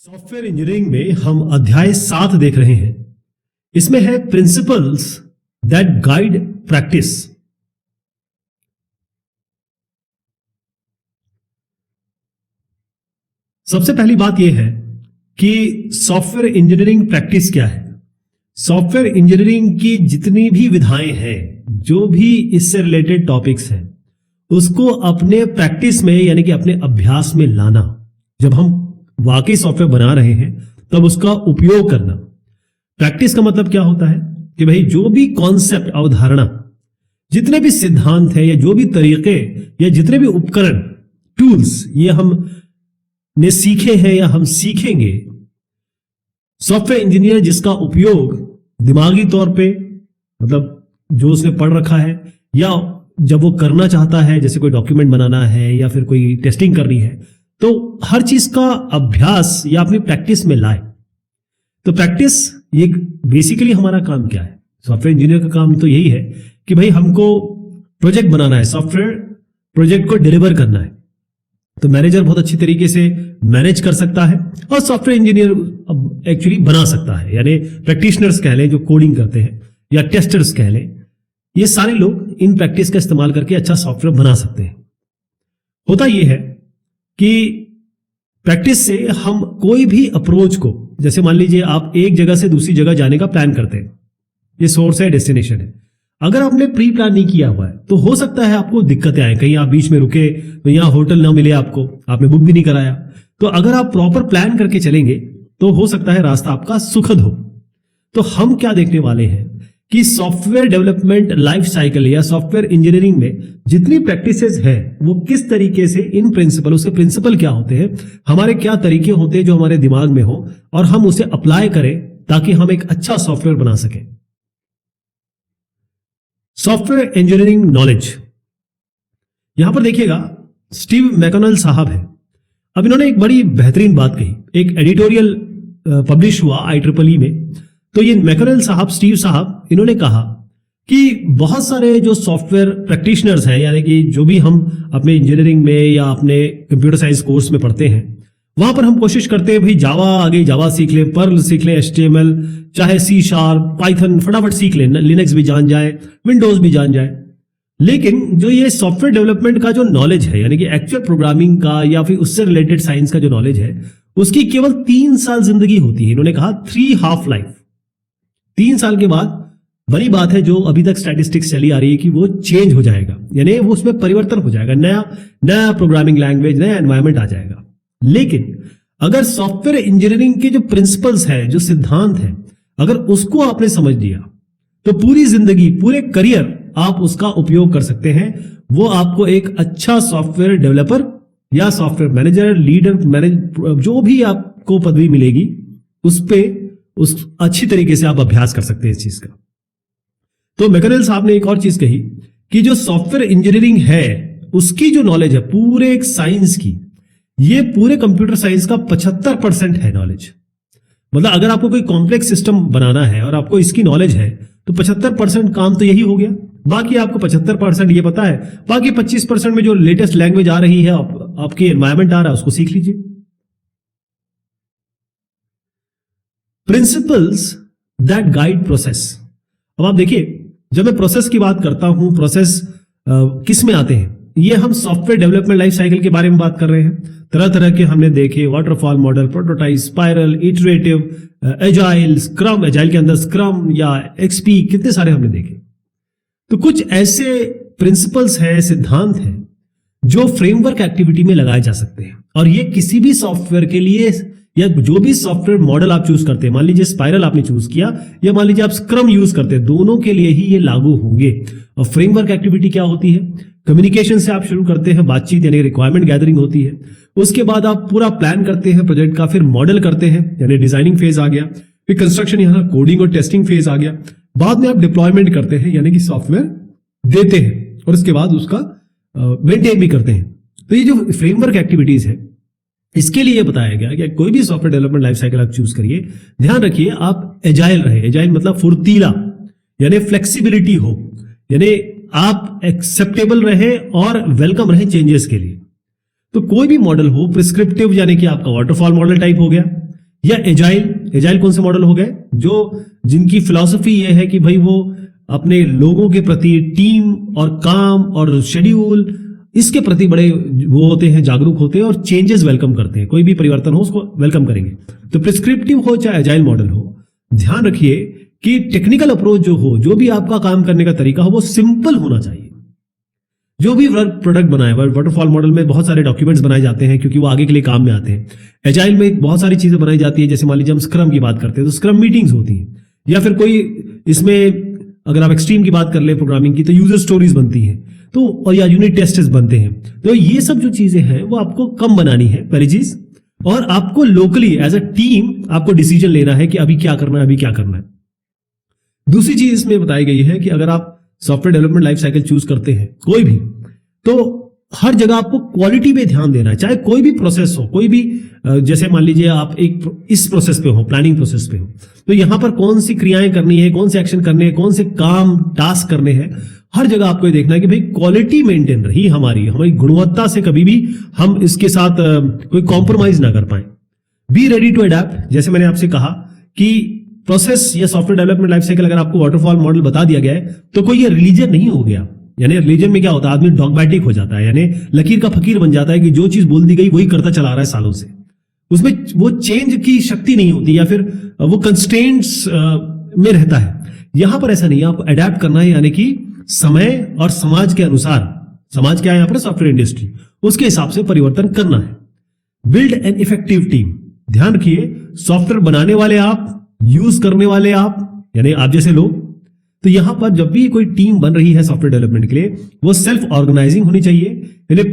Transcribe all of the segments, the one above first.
Software engineering में हम अध्याय 7 देख रहे हैं। इसमें है प्रिंसिपल्स दैट गाइड प्रैक्टिस। सबसे पहली बात यह है कि सॉफ्टवेयर इंजीनियरिंग प्रैक्टिस क्या है। सॉफ्टवेयर इंजीनियरिंग की जितनी भी विधाएं हैं, जो भी इससे रिलेटेड टॉपिक्स हैं, उसको अपने प्रैक्टिस में यानी कि अपने अभ्यास में लाना। जब हम वाकई सॉफ्टवेयर बना रहे हैं तब उसका उपयोग करना। प्रैक्टिस का मतलब क्या होता है कि भाई जो भी कॉन्सेप्ट, अवधारणा, जितने भी सिद्धांत है या जो भी तरीके या जितने भी उपकरण, टूल्स ये हम ने सीखे हैं या हम सीखेंगे, सॉफ्टवेयर इंजीनियर जिसका उपयोग दिमागी तौर पे मतलब जो उसने पढ़ रखा है या जब वो करना चाहता है, जैसे कोई डॉक्यूमेंट बनाना है या फिर कोई टेस्टिंग करनी है, तो हर चीज का अभ्यास या अपनी प्रैक्टिस में लाए। तो प्रैक्टिस ये बेसिकली हमारा काम क्या है, सॉफ्टवेयर इंजीनियर का काम तो यही है कि भाई हमको प्रोजेक्ट बनाना है, सॉफ्टवेयर प्रोजेक्ट को डिलीवर करना है। तो मैनेजर बहुत अच्छी तरीके से मैनेज कर सकता है और सॉफ्टवेयर इंजीनियर एक्चुअली बना सकता है, यानी प्रैक्टिशनर्स कह लें जो कोडिंग करते हैं या टेस्टर्स कह लें, ये सारे लोग इन प्रैक्टिस का इस्तेमाल करके अच्छा सॉफ्टवेयर बना सकते हैं। होता यह है कि प्रैक्टिस से हम कोई भी अप्रोच को, जैसे मान लीजिए आप एक जगह से दूसरी जगह जाने का प्लान करते हैं, ये सोर्स है, डेस्टिनेशन है। अगर आपने प्री प्लान नहीं किया हुआ है तो हो सकता है आपको दिक्कतें आए, कहीं आप बीच में रुके तो यहाँ होटल ना मिले आपको, आपने बुक भी नहीं कराया। तो अगर आप प्रॉपर प्लान करके चलेंगे तो हो सकता है रास्ता आपका सुखद हो। तो हम क्या देखने वाले हैं कि सॉफ्टवेयर डेवलपमेंट लाइफ साइकिल या सॉफ्टवेयर इंजीनियरिंग में जितनी प्रैक्टिसेस हैं वो किस तरीके से इन प्रिंसिपल, उसके प्रिंसिपल क्या होते हैं, हमारे क्या तरीके होते हैं जो हमारे दिमाग में हो और हम उसे अप्लाई करें ताकि हम एक अच्छा सॉफ्टवेयर बना सकें। सॉफ्टवेयर इंजीनियरिंग नॉलेज, यहां पर देखिएगा स्टीव मैककॉनल साहब है। अब इन्होंने एक बड़ी बेहतरीन बात कही, एक एडिटोरियल पब्लिश हुआ IEEE में। तो ये मैककॉनल साहब, स्टीव साहब, इन्होंने कहा कि बहुत सारे जो सॉफ्टवेयर प्रैक्टिशनर्स हैं, यानी कि जो भी हम अपने इंजीनियरिंग में या अपने कंप्यूटर साइंस कोर्स में पढ़ते हैं, वहां पर हम कोशिश करते हैं भाई जावा, आगे जावा सीख लें, पर्ल सीख लें, HTML, चाहे C#, पाइथन फटाफट सीख लें, लिनक्स भी जान जाए, विंडोज भी जान जाए। लेकिन जो ये सॉफ्टवेयर डेवलपमेंट का जो नॉलेज है, यानी कि एक्चुअल प्रोग्रामिंग का या फिर उससे रिलेटेड साइंस का जो नॉलेज है, उसकी केवल 3 साल जिंदगी होती है। इन्होंने कहा 3 हाफ लाइफ। 3 साल के बाद बड़ी बात है जो अभी तक स्टैटिस्टिक्स चली आ रही है कि वो चेंज हो जाएगा, यानी वो उसमें परिवर्तन हो जाएगा, नया प्रोग्रामिंग लैंग्वेज, नया एनवायरनमेंट आ जाएगा। लेकिन अगर सॉफ्टवेयर इंजीनियरिंग के जो प्रिंसिपल्स हैं, जो सिद्धांत हैं, अगर उसको आपने समझ लिया तो पूरी जिंदगी, पूरे करियर आप उसका उपयोग कर सकते हैं। वो आपको एक अच्छा सॉफ्टवेयर डेवलपर या सॉफ्टवेयर मैनेजर, लीडर, जो भी आपको पदवी मिलेगी उस अच्छी तरीके से आप अभ्यास कर सकते हैं इस चीज का। तो मैककॉनल साहब ने एक और चीज कही कि जो सॉफ्टवेयर इंजीनियरिंग है उसकी जो नॉलेज है पूरे एक साइंस की, ये पूरे कंप्यूटर साइंस का 75% है नॉलेज। मतलब अगर आपको कोई कॉम्प्लेक्स सिस्टम बनाना है और आपको इसकी नॉलेज है तो 75% काम तो यही हो गया। बाकी आपको 75% ये पता है, बाकी 25% में जो लेटेस्ट लैंग्वेज आ रही है, आपकी एनवायरनमेंट आ रहा है, उसको सीख लीजिए। Principles that guide process. अब आप देखिए, जब मैं प्रोसेस की बात करता हूं, प्रोसेस किस में आते हैं, ये हम सॉफ्टवेयर डेवलपमेंट लाइफ साइकिल के बारे में बात कर रहे हैं। तरह तरह के हमने देखे, waterfall model, prototype, spiral, iterative, agile, scrum, agile के अंदर स्क्रम या XP, कितने सारे हमने देखे। तो कुछ ऐसे प्रिंसिपल्स हैं, सिद्धांत हैं जो फ्रेमवर्क एक्टिविटी में लगाए जा सकते हैं और ये किसी भी सॉफ्टवेयर के लिए या जो भी सॉफ्टवेयर मॉडल आप चूज करते हैं, मान लीजिए स्पाइरल आपने चूज किया या मान लीजिए आप स्क्रम यूज करते हैं, दोनों के लिए ही ये लागू होंगे। और फ्रेमवर्क एक्टिविटी क्या होती है, कम्युनिकेशन से आप शुरू करते हैं, बातचीत यानी रिक्वायरमेंट गैदरिंग होती है, उसके बाद आप पूरा प्लान करते हैं प्रोजेक्ट का, फिर मॉडल करते हैं यानी डिजाइनिंग फेज आ गया, फिर कंस्ट्रक्शन, यहाँ कोडिंग और टेस्टिंग फेज आ गया, बाद में आप डिप्लॉयमेंट करते हैं यानी कि सॉफ्टवेयर देते हैं और उसके बाद उसका मेंटेन भी करते हैं। तो ये जो फ्रेमवर्क एक्टिविटीज है, इसके लिए बताया गया कि कोई भी सॉफ्टवेयर डेवलपमेंट लाइफ साइकिल आप चूज करिए, ध्यान रखिए आप एजाइल रहे। एजाइल मतलब फुर्तीला, यानी फ्लेक्सिबिलिटी हो, यानी आप एक्सेप्टेबल रहे और वेलकम रहे चेंजेस के लिए। तो कोई भी मॉडल हो, प्रिस्क्रिप्टिव यानी कि आपका वाटरफॉल मॉडल टाइप हो गया, या एजाइल कौन से मॉडल हो गए, जो जिनकी फिलॉसफी ये है कि भाई वो अपने लोगों के प्रति, टीम और काम और शेड्यूल, इसके प्रति बड़े वो होते हैं, जागरूक होते हैं और चेंजेस वेलकम करते हैं। कोई भी परिवर्तन हो उसको वेलकम करेंगे। तो प्रिस्क्रिप्टिव हो चाहे एजाइल मॉडल हो, ध्यान रखिए कि टेक्निकल अप्रोच जो हो, जो भी आपका काम करने का तरीका हो, वो सिंपल होना चाहिए। जो भी प्रोडक्ट बनाए, वाटरफॉल मॉडल में बहुत सारे डॉक्यूमेंट्स बनाए जाते हैं क्योंकि वो आगे के लिए काम में आते हैं। एजाइल में बहुत सारी चीजें बनाई जाती है, जैसे मान लीजिए हम स्क्रम की बात करते हैं तो स्क्रम मीटिंग्स होती हैं, या फिर कोई इसमें अगर आप एक्सट्रीम की बात कर ले प्रोग्रामिंग की तो यूजर स्टोरीज बनती हैं, तो और या यूनिट टेस्ट्स बनते हैं। तो ये सब जो चीजें हैं वो आपको कम बनानी है पहली चीज, और आपको लोकली एज अ टीम आपको डिसीजन लेना है कि अभी क्या करना है, अभी क्या करना है। दूसरी चीज इसमें बताई गई है कि अगर आप software development life cycle choose करते हैं कोई भी, तो हर जगह आपको क्वालिटी पे ध्यान देना है। चाहे कोई भी प्रोसेस हो, कोई भी जैसे मान लीजिए आप एक इस प्रोसेस पे हो, प्लानिंग प्रोसेस पे हो, तो यहां पर कौन सी क्रियाएं करनी है, कौन से एक्शन करने हैं, कौन से काम टास्क करने हैं, हर जगह आपको ये देखना है कि भाई क्वालिटी मेंटेन रही, हमारी गुणवत्ता से कभी भी हम इसके साथ कोई कॉम्प्रोमाइज ना कर पाए। Be ready to adapt. जैसे मैंने आपसे कहा कि प्रोसेस या सॉफ्टवेयर डेवलपमेंट लाइफ साइकिल अगर आपको वाटरफॉल मॉडल बता दिया गया है तो कोई ये रिलीजन नहीं हो गया। यानी रिलीजन में क्या होता है, आदमी डॉगमैटिक हो जाता है, यानी लकीर का फकीर बन जाता है कि जो चीज बोल दी गई वही करता चला रहा है सालों से। उसमें वो चेंज की शक्ति नहीं होती या फिर वो कंस्ट्रेंट्स में रहता है। यहां पर ऐसा नहीं है, आपको अडेप्ट करना है, यानी कि समय और समाज के अनुसार, समाज क्या है यहाँ पर, सॉफ्टवेयर इंडस्ट्री, उसके हिसाब से परिवर्तन करना है। Build an effective team. ध्यान रखिए, सॉफ्टवेयर बनाने वाले आप, यूज करने वाले आप, यानी आप जैसे लोग। तो यहां पर जब भी कोई टीम बन रही है सॉफ्टवेयर डेवलपमेंट के लिए, वो सेल्फ ऑर्गेनाइजिंग होनी चाहिए, यानी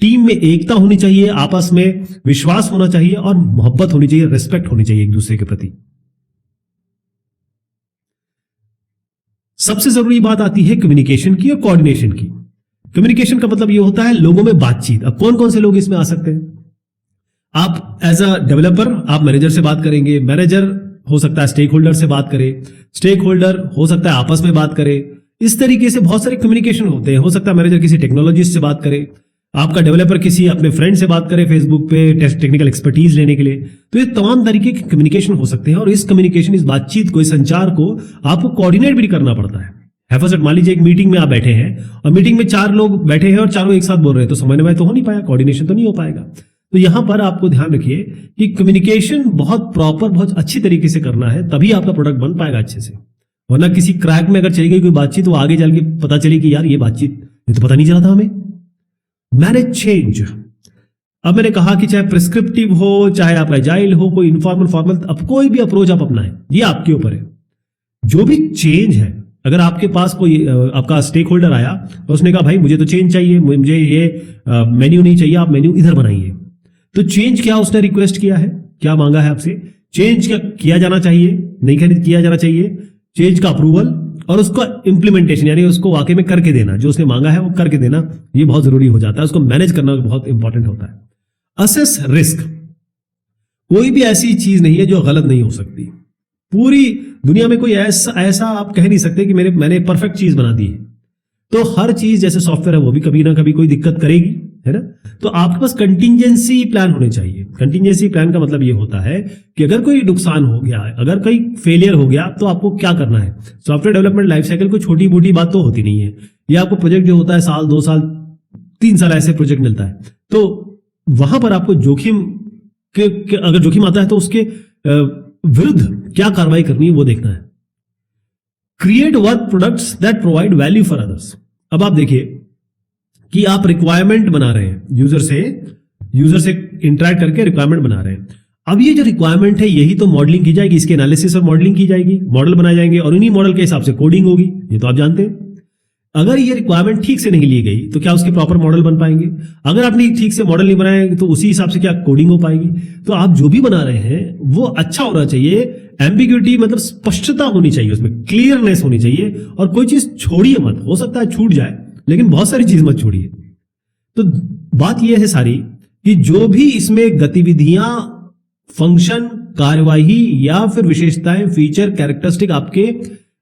टीम में एकता होनी चाहिए, आपस में विश्वास होना चाहिए और मोहब्बत होनी चाहिए, रिस्पेक्ट होनी चाहिए एक दूसरे के प्रति। सबसे जरूरी बात आती है कम्युनिकेशन की और कोऑर्डिनेशन की। कम्युनिकेशन का मतलब यह होता है लोगों में बातचीत। अब कौन कौन से लोग इसमें आ सकते हैं? आप एज अ डेवलपर आप मैनेजर से बात करेंगे, मैनेजर हो सकता है स्टेक होल्डर से बात करे, स्टेक होल्डर हो सकता है आपस में बात करे। इस तरीके से बहुत सारे कम्युनिकेशन होते हैं। हो सकता है मैनेजर किसी टेक्नोलॉजिस्ट से बात करे, आपका डेवलपर किसी अपने फ्रेंड से बात करे फेसबुक पे टेक्निकल एक्सपर्टीज लेने के लिए। तो ये तमाम तरीके के कम्युनिकेशन हो सकते हैं और इस कम्युनिकेशन, इस बातचीत को, इस संचार को आपको कोऑर्डिनेट भी करना पड़ता है। हैफर्स्ट मान लीजिए एक मीटिंग में आप बैठे हैं और मीटिंग में 4 लोग बैठे हैं और चारों एक साथ बोल रहे हैं, तो समन्वय तो हो नहीं पाया, कोऑर्डिनेशन तो नहीं हो पाएगा। तो यहां पर आपको ध्यान रखिए कि कम्युनिकेशन बहुत प्रॉपर, बहुत अच्छी तरीके से करना है, तभी आपका प्रोडक्ट बन पाएगा अच्छे से। वरना किसी क्रैक में अगर चली गई कोई बातचीत, तो आगे चल के पता चली कि यार ये बातचीत, ये तो पता नहीं चला था हमें। Manage change. अब मैंने कहा कि चाहे प्रिस्क्रिप्टिव हो, चाहे आप एजाइल हो, कोई इनफॉर्मल, फॉर्मल, अब कोई भी अप्रोच आप अपनाएं, ये आपके ऊपर है। जो भी चेंज है, अगर आपके पास कोई आपका स्टेक होल्डर आया और उसने कहा भाई मुझे तो चेंज चाहिए, मुझे ये मेन्यू नहीं चाहिए, आप मेन्यू इधर बनाइए, तो चेंज क्या उसने रिक्वेस्ट किया है, क्या मांगा है आपसे, चेंज क्या किया जाना चाहिए, नहीं किया जाना चाहिए, चेंज का अप्रूवल और उसका इंप्लीमेंटेशन, यानी उसको वाकई में करके देना, जो उसने मांगा है वो करके देना, ये बहुत जरूरी हो जाता है। उसको मैनेज करना बहुत इंपॉर्टेंट होता है। Assess risk. कोई भी ऐसी चीज नहीं है जो गलत नहीं हो सकती। पूरी दुनिया में कोई ऐसा आप कह नहीं सकते कि मैंने परफेक्ट चीज बना दी है। तो हर चीज जैसे सॉफ्टवेयर है वो भी कभी ना कभी कोई दिक्कत करेगी, है ना। तो आपके पास कंटिजेंसी प्लान होने चाहिए। कंटिजेंसी प्लान का मतलब ये होता है कि अगर कोई नुकसान हो गया, अगर कोई फेलियर हो गया, तो आपको क्या करना है। सॉफ्टवेयर डेवलपमेंट लाइफ साइकिल कोई छोटी मोटी बात तो होती नहीं है। ये आपको प्रोजेक्ट जो होता है 1 साल, 2 साल, 3 साल ऐसे प्रोजेक्ट मिलता है, तो वहां पर आपको जोखिम के अगर जोखिम आता है तो उसके विरुद्ध क्या कार्रवाई करनी है वो देखना है। Create work products that provide value for others. अब आप देखिए कि आप रिक्वायरमेंट बना रहे हैं, यूजर से इंटरेक्ट करके रिक्वायरमेंट बना रहे हैं। अब ये जो रिक्वायरमेंट है यही तो मॉडलिंग की जाएगी, इसके एनालिसिस और मॉडलिंग की जाएगी, मॉडल बनाए जाएंगे और उन्हीं मॉडल के हिसाब से कोडिंग होगी। ये तो आप जानते हैं। अगर ये रिक्वायरमेंट ठीक से नहीं ली गई तो क्या उसके प्रॉपर मॉडल बन पाएंगे? अगर आपने ठीक से मॉडल नहीं बनाए तो उसी हिसाब से क्या कोडिंग हो पाएगी? तो आप जो भी बना रहे हैं वो अच्छा होना चाहिए। एम्बिग्यूटी मतलब स्पष्टता होनी चाहिए, उसमें क्लियरनेस होनी चाहिए और कोई चीज छोड़िए मत। हो सकता है छूट जाए लेकिन बहुत सारी चीज मत छोड़िए। तो बात यह है सारी कि जो भी इसमें गतिविधियां, फंक्शन, कार्यवाही या फिर विशेषताएं, फीचर, कैरेक्टरिस्टिक आपके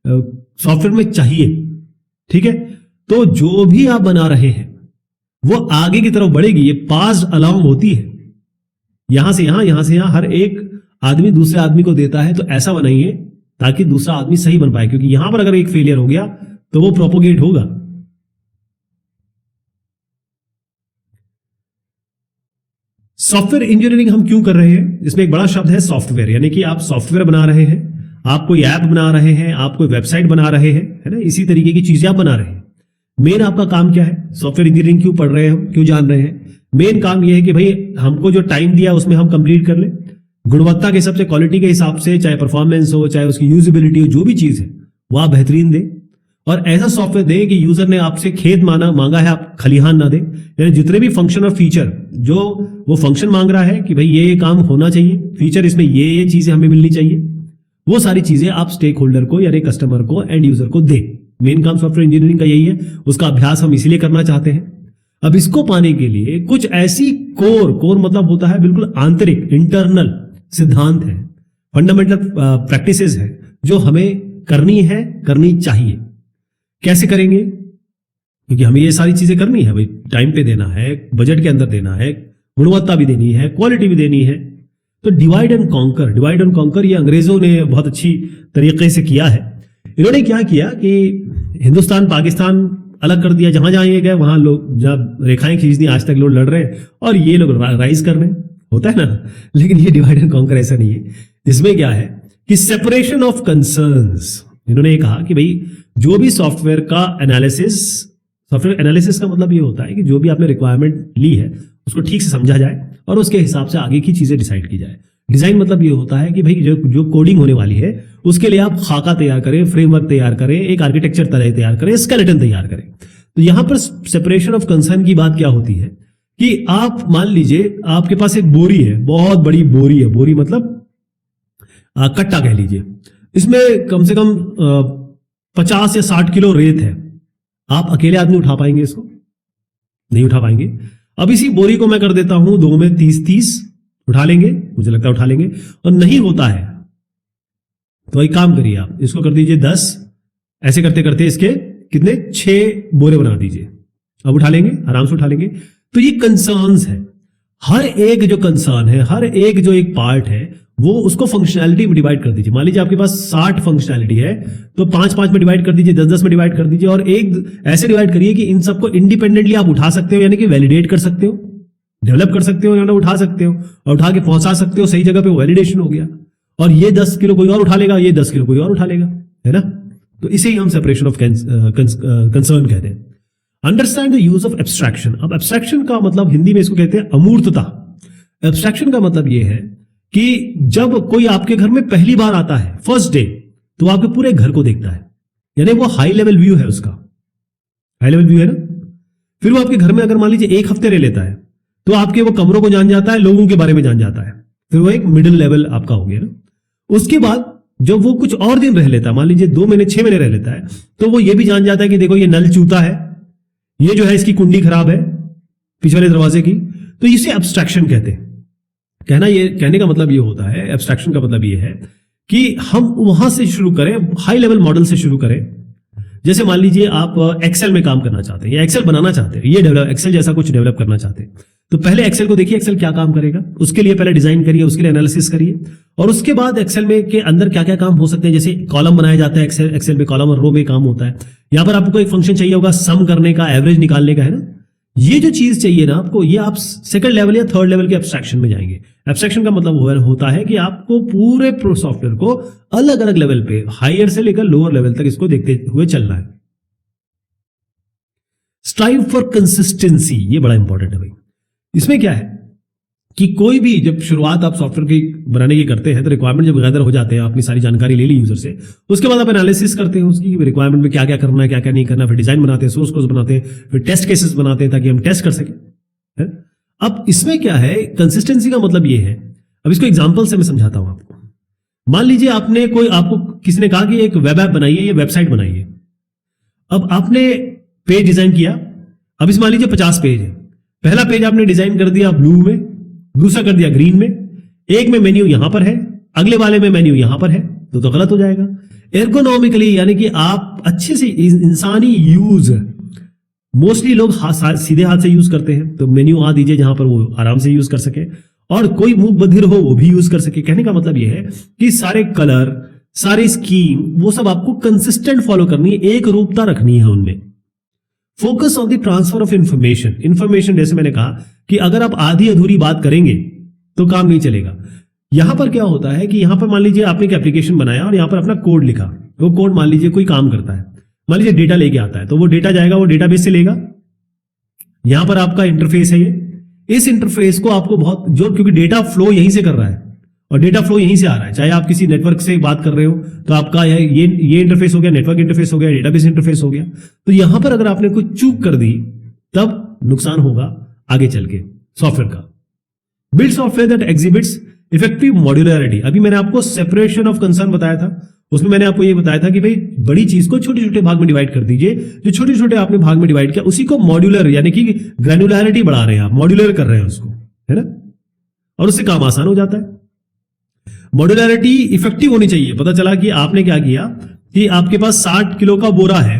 सॉफ्टवेयर में चाहिए, ठीक है, तो जो भी आप बना रहे हैं वो आगे की तरफ बढ़ेगी। ये पास्ड अलोंग होती है, यहां से यहां, यहां से यहां, हर एक आदमी दूसरे आदमी को देता है, तो ऐसा बनाइए ताकि दूसरा आदमी सही बन पाए, क्योंकि यहां पर अगर एक फेलियर हो गया तो वो प्रोपोगेट होगा। सॉफ्टवेयर इंजीनियरिंग हम क्यों कर रहे हैं? इसमें एक बड़ा शब्द है सॉफ्टवेयर, यानी कि आप सॉफ्टवेयर बना रहे हैं, आप कोई ऐप बना रहे हैं, आप कोई वेबसाइट बना रहे हैं, है ना, इसी तरीके की चीजें आप बना रहे हैं। मेन आपका काम क्या है? सॉफ्टवेयर इंजीनियरिंग क्यों पढ़ रहे हैं हम, क्यों जान रहे हैं? मेन काम यह है कि भाई हमको जो टाइम दिया उसमें हम कंप्लीट कर लें, गुणवत्ता के हिसाब से, क्वालिटी के हिसाब से, चाहे परफॉर्मेंस हो, चाहे उसकी यूजिबिलिटी हो, जो भी चीज है वो आप बेहतरीन दें, और ऐसा सॉफ्टवेयर दें कि यूजर ने आपसे खेत मांगा है, आप खलिहान ना दें। यानी जितने भी फंक्शन और फीचर, जो वो फंक्शन मांग रहा है कि भाई ये काम होना चाहिए, फीचर इसमें ये चीजें हमें मिलनी चाहिए, वो सारी चीजें आप स्टेक होल्डर को यानी कस्टमर को, एंड यूजर को दें। मेन काम सॉफ्टवेयर इंजीनियरिंग का यही है, उसका अभ्यास हम इसीलिए करना चाहते हैं। अब इसको पाने के लिए कुछ ऐसी कोर मतलब होता है बिल्कुल आंतरिक, इंटरनल सिद्धांत है, फंडामेंटल प्रैक्टिसेस है जो हमें करनी चाहिए। कैसे करेंगे? क्योंकि हमें ये सारी चीजें करनी है भाई, टाइम पे देना है, बजट के अंदर देना है, गुणवत्ता भी देनी है, क्वालिटी भी देनी है। तो डिवाइड एंड कॉन्कर ये अंग्रेजों ने बहुत अच्छी तरीके से किया है। इन्होंने क्या किया कि हिंदुस्तान पाकिस्तान अलग कर दिया, जहां जहां ये गए वहां लोग जब रेखाएं खींच दी, आज तक लोग लड़ रहे हैं और ये लोग राइज कर रहे हैं, होता है ना। लेकिन ये डिवाइड एंड कॉन्कर ऐसा नहीं है। इसमें क्या है कि सेपरेशन ऑफ कंसर्न्स। इन्होंने कहा कि भाई जो भी सॉफ्टवेयर एनालिसिस का मतलब ये होता है कि जो भी आपने रिक्वायरमेंट ली है उसको ठीक से समझा जाए और उसके हिसाब से आगे की चीजें डिसाइड की जाए। डिजाइन मतलब ये होता है कि भाई जो कोडिंग होने वाली है उसके लिए आप खाका तैयार करें, फ्रेमवर्क तैयार करें, एक आर्किटेक्चर तैयार करें, स्केलेटन तैयार करें। तो यहां पर सेपरेशन ऑफ कंसर्न की बात क्या होती है कि आप मान लीजिए आपके पास एक बोरी है, बहुत बड़ी बोरी है, बोरी मतलब कट्टा कह लीजिए, इसमें कम से कम 50 या 60 किलो रेत है। आप अकेले आदमी उठा पाएंगे इसको? नहीं उठा पाएंगे। अब इसी बोरी को मैं कर देता हूं 2 में 30 उठा लेंगे, मुझे लगता है उठा लेंगे। और नहीं होता है तो एक काम करिए, आप इसको कर दीजिए 10, ऐसे करते करते इसके कितने 6 बोरे बना दीजिए। अब उठा लेंगे, आराम से उठा लेंगे। तो ये कंसर्न्स है, हर एक जो कंसर्न है, हर एक जो एक पार्ट है, वो उसको फंक्शनैलिटी में डिवाइड कर दीजिए। मान लीजिए आपके पास 60 फंक्शनैलिटी है तो 5-5 में डिवाइड कर दीजिए, 10-10 में डिवाइड कर दीजिए, और एक ऐसे डिवाइड करिए कि इन सबको इंडिपेंडेंटली आप उठा सकते हो, यानी कि वैलिडेट कर सकते हो, डेवलप कर सकते हो, यानी उठा सकते हो और उठा के पहुंचा सकते हो सही जगह पे, वैलिडेशन हो गया। और ये 10 किलो कोई और उठा लेगा, ये 10 किलो कोई और उठा लेगा, है ना। तो इसे ही हम सेपरेशन ऑफ कंसर्न कहते हैं। Understand the use of abstraction. अब एब्स्ट्रैक्शन का मतलब हिंदी में इसको कहते हैं अमूर्तता। एब्स्ट्रैक्शन का मतलब यह है कि जब कोई आपके घर में पहली बार आता है, फर्स्ट डे, तो आपके पूरे घर को देखता है, यानी वो हाई लेवल व्यू है उसका, हाई लेवल व्यू है ना। फिर वो आपके घर में अगर मान लीजिए 1 हफ्ते रह लेता है तो आपके वो कमरों को जान जाता है, लोगों के बारे में जान जाता है, फिर वो एक मिडिल लेवल आपका हो गया ना। उसके बाद जब वो कुछ और दिन रह लेता है, मान लीजिए 2 महीने 6 महीने रह लेता है, तो वो ये भी जान जाता है कि देखो ये नल चूता है, ये जो है इसकी कुंडी खराब है पीछे वाले दरवाजे की। तो इसे एब्स्ट्रैक्शन कहते हैं। कहने का मतलब ये होता है, एब्स्ट्रैक्शन का मतलब ये है कि हम वहां से शुरू करें, हाई लेवल मॉडल से शुरू करें। जैसे मान लीजिए आप एक्सेल में काम करना चाहते हैं या एक्सेल बनाना चाहते हैं, ये एक्सेल जैसा कुछ डेवलप करना चाहते हैं, तो पहले एक्सेल को देखिए, एक्सेल क्या काम करेगा, उसके लिए पहले डिजाइन करिए, उसके लिए एनालिसिस करिए, और उसके बाद एक्सेल में के अंदर क्या क्या काम हो सकते हैं। जैसे कॉलम बनाया जाता है एक्सेल में, कॉलम और रो में काम होता है। यहां पर आपको एक फंक्शन चाहिए होगा सम करने का, एवरेज निकालने का, है ना। ये जो चीज चाहिए ना आपको, ये आप सेकंड लेवल या थर्ड लेवल के एब्स्ट्रैक्शन में जाएंगे। एब्स्ट्रैक्शन का मतलब होता है कि आपको पूरे सॉफ्टवेयर को अलग अलग लेवल पे, हायर से लेकर लोअर लेवल तक इसको देखते हुए चलना है। स्ट्राइव फॉर कंसिस्टेंसी, ये बड़ा इंपॉर्टेंट है भाई। इसमें क्या है कि कोई भी जब शुरुआत आप सॉफ्टवेयर की बनाने की करते हैं, तो रिक्वायरमेंट जब गैदर हो जाते हैं, आपने सारी जानकारी ले ली यूजर से, उसके बाद आप एनालिसिस करते हैं उसकी रिक्वायरमेंट में क्या क्या करना है, क्या क्या नहीं करना, फिर डिजाइन बनाते हैं, सोर्स कोड बनाते हैं, फिर टेस्ट केसेस बनाते हैं ताकि हम टेस्ट कर सकें। अब इसमें क्या है, कंसिस्टेंसी का मतलब ये है, अब इसको एग्जाम्पल से मैं समझाता हूं आपको। मान लीजिए आपको किसी ने कहा कि एक वेब ऐप बनाइए या वेबसाइट बनाइए। अब आपने पेज डिजाइन किया, अब इस मान लीजिए 50 पेज है। पहला पेज आपने डिजाइन कर दिया ब्लू में, दूसरा कर दिया ग्रीन में, एक में मेन्यू यहां पर है, अगले वाले में मेन्यू यहां पर है, तो गलत हो जाएगा। एर्गोनॉमिकली यानी कि आप अच्छे से इंसानी यूज, मोस्टली लोग सीधे हाथ से यूज करते हैं, तो मेन्यू वहां दीजिए जहां पर वो आराम से यूज कर सके। और कोई मूक बधिर हो वो भी यूज कर सके। कहने का मतलब ये है कि सारे कलर, सारे स्कीम, वो सब आपको कंसिस्टेंट फॉलो करनी है, एक रूपता रखनी है उनमें। Focus on the transfer of information. Information जैसे मैंने कहा कि अगर आप आधी अधूरी बात करेंगे तो काम नहीं चलेगा। यहां पर क्या होता है कि यहां पर मान लीजिए आपने एक एप्लीकेशन बनाया और यहां पर अपना कोड लिखा, वो कोड मान लीजिए कोई काम करता है, मान लीजिए डेटा लेके आता है, तो वो डेटा जाएगा, वो डेटाबेस से लेगा। यहां पर आपका इंटरफेस है, ये इस इंटरफेस को आपको बहुत जो, क्योंकि डेटा फ्लो यहीं से कर रहा है और डेटा फ्लो यहीं से आ रहा है, चाहे आप किसी नेटवर्क से बात कर रहे हो तो आपका ये इंटरफेस हो गया, नेटवर्क इंटरफेस हो गया, डेटाबेस इंटरफेस हो गया। तो यहां पर अगर आपने कुछ चूक कर दी तब नुकसान होगा आगे चल के सॉफ्टवेयर का। Build software that exhibits effective modularity. अभी मैंने आपको सेपरेशन ऑफ कंसर्न बताया था, उसमें मैंने आपको ये बताया था कि भाई बड़ी चीज को छोटे छोटे भाग में डिवाइड कर दीजिए। जो छोटे छोटे आपने भाग में डिवाइड किया उसी को मॉड्यूलर, यानी कि ग्रैन्युलरिटी बढ़ा रहे हैं आप, मॉड्यूलर कर रहे हैं उसको, है ना, और उससे काम आसान हो जाता है। मॉड्यूलरिटी इफेक्टिव होनी चाहिए। पता चला कि आपने क्या किया कि आपके पास 60 किलो का बोरा है,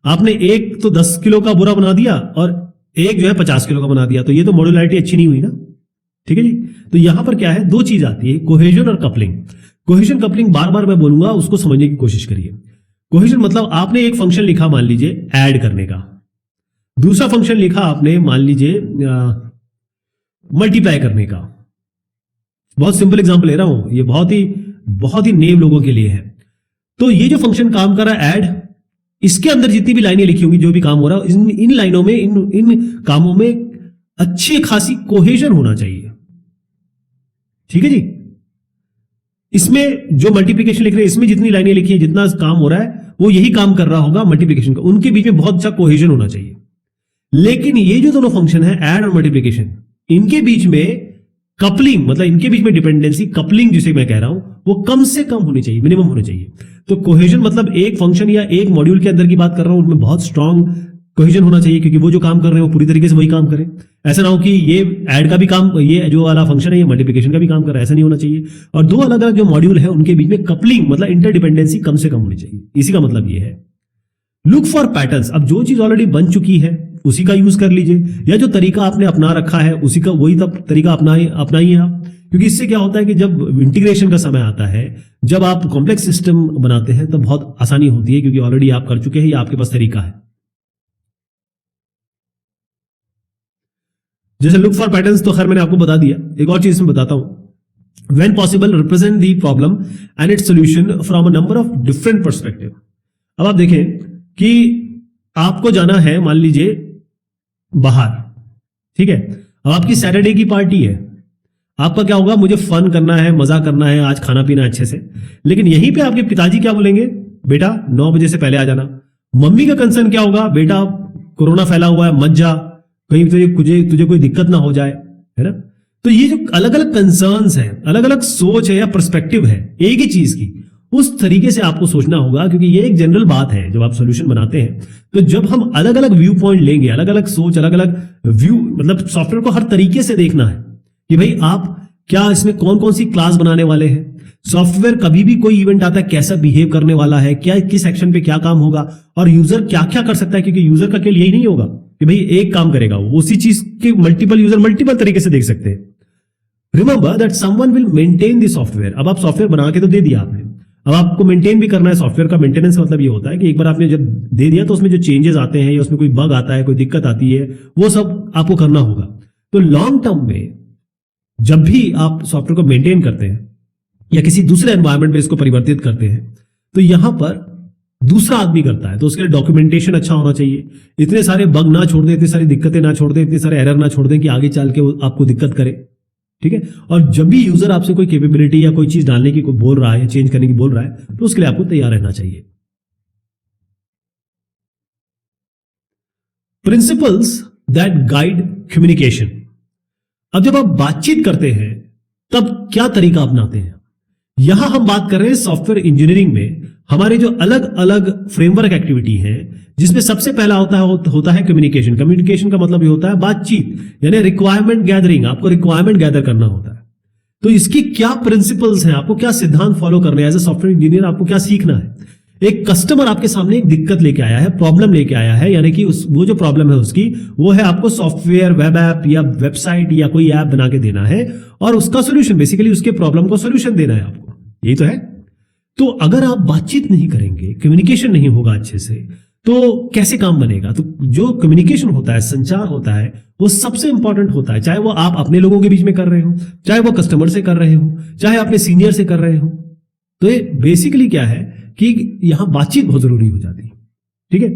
आपने एक तो 10 किलो का बोरा बना दिया और एक जो है 50 किलो का बना दिया, तो ये तो मॉड्यूलरिटी अच्छी नहीं हुई ना। ठीक है जी। तो यहां पर क्या है, दो चीज आती है, कोहेजन और कपलिंग। कोहेजन कपलिंग बार बार मैं बोलूंगा, उसको समझने की कोशिश करिए। कोहेजन मतलब आपने एक फंक्शन लिखा मान लीजिए ऐड करने का, दूसरा फंक्शन लिखा आपने मान लीजिए मल्टीप्लाई करने का। बहुत सिंपल एग्जांपल ले रहा हूं, ये बहुत ही नेव लोगों के लिए है। तो ये जो फंक्शन काम कर रहा है ऐड, इसके अंदर जितनी भी लाइनें लिखी होंगी, जो भी काम हो रहा है, इन लाइनों में, इन कामों में अच्छी खासी कोहेजन होना चाहिए। ठीक है जी। इसमें जो मल्टीप्लिकेशन लिख रहे हैं, इसमें जितनी लाइनें लिखी है, जितना काम हो रहा है, वो यही काम कर रहा होगा मल्टीप्लिकेशन का, उनके बीच में बहुत अच्छा कोहेजन होना चाहिए। लेकिन ये जो दोनों फंक्शन है ऐड और मल्टीप्लिकेशन, इनके बीच में कपलिंग, मतलब इनके बीच में डिपेंडेंसी, कपलिंग जिसे मैं कह रहा हूं, वो कम से कम होनी चाहिए, मिनिमम होनी चाहिए। तो कोहेजन मतलब एक फंक्शन या एक मॉड्यूल के अंदर की बात कर रहा हूं, उनमें बहुत स्ट्रांग कोहेजन होना चाहिए, क्योंकि वो जो काम कर रहे हैं वो पूरी तरीके से वही काम करें। ऐसा ना हो कि ये ऐड का भी काम, ये जो वाला फंक्शन है ये मल्टीप्लिकेशन का भी काम कर रहा है, ऐसा नहीं होना चाहिए। और दो अलग अलग जो मॉड्यूल है उनके बीच में कपलिंग मतलब इंटरडिपेंडेंसी कम से कम होनी चाहिए। इसी का मतलब ये है। Look for patterns. अब जो चीज ऑलरेडी बन चुकी है उसी का यूज कर लीजिए, या जो तरीका आपने अपना रखा है उसी का वही तरीका अपनाइए आप। क्योंकि इससे क्या होता है कि जब इंटीग्रेशन का समय आता है, जब आप कॉम्प्लेक्स सिस्टम बनाते हैं, तो बहुत आसानी होती है, क्योंकि ऑलरेडी आप कर चुके हैं या आपके पास तरीका है। जैसे लुक फॉर पैटर्न्स तो खैर मैंने आपको बता दिया। एक और चीज मैं बताता हूं, when possible represent the problem and it's solution from a number of different perspective. अब आप देखें कि आपको जाना है मान लीजिए बाहर, ठीक है, अब आपकी सैटरडे की पार्टी है, आपका क्या होगा, मुझे फन करना है, मजा करना है, आज खाना पीना अच्छे से। लेकिन यहीं पे आपके पिताजी क्या बोलेंगे, बेटा 9 बजे से पहले आ जाना। मम्मी का कंसर्न क्या होगा, बेटा कोरोना फैला हुआ है, मत जा, कहीं तुझे कोई दिक्कत ना हो जाए, है ना। तो ये जो अलग अलग कंसर्न्स हैं, अलग अलग सोच है या पर्सपेक्टिव है एक ही चीज की, उस तरीके से आपको सोचना होगा। क्योंकि ये एक जनरल बात है, जब आप सॉल्यूशन बनाते हैं तो जब हम अलग अलग व्यू पॉइंट लेंगे, अलग अलग सोच, अलग अलग व्यू, मतलब सॉफ्टवेयर को हर तरीके से देखना है कि भाई आप क्या इसमें कौन कौन सी क्लास बनाने वाले हैं, सॉफ्टवेयर कभी भी कोई इवेंट आता है कैसा बिहेव करने वाला है, क्या किस एक्शन पे क्या काम होगा, और यूजर क्या क्या कर सकता है। क्योंकि यूजर का केवल यही नहीं होगा कि भाई एक काम करेगा, वो उसी चीज के मल्टीपल यूजर मल्टीपल तरीके से देख सकते हैं। Remember that someone will maintain the software. अब आप सॉफ्टवेयर बना के तो दे दिया आपने, अब आपको मेंटेन भी करना है। सॉफ्टवेयर का मेंटेनेंस का मतलब ये होता है कि एक बार आपने जब दे दिया तो उसमें जो चेंजेस आते हैं या उसमें कोई बग आता है, कोई दिक्कत आती है, वो सब आपको करना होगा। तो लॉन्ग टर्म में जब भी आप सॉफ्टवेयर को मेंटेन करते हैं या किसी दूसरे एनवायरनमेंट में इसको परिवर्तित करते हैं, तो यहां पर दूसरा आदमी करता है, तो उसके लिए डॉक्यूमेंटेशन अच्छा होना चाहिए। इतने सारे बग ना छोड़ दें, इतनी सारी दिक्कतें ना छोड़ दें, इतने सारे एरर ना छोड़ दें कि आगे चल के वो आपको दिक्कत करे। ठीक है। और जब भी यूजर आपसे कोई कैपेबिलिटी या कोई चीज डालने की बोल रहा है या चेंज करने की बोल रहा है, तो उसके लिए आपको तैयार रहना चाहिए। Principles that guide communication. अब जब आप बातचीत करते हैं तब क्या तरीका अपनाते हैं, यहां हम बात कर रहे हैं सॉफ्टवेयर इंजीनियरिंग में हमारे जो अलग अलग फ्रेमवर्क एक्टिविटी है, जिसमें सबसे पहला होता है कम्युनिकेशन। कम्युनिकेशन का मतलब ये होता है बातचीत, यानी रिक्वायरमेंट गैदरिंग। आपको रिक्वायरमेंट गैदर करना होता है। तो इसकी क्या प्रिंसिपल्स हैं, आपको क्या सिद्धांत फॉलो करने हैं एज ए सॉफ्टवेयर इंजीनियर, आपको क्या सीखना है। एक कस्टमर आपके सामने एक दिक्कत लेके आया है, प्रॉब्लम लेके आया है, यानी कि वो जो प्रॉब्लम है उसकी वो है आपको सॉफ्टवेयर, वेब ऐप या वेबसाइट या कोई ऐप बना के देना है और उसका सोल्यूशन, बेसिकली उसके प्रॉब्लम को सोल्यूशन देना है आपको, यही तो है। तो अगर आप बातचीत नहीं करेंगे, कम्युनिकेशन नहीं होगा अच्छे से, तो कैसे काम बनेगा? तो जो कम्युनिकेशन होता है, संचार होता है, वो सबसे इंपॉर्टेंट होता है, चाहे वो आप अपने लोगों के बीच में कर रहे हो, चाहे वो कस्टमर से कर रहे हो, चाहे अपने सीनियर से कर रहे हो। तो ये बेसिकली क्या है कि यहां बातचीत बहुत जरूरी हो जाती है, ठीक है।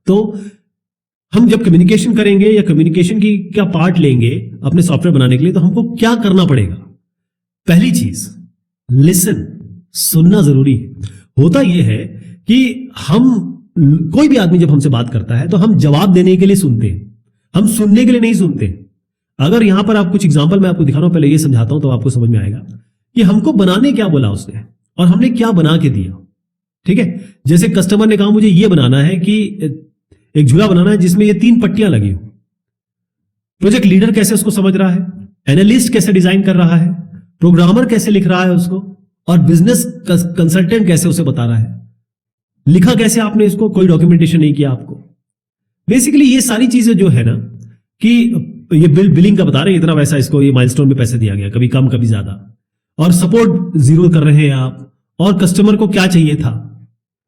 तो हम जब कम्युनिकेशन करेंगे या कम्युनिकेशन की क्या पार्ट लेंगे अपने सॉफ्टवेयर बनाने के लिए, तो हमको क्या करना पड़ेगा? पहली चीज, लिसन, सुनना जरूरी है। होता यह है कि हम, कोई भी आदमी जब हमसे बात करता है तो हम जवाब देने के लिए सुनते हैं, हम सुनने के लिए नहीं सुनते। अगर यहां पर आप कुछ एग्जांपल मैं आपको दिखा रहा हूं, पहले ये समझाता हूं तो आपको समझ में आएगा कि हमको बनाने क्या बोला उसने और हमने क्या बना के दिया, ठीक है। जैसे कस्टमर ने कहा मुझे ये बनाना है कि एक झूला बनाना है जिसमें ये 3 पट्टियां लगी हो। प्रोजेक्ट लीडर कैसे उसको समझ रहा है, एनालिस्ट कैसे डिजाइन कर रहा है, प्रोग्रामर कैसे लिख रहा है उसको, और बिजनेस कंसल्टेंट कैसे उसे बता रहा है। लिखा कैसे आपने इसको, कोई डॉक्यूमेंटेशन नहीं किया आपको। बेसिकली ये सारी चीजें जो है ना कि ये बिलिंग का बता रहे हैं, इतना पैसा इसको ये माइलस्टोन में पैसे दिया गया, कभी कम कभी ज्यादा, और सपोर्ट 0 कर रहे हैं आप, और कस्टमर को क्या चाहिए था,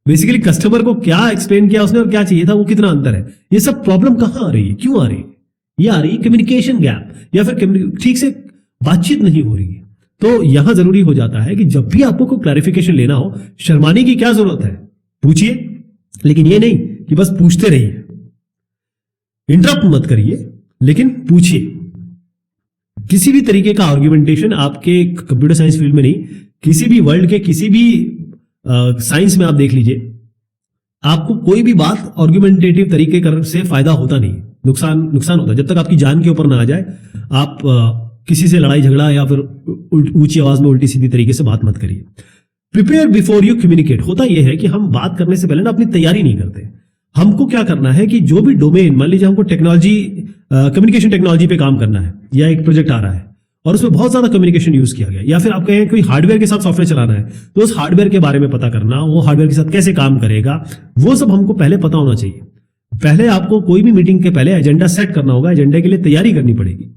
बेसिकली कस्टमर को क्या एक्सप्लेन किया उसने और क्या चाहिए था, वो कितना अंतर है। ये सब प्रॉब्लम कहां आ रही है, क्यों आ रही है? ये आ रही है कम्युनिकेशन गैप, या फिर ठीक से बातचीत नहीं हो रही है। तो यहां जरूरी हो जाता है कि जब भी आपको कोई क्लैरिफिकेशन लेना हो, शर्माने की क्या जरूरत है, पूछिए, लेकिन ये नहीं कि बस पूछते रहिए, इंटरप्ट मत करिए, लेकिन पूछिए। किसी भी तरीके का आर्गुमेंटेशन आपके कंप्यूटर साइंस फील्ड में नहीं, किसी भी वर्ल्ड के किसी भी साइंस में आप देख लीजिए, आपको कोई भी बात आर्गुमेंटेटिव तरीके से फायदा होता नहीं, नुकसान होता है। जब तक आपकी जान के ऊपर ना आ जाए, आप किसी से लड़ाई झगड़ा या फिर ऊंची आवाज में उल्टी सीधी तरीके से बात मत करिए। Prepare before you communicate. होता यह है कि हम बात करने से पहले ना अपनी तैयारी नहीं करते। हमको क्या करना है कि जो भी डोमेन, मान लीजिए हमको टेक्नोलॉजी, कम्युनिकेशन टेक्नोलॉजी पे काम करना है, या एक प्रोजेक्ट आ रहा है और उसमें बहुत ज्यादा कम्युनिकेशन यूज किया गया, या फिर आप कहें कोई हार्डवेयर के साथ सॉफ्टवेयर चलाना है, तो उस हार्डवेयर के बारे में पता करना, वो हार्डवेयर के साथ कैसे काम करेगा, वो सब हमको पहले पता होना चाहिए। पहले आपको कोई भी मीटिंग के पहले एजेंडा सेट करना होगा, एजेंडे के लिए तैयारी करनी पड़ेगी।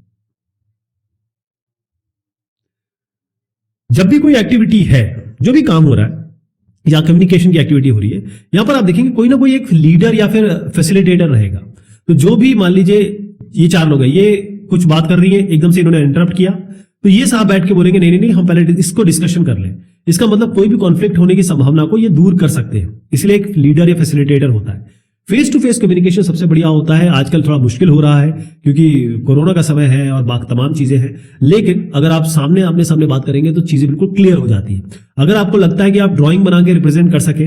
जब भी कोई एक्टिविटी है, जो भी काम हो रहा है या कम्युनिकेशन की एक्टिविटी हो रही है, यहां पर आप देखेंगे कोई ना कोई एक लीडर या फिर फैसिलिटेटर रहेगा। तो जो भी, मान लीजिए ये 4 लोग हैं, ये कुछ बात कर रही है, एकदम से इन्होंने इंटरप्ट किया, तो ये साहब बैठ के बोलेंगे नहीं नहीं नहीं, हम पहले इसको डिस्कशन कर लें। इसका मतलब कोई भी कॉन्फ्लिक्ट होने की संभावना को ये दूर कर सकते हैं, इसलिए एक लीडर या फैसिलिटेटर होता है। फेस टू फेस कम्युनिकेशन सबसे बढ़िया होता है। आजकल थोड़ा मुश्किल हो रहा है क्योंकि कोरोना का समय है और बाकी तमाम चीजें हैं, लेकिन अगर आप आमने सामने बात करेंगे तो चीजें बिल्कुल क्लियर हो जाती है। अगर आपको लगता है कि आप ड्राइंग बना के रिप्रेजेंट कर सके,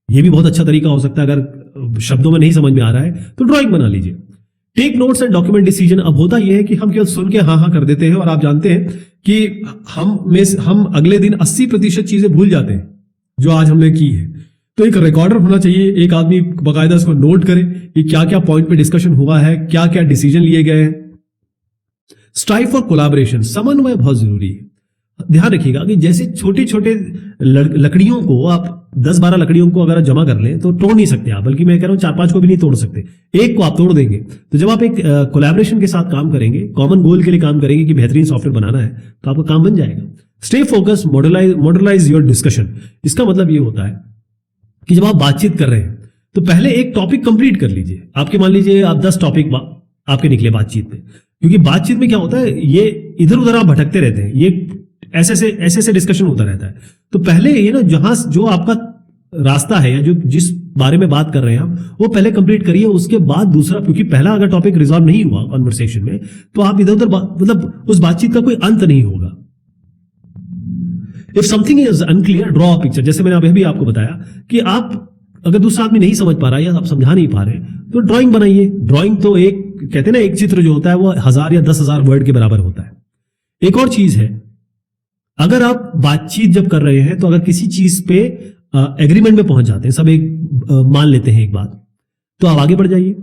ये भी बहुत अच्छा तरीका हो सकता है। अगर शब्दों में नहीं समझ में आ रहा है तो ड्राइंग बना लीजिए। Take notes and document decision. अब होता यह है कि हम केवल सुन के हाँ कर देते हैं, और आप जानते हैं कि हम अगले दिन 80% चीजें भूल जाते हैं जो आज हमने की है। तो एक रिकॉर्डर होना चाहिए, एक आदमी बाकायदा इसको नोट करे कि क्या क्या पॉइंट पे डिस्कशन हुआ है, क्या क्या डिसीजन लिए गए हैं। स्ट्राइव फॉर कोलैबोरेशन, समन्वय बहुत जरूरी है। ध्यान रखिएगा कि जैसे छोटे छोटे लकड़ियों को आप 10-12 लकड़ियों को अगर जमा कर लें तो तोड़ नहीं सकते आप, बल्कि मैं कह रहा हूं 4-5 को भी नहीं तोड़ सकते, एक को आप तोड़ देंगे। तो जब आप एक कोलैबोरेशन के साथ काम करेंगे, कॉमन गोल के लिए काम करेंगे कि बेहतरीन सॉफ्टवेयर बनाना है, तो आपका काम बन जाएगा। Stay focus, modalize your discussion. इसका मतलब ये होता है कि जब आप बातचीत कर रहे हैं तो पहले एक टॉपिक कंप्लीट कर लीजिए। आपके मान लीजिए आप 10 टॉपिक आपके निकले बातचीत में, क्योंकि बातचीत में क्या होता है, ये इधर उधर आप भटकते रहते हैं, ये ऐसे डिस्कशन होता रहता है। तो पहले ये ना, जो आपका रास्ता है या जिस बारे में बात कर रहे हैं आप, वो पहले कंप्लीट करिए, उसके बाद दूसरा, क्योंकि पहला अगर टॉपिक रिजॉल्व नहीं हुआ कॉन्वर्सेशन में, तो आप इधर उधर मतलब उस बातचीत का कोई अंत नहीं होगा। If something is unclear, draw a picture. जैसे मैंने अभी आपको बताया कि आप अगर दूसरा आदमी नहीं समझ पा रहा है या आप समझा नहीं पा रहे, तो ड्राइंग बनाइए। ड्राइंग तो एक, कहते हैं ना, एक चित्र जो होता है वो 1000 या 10,000 वर्ड के बराबर होता है। एक और चीज है, अगर आप बातचीत जब कर रहे हैं तो अगर किसी चीज पे एग्रीमेंट में पहुंच जाते हैं, सब एक मान लेते हैं एक बात, तो आप आगे बढ़ जाइए।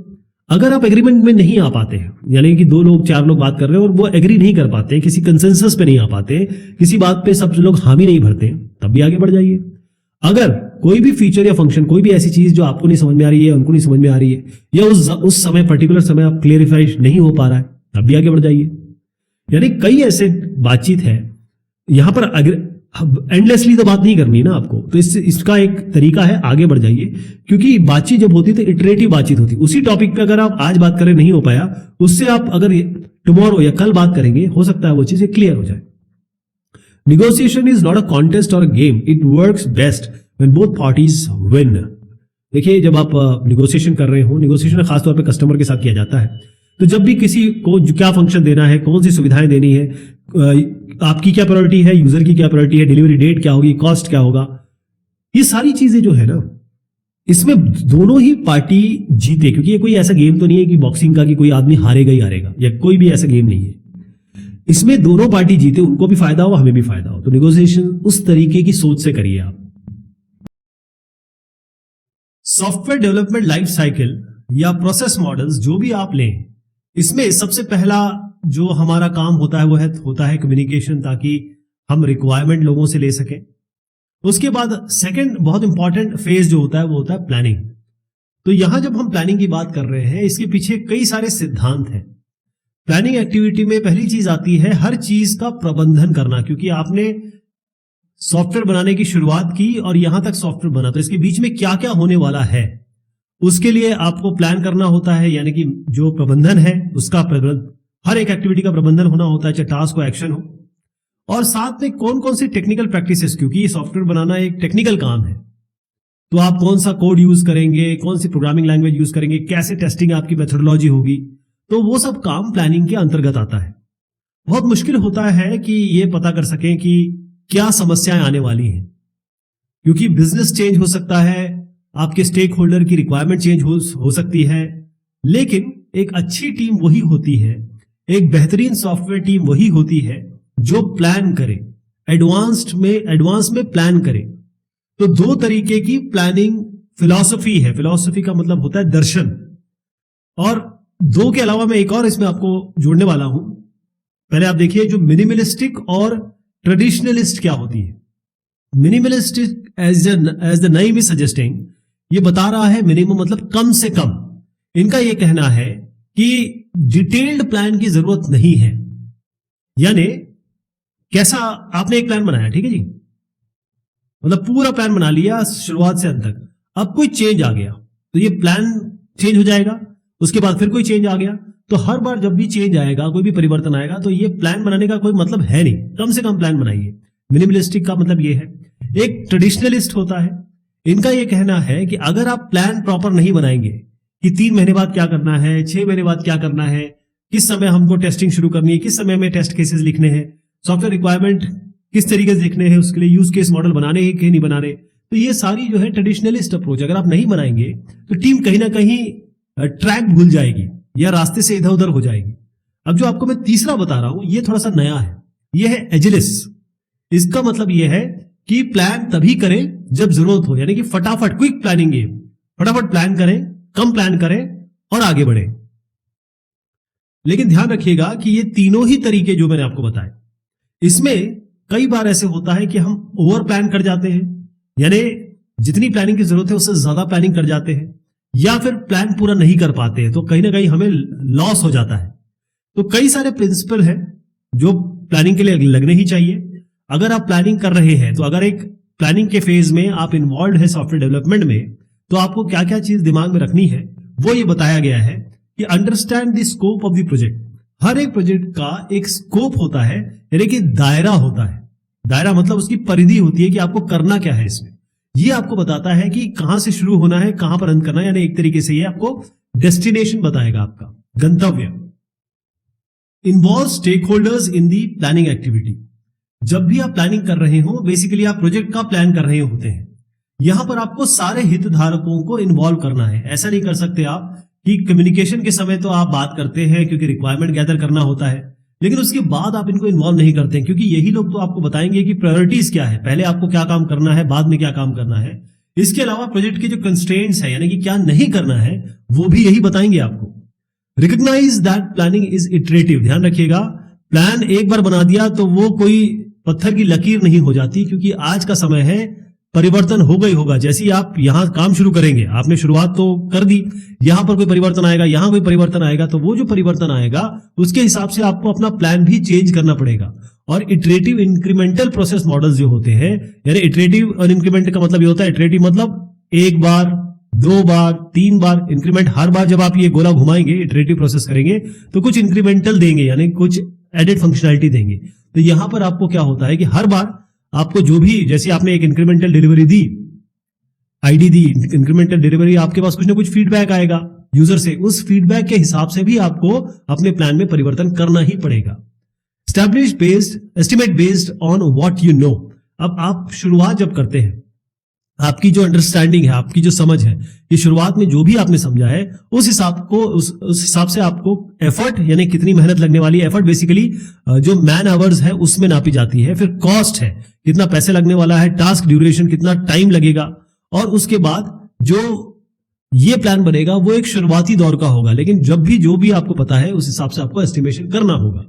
अगर आप एग्रीमेंट में नहीं आ पाते हैं, यानी कि 2 लोग 4 लोग बात कर रहे हैं और वो एग्री नहीं कर पाते, किसी कंसेंसस पे नहीं आ पाते, किसी बात पे सब लोग हामी नहीं भरते, तब भी आगे बढ़ जाइए। अगर कोई भी फीचर या फंक्शन, कोई भी ऐसी चीज जो आपको नहीं समझ में आ रही है, उनको नहीं समझ में आ रही है, या उस समय पर्टिकुलर समय आप क्लियरिफाई नहीं हो पा रहा है, तब भी आगे बढ़ जाइए। यानी कई ऐसे बातचीत है, यहां पर एंडलेसली तो बात नहीं करनी ना आपको, तो इसका एक तरीका है, आगे बढ़ जाइए। क्योंकि बातचीत जब होती है तो इटरेटिव बातचीत होती है। उसी टॉपिक पे अगर आप आज बात करें नहीं हो पाया, उससे आप अगर टुमारो या कल बात करेंगे, हो सकता है वो चीजें क्लियर हो जाए। Negotiation is not a contest or game, it works best when both parties win. देखिए, जब आप नेगोशिएशन कर रहे हो, नेगोशिएशन खासतौर पर कस्टमर के साथ किया जाता है, तो जब भी किसी को क्या फंक्शन देना है, कौन सी सुविधाएं देनी है, आपकी क्या प्रायोरिटी है, यूजर की क्या प्रायोरिटी है, डिलीवरी डेट क्या होगी, कॉस्ट क्या होगा, ये सारी चीजें जो है ना, इसमें दोनों ही पार्टी जीते। क्योंकि ये कोई ऐसा गेम तो नहीं है कि बॉक्सिंग का कि कोई आदमी हारेगा ही हारेगा, या कोई भी ऐसा गेम नहीं है। इसमें दोनों पार्टी जीते, उनको भी फायदा हो, हमें भी फायदा हो। तो नेगोशिएशन उस तरीके की सोच से करिए आप। सॉफ्टवेयर डेवलपमेंट लाइफ साइकिल या प्रोसेस मॉडल्स जो भी आप लें, इसमें सबसे पहला जो हमारा काम होता है वो होता है कम्युनिकेशन, ताकि हम रिक्वायरमेंट लोगों से ले सकें। उसके बाद सेकंड बहुत इंपॉर्टेंट फेज जो होता है वो होता है प्लानिंग। तो यहां जब हम प्लानिंग की बात कर रहे हैं, इसके पीछे कई सारे सिद्धांत हैं। प्लानिंग एक्टिविटी में पहली चीज आती है हर चीज का प्रबंधन करना। क्योंकि आपने सॉफ्टवेयर बनाने की शुरुआत की और यहां तक सॉफ्टवेयर बना, तो इसके बीच में क्या क्या होने वाला है, उसके लिए आपको प्लान करना होता है। यानी कि जो प्रबंधन है उसका हर एक एक्टिविटी का प्रबंधन होना होता है, चाहे टास्क हो, एक्शन हो। और साथ में कौन कौन सी टेक्निकल प्रैक्टिसेस, क्योंकि ये सॉफ्टवेयर बनाना एक टेक्निकल काम है, तो आप कौन सा कोड यूज करेंगे, कौन सी प्रोग्रामिंग लैंग्वेज यूज करेंगे, कैसे टेस्टिंग आपकी मेथोडोलॉजी होगी, तो वो सब काम प्लानिंग के अंतर्गत आता है। बहुत मुश्किल होता है कि ये पता कर सकें कि क्या समस्याएं आने वाली हैं, क्योंकि बिजनेस चेंज हो सकता है, आपके स्टेक होल्डर की रिक्वायरमेंट चेंज हो सकती है। लेकिन एक अच्छी टीम वही होती है, एक बेहतरीन सॉफ्टवेयर टीम वही होती है जो प्लान करे, एडवांस में प्लान करे। तो दो तरीके की प्लानिंग फिलॉसफी है। फिलॉसफी का मतलब होता है दर्शन, और दो के अलावा मैं एक और इसमें आपको जोड़ने वाला हूं। पहले आप देखिए, जो मिनिमलिस्टिक और ट्रेडिशनलिस्ट क्या होती है। Minimalistic as the name is suggesting, ये बता रहा है मिनिमम मतलब कम से कम। इनका यह कहना है कि डिटेल्ड प्लान की जरूरत नहीं है। यानी कैसा, आपने एक प्लान बनाया, ठीक है जी, मतलब पूरा प्लान बना लिया शुरुआत से अंत तक, अब कोई चेंज आ गया तो ये प्लान चेंज हो जाएगा। उसके बाद फिर कोई चेंज आ गया, तो हर बार जब भी चेंज आएगा, कोई भी परिवर्तन आएगा, तो ये प्लान बनाने का कोई मतलब है नहीं। कम से कम प्लान बनाइए। मिनिमलिस्टिक का मतलब ये है। एक ट्रेडिशनलिस्ट होता है, इनका ये कहना है कि अगर आप प्लान प्रॉपर नहीं बनाएंगे कि 3 महीने बाद क्या करना है, 6 महीने बाद क्या करना है, किस समय हमको टेस्टिंग शुरू करनी है, किस समय में टेस्ट केसेस लिखने हैं, सॉफ्टवेयर रिक्वायरमेंट किस तरीके से लिखने हैं, उसके लिए यूज केस मॉडल बनाने हैं कि नहीं बनाने, तो ये सारी जो है ट्रेडिशनलिस्ट अप्रोच अगर आप नहीं बनाएंगे तो टीम कहीं ना कहीं ट्रैक भूल जाएगी या रास्ते से इधर उधर हो जाएगी। अब जो आपको मैं तीसरा बता रहा हूं, ये थोड़ा सा नया है, ये है एजिलिस। इसका मतलब ये है कि प्लान तभी करें जब जरूरत हो, यानी कि फटाफट, क्विक प्लानिंग गेम, फटाफट प्लान करें, कम प्लान करें और आगे बढ़े। लेकिन ध्यान रखिएगा कि ये तीनों ही तरीके जो मैंने आपको बताए, इसमें कई बार ऐसे होता है कि हम ओवर प्लान कर जाते हैं, यानी जितनी प्लानिंग की जरूरत है उससे ज्यादा प्लानिंग कर जाते हैं, या फिर प्लान पूरा नहीं कर पाते हैं, तो कहीं ना कहीं हमें लॉस हो जाता है। तो कई सारे प्रिंसिपल हैं जो प्लानिंग के लिए लगने ही चाहिए। अगर आप प्लानिंग कर रहे हैं, तो अगर एक प्लानिंग के फेज में आप इन्वॉल्व है सॉफ्टवेयर डेवलपमेंट में, तो आपको क्या क्या चीज दिमाग में रखनी है वो ये बताया गया है कि understand the scope of the project. हर एक प्रोजेक्ट का एक स्कोप होता है, यानी कि दायरा होता है। दायरा मतलब उसकी परिधि होती है कि आपको करना क्या है इसमें। ये आपको बताता है कि कहां से शुरू होना है, कहां पर अंत करना है, यानी एक तरीके से ये आपको डेस्टिनेशन बताएगा, आपका गंतव्य। Involve stakeholders in the planning activity. जब भी आप प्लानिंग कर रहे हो, बेसिकली आप प्रोजेक्ट का प्लान कर रहे होते हैं, यहां पर आपको सारे हितधारकों को इन्वॉल्व करना है। ऐसा नहीं कर सकते आप कि कम्युनिकेशन के समय तो आप बात करते हैं क्योंकि रिक्वायरमेंट गैदर करना होता है, लेकिन उसके बाद आप इनको इन्वॉल्व नहीं करते हैं, क्योंकि यही लोग तो आपको बताएंगे कि प्रायोरिटीज क्या है, पहले आपको क्या काम करना है, बाद में क्या काम करना है। इसके अलावा प्रोजेक्ट के जो कंस्ट्रेंट्स है, यानी कि क्या नहीं करना है, वो भी यही बताएंगे आपको। Recognise that planning is iterative. ध्यान रखिएगा, प्लान एक बार बना दिया तो वो कोई पत्थर की लकीर नहीं हो जाती, क्योंकि आज का समय है परिवर्तन होगा ही होगा। जैसे ही आप यहां काम शुरू करेंगे, आपने शुरुआत तो कर दी, यहां पर कोई परिवर्तन आएगा, यहां कोई परिवर्तन आएगा, तो वो जो परिवर्तन आएगा उसके हिसाब से आपको अपना प्लान भी चेंज करना पड़ेगा। और इटरेटिव इंक्रीमेंटल प्रोसेस मॉडल्स जो होते हैं, यानी इटरेटिव और इंक्रीमेंट का मतलब ये होता है, इटरेटिव मतलब एक बार, 2 बार, 3 बार इंक्रीमेंट। हर बार जब आप ये गोला घुमाएंगे, इटरेटिव प्रोसेस करेंगे, तो कुछ इंक्रीमेंटल देंगे, यानी कुछ एडेड फंक्शनैलिटी देंगे। तो यहां पर आपको क्या होता है कि हर बार आपको जो भी, जैसे आपने एक इंक्रीमेंटल डिलीवरी दी, आईडी दी, इंक्रीमेंटल डिलीवरी, आपके पास कुछ ना कुछ फीडबैक आएगा यूजर से, उस फीडबैक के हिसाब से भी आपको अपने प्लान में परिवर्तन करना ही पड़ेगा। Establish based, estimate based on what you know. अब आप शुरुआत जब करते हैं, आपकी जो अंडरस्टैंडिंग है, आपकी जो समझ है, ये शुरुआत में जो भी आपने समझा है, उस हिसाब से आपको एफर्ट, यानी कितनी मेहनत लगने वाली है, एफर्ट बेसिकली जो मैन आवर्स है उसमें नापी जाती है। फिर कॉस्ट है, कितना पैसे लगने वाला है, टास्क ड्यूरेशन, कितना टाइम लगेगा, और उसके बाद जो ये प्लान बनेगा वो एक शुरुआती दौर का होगा। लेकिन जब भी जो भी आपको पता है उस हिसाब से आपको एस्टिमेशन करना होगा।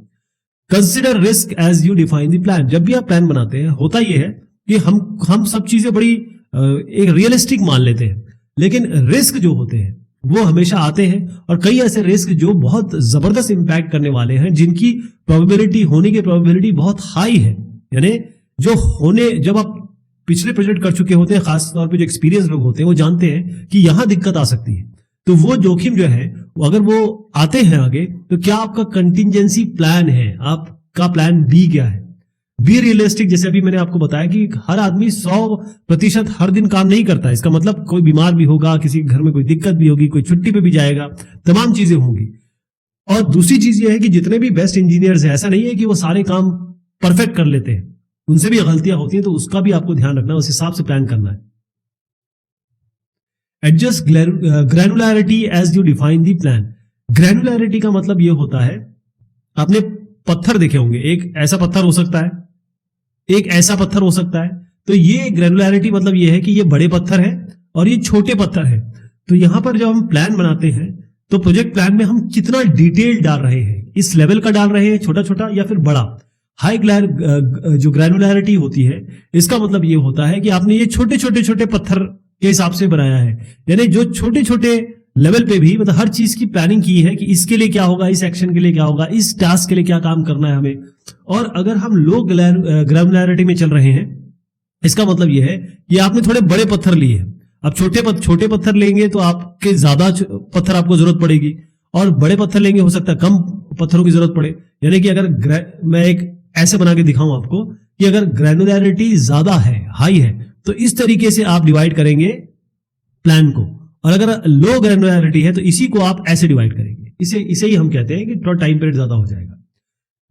Consider risk as you define the plan. जब भी आप प्लान बनाते हैं, होता यह है कि हम सब चीजें बड़ी एक रियलिस्टिक मान लेते हैं, लेकिन रिस्क जो होते हैं वो हमेशा आते हैं, और कई ऐसे रिस्क जो बहुत जबरदस्त इंपैक्ट करने वाले हैं, जिनकी प्रोबेबिलिटी, होने की प्रोबेबिलिटी बहुत हाई है। यानी जो होने, जब आप पिछले प्रोजेक्ट कर चुके होते हैं, खास तौर पे जो एक्सपीरियंस लोग होते हैं, वो जानते हैं कि यहां दिक्कत आ सकती है। तो वो जोखिम जो है, अगर वो आते हैं आगे, तो क्या आपका कंटिजेंसी प्लान है, आपका प्लान बी क्या है। बी रियलिस्टिक, जैसे अभी मैंने आपको बताया कि हर आदमी 100% हर दिन काम नहीं करता है। इसका मतलब कोई बीमार भी होगा, किसी घर में कोई दिक्कत भी होगी, कोई छुट्टी पे भी जाएगा, तमाम चीजें होंगी। और दूसरी चीज ये है कि जितने भी बेस्ट इंजीनियर्स हैं, ऐसा नहीं है कि वो सारे काम परफेक्ट कर लेते हैं, उनसे भी गलतियां होती हैं, तो उसका भी आपको ध्यान रखना, उस हिसाब से प्लान करना है। Adjust granularity as you define the plan. Granularity का मतलब यह होता है, आपने पत्थर देखे होंगे, एक ऐसा पत्थर हो सकता है, एक ऐसा पत्थर हो सकता है। तो ये ग्रैनुलैरिटी मतलब ये है कि ये बड़े पत्थर है और ये छोटे पत्थर है। तो यहां पर जब हम प्लान बनाते हैं, तो प्रोजेक्ट प्लान में हम कितना डिटेल डाल रहे हैं, इस लेवल का डाल रहे हैं, छोटा छोटा या फिर बड़ा। हाई जो ग्रैनुलैरिटी होती है, इसका मतलब ये होता है कि आपने ये छोटे छोटे पत्थर के हिसाब से बनाया है, यानी जो छोटे छोटे लेवल पे भी, मतलब हर चीज की प्लानिंग की है कि इसके लिए क्या होगा, इस एक्शन के लिए क्या होगा, इस टास्क के लिए क्या काम करना है हमें। और अगर हम लो ग्रैनुलैरिटी में चल रहे हैं, इसका मतलब यह है कि आपने थोड़े बड़े पत्थर लिए। अब छोटे पत्थर लेंगे तो आपके ज्यादा पत्थर आपको जरूरत पड़ेगी, और बड़े पत्थर लेंगे हो सकता है कम पत्थरों की जरूरत पड़े। यानी कि अगर मैं एक ऐसे बना के दिखाऊं आपको कि अगर ग्रैनुलैरिटी ज्यादा है, हाई है, तो इस तरीके से आप डिवाइड करेंगे प्लान को, और अगर लो ग्रैनुलैरिटी है तो इसी को आप ऐसे डिवाइड करेंगे। इसे ही हम कहते हैं कि थोड़ा टाइम पीरियड ज्यादा हो जाएगा।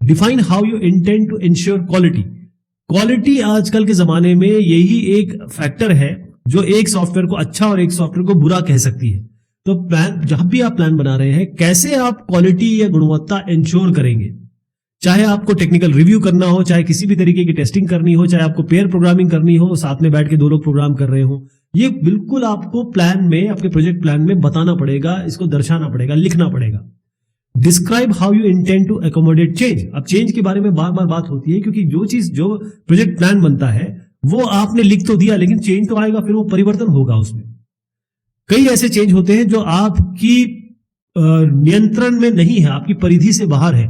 Define how you intend to ensure quality. Quality आजकल के जमाने में यही एक फैक्टर है जो एक सॉफ्टवेयर को अच्छा और एक सॉफ्टवेयर को बुरा कह सकती है। तो प्लान, जहां भी आप प्लान बना रहे हैं, कैसे आप क्वालिटी या गुणवत्ता इंश्योर करेंगे, चाहे आपको टेक्निकल रिव्यू करना हो, चाहे किसी भी तरीके की टेस्टिंग करनी हो, चाहे आपको पेयर प्रोग्रामिंग करनी हो, साथ में बैठ के 2 लोग प्रोग्राम कर रहे हो, ये बिल्कुल आपको प्लान में, आपके प्रोजेक्ट प्लान में बताना पड़ेगा, इसको दर्शाना पड़ेगा, लिखना पड़ेगा। Describe how you intend to accommodate change. अब चेंज के बारे में बार बार बात होती है, क्योंकि जो प्रोजेक्ट प्लान बनता है वो आपने लिख तो दिया, लेकिन चेंज तो आएगा, फिर वो परिवर्तन होगा उसमें। कई ऐसे चेंज होते हैं जो आपकी नियंत्रण में नहीं है, आपकी परिधि से बाहर है,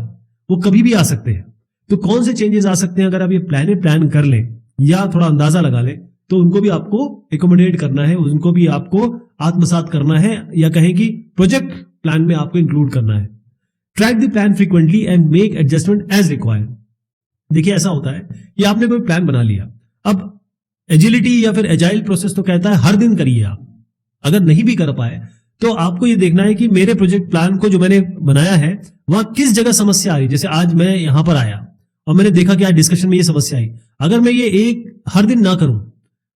वो कभी भी आ सकते हैं। तो कौन से चेंजेस आ सकते हैं, अगर आप ये प्लान कर लें या थोड़ा अंदाजा लगा लें, तो उनको भी आपको एकोमोडेट करना है, उनको भी आपको आत्मसात करना है, या कहें कि प्रोजेक्ट प्लान में आपको इंक्लूड करना है। Track the plan frequently and make adjustment as required. देखिए, ऐसा होता है कि आपने कोई प्लान बना लिया, अब एजिलिटी या फिर एजाइल प्रोसेस तो कहता है हर दिन करिए आप। अगर नहीं भी कर पाए तो आपको ये देखना है कि मेरे प्रोजेक्ट प्लान को जो मैंने बनाया है वहां किस जगह समस्या आ रही। जैसे आज मैं यहां पर आया और मैंने देखा कि आज डिस्कशन में ये समस्या आई, अगर मैं ये हर दिन ना करूं,